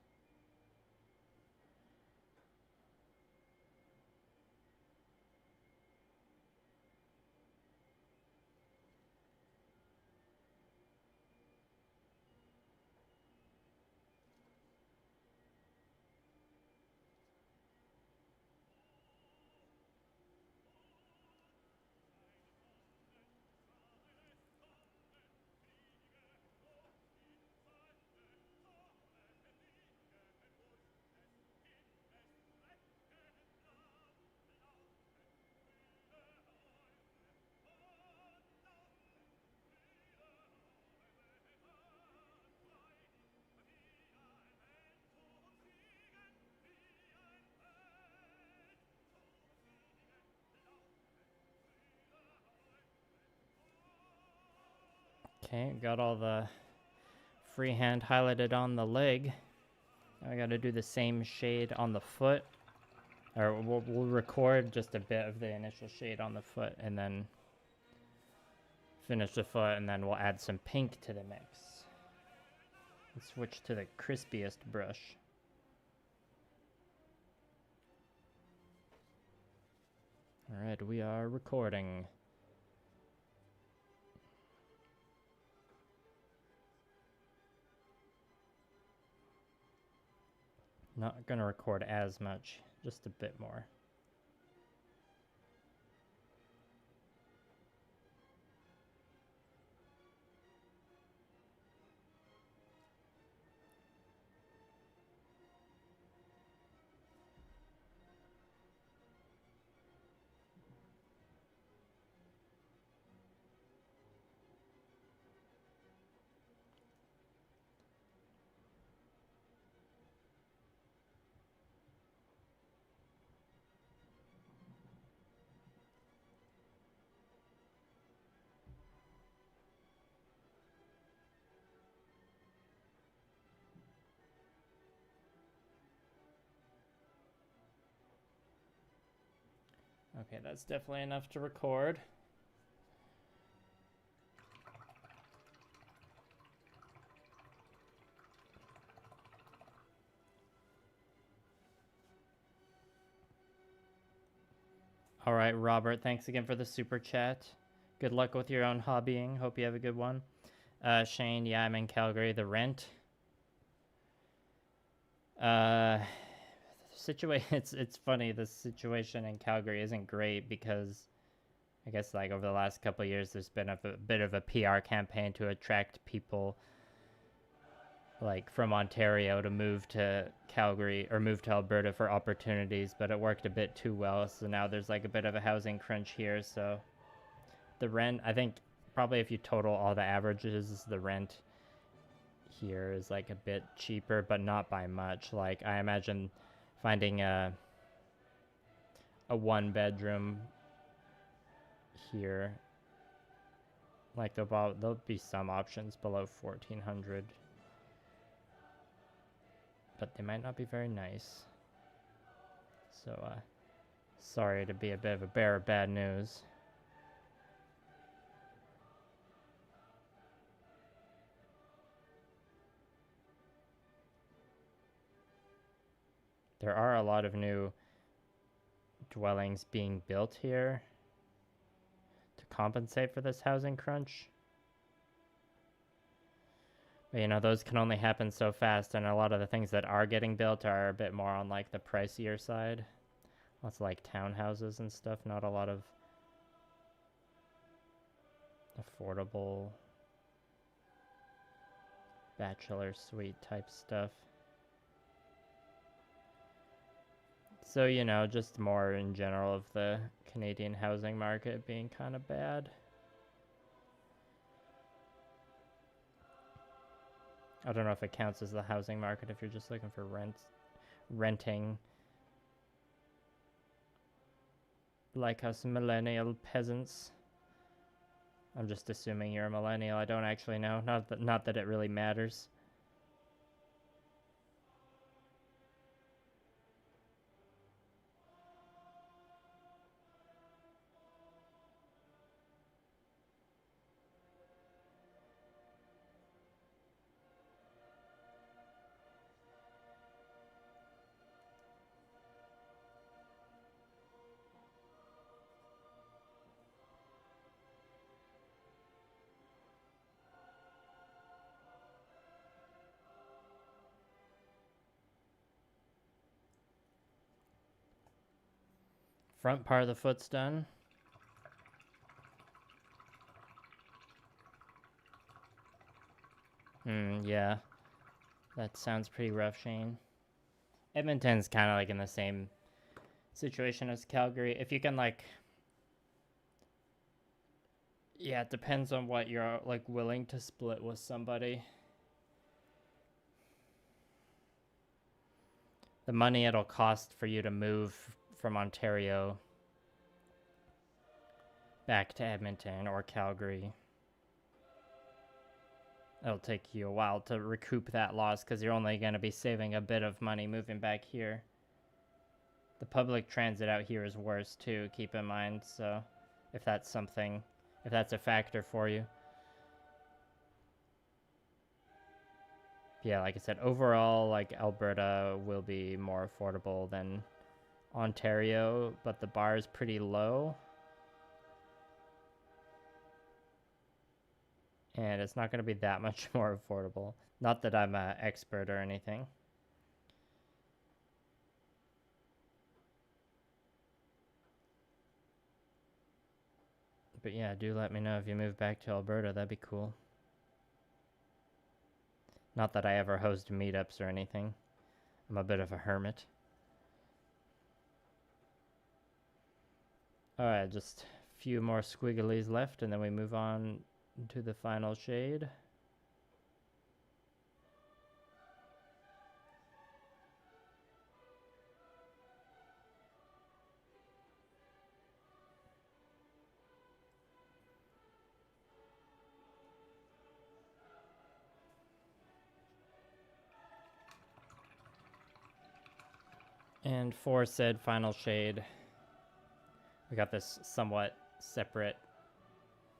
S1: Okay, got all the freehand highlighted on the leg. Now I gotta do the same shade on the foot. Or we'll record just a bit of the initial shade on the foot and then finish the foot, and then we'll add some pink to the mix. Let's switch to the crispiest brush. Alright, we are recording. Not gonna record as much, just a bit more. Okay, that's definitely enough to record. All right, Robert, thanks again for the super chat. Good luck with your own hobbying. Hope you have a good one. Shane, yeah, I'm in Calgary. The rent. It's funny. The situation in Calgary isn't great because I guess like over the last couple of years, there's been a bit of a PR campaign to attract people like from Ontario to move to Calgary or move to Alberta for opportunities, but it worked a bit too well. So now there's like a bit of a housing crunch here. So the rent, I think probably if you total all the averages, the rent here is like a bit cheaper, but not by much. Like I imagine finding a 1-bedroom here, like there'll be some options below 1,400, but they might not be very nice. So sorry to be a bit of a bearer of bad news. There are a lot of new dwellings being built here to compensate for this housing crunch. But you know, those can only happen so fast, and a lot of the things that are getting built are a bit more on like the pricier side. Lots of like townhouses and stuff, not a lot of affordable bachelor suite type stuff. So, you know, just more in general of the Canadian housing market being kind of bad. I don't know if it counts as the housing market if you're just looking for renting. Like us millennial peasants. I'm just assuming you're a millennial. I don't actually know. Not that it really matters. Front part of the foot's done. Yeah. That sounds pretty rough, Shane. Edmonton's kind of like in the same situation as Calgary. If you can like... Yeah, it depends on what you're like willing to split with somebody. The money it'll cost for you to move from Ontario back to Edmonton or Calgary. it'll take you a while to recoup that loss because you're only going to be saving a bit of money moving back here. The public transit out here is worse too, keep in mind, so if that's a factor for you. Yeah, like I said, overall, like, Alberta will be more affordable than Ontario, but the bar is pretty low. And it's not going to be that much more affordable. Not that I'm an expert or anything. But yeah, do let me know if you move back to Alberta. That'd be cool. Not that I ever host meetups or anything. I'm a bit of a hermit. Alright, just a few more squigglies left, and then we move on to the final shade. And for said final shade, we got this somewhat separate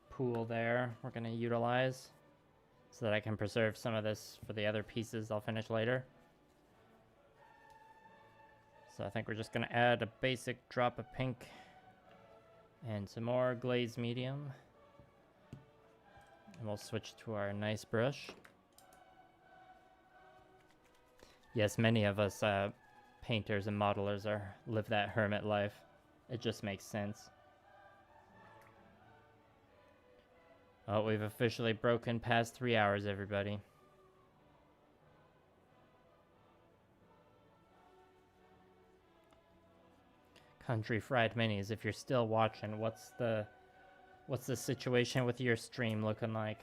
S1: pool there we're going to utilize so that I can preserve some of this for the other pieces I'll finish later. So I think we're just going to add a basic drop of pink and some more glaze medium. And we'll switch to our nice brush. Yes, many of us painters and modelers live that hermit life. It just makes sense. Oh, we've officially broken past 3 hours, everybody. Country Fried Minis, if you're still watching, what's the situation with your stream looking like?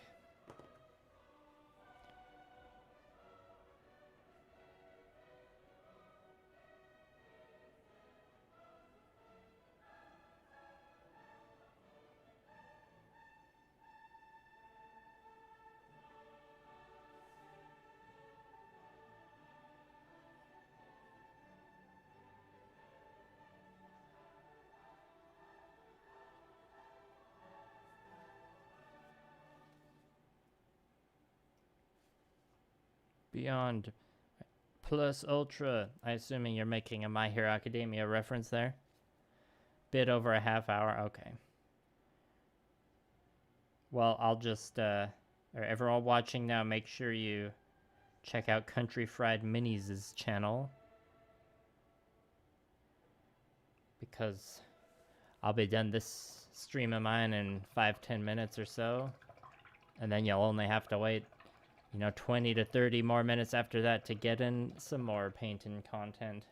S1: Beyond Plus Ultra. I assuming you're making a My Hero Academia reference there. Bit over a half hour. Okay. Well, I'll just or everyone watching now, make sure you check out Country Fried Minis' channel, because I'll be done this stream of mine in 5-10 minutes or so, and then you'll only have to wait 20 to 30 more minutes after that to get in some more painting content.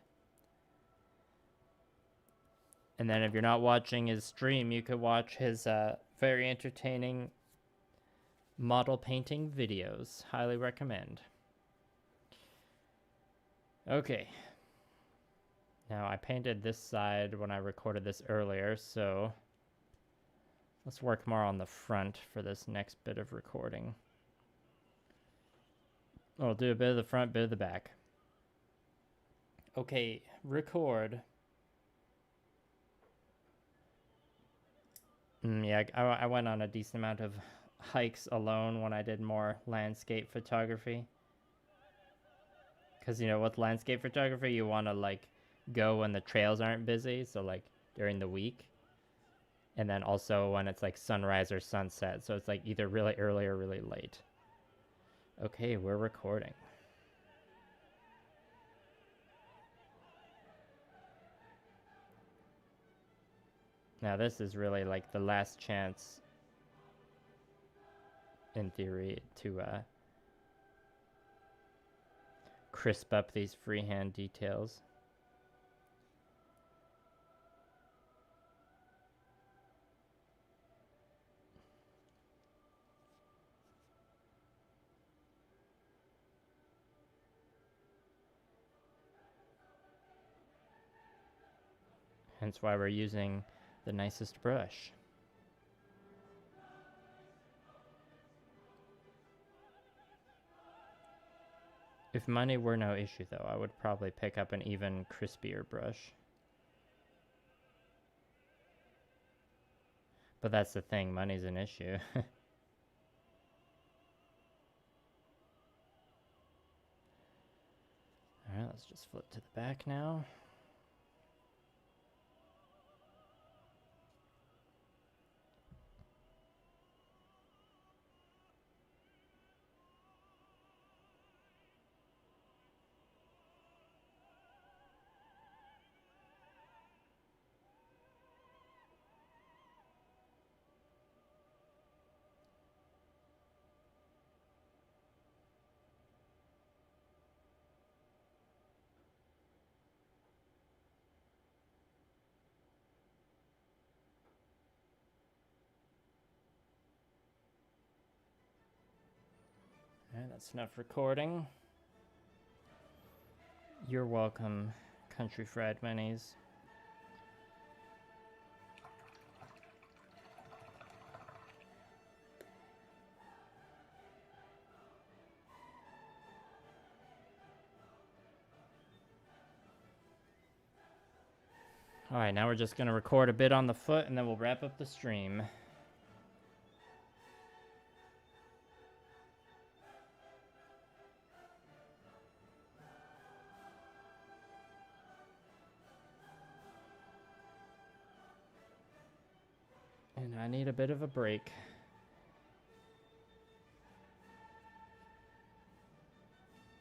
S1: And then if you're not watching his stream, you could watch his very entertaining model painting videos. Highly recommend. Okay. Now, I painted this side when I recorded this earlier, so let's work more on the front for this next bit of recording. I'll do a bit of the front, bit of the back. Okay, record. Yeah, I went on a decent amount of hikes alone when I did more landscape photography. Because, with landscape photography, you want to, go when the trails aren't busy, so, during the week. And then also when it's, sunrise or sunset, so it's, either really early or really late. Okay, we're recording. Now this is really the last chance, in theory, to crisp up these freehand details. Hence why we're using the nicest brush. If money were no issue, though, I would probably pick up an even crispier brush. But that's the thing, money's an issue. Alright, let's just flip to the back now. Alright, that's enough recording. You're welcome, Country Fried Minis. Alright, now we're just going to record a bit on the foot and then we'll wrap up the stream. And I need a bit of a break.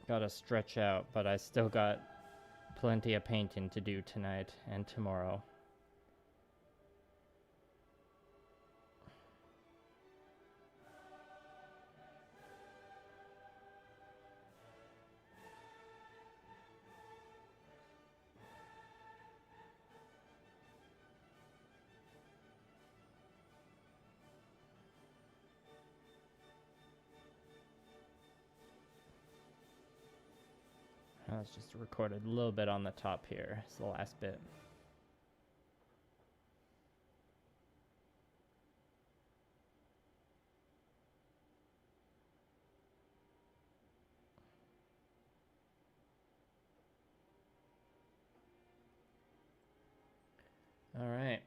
S1: Gotta stretch out, but I still got plenty of painting to do tonight and tomorrow. Let's just record a little bit on the top here. It's the last bit. All right.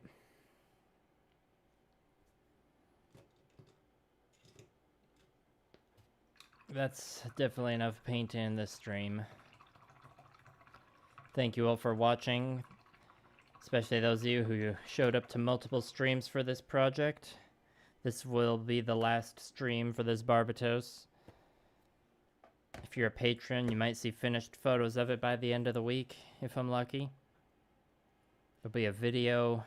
S1: That's definitely enough paint in this stream. Thank you all for watching, especially those of you who showed up to multiple streams for this project. This will be the last stream for this Barbatos. If you're a patron, you might see finished photos of it by the end of the week, if I'm lucky. There'll be a video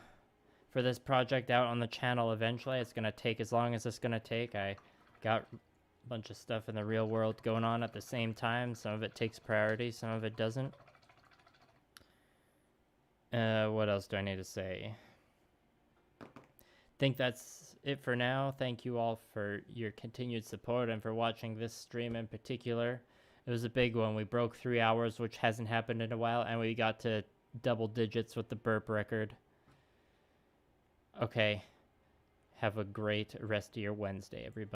S1: for this project out on the channel eventually. It's going to take as long as it's going to take. I got a bunch of stuff in the real world going on at the same time. Some of it takes priority, some of it doesn't. What else do I need to say? I think that's it for now. Thank you all for your continued support and for watching this stream in particular. It was a big one. We broke 3 hours, which hasn't happened in a while, and we got to double digits with the burp record. Okay. Have a great rest of your Wednesday, everybody.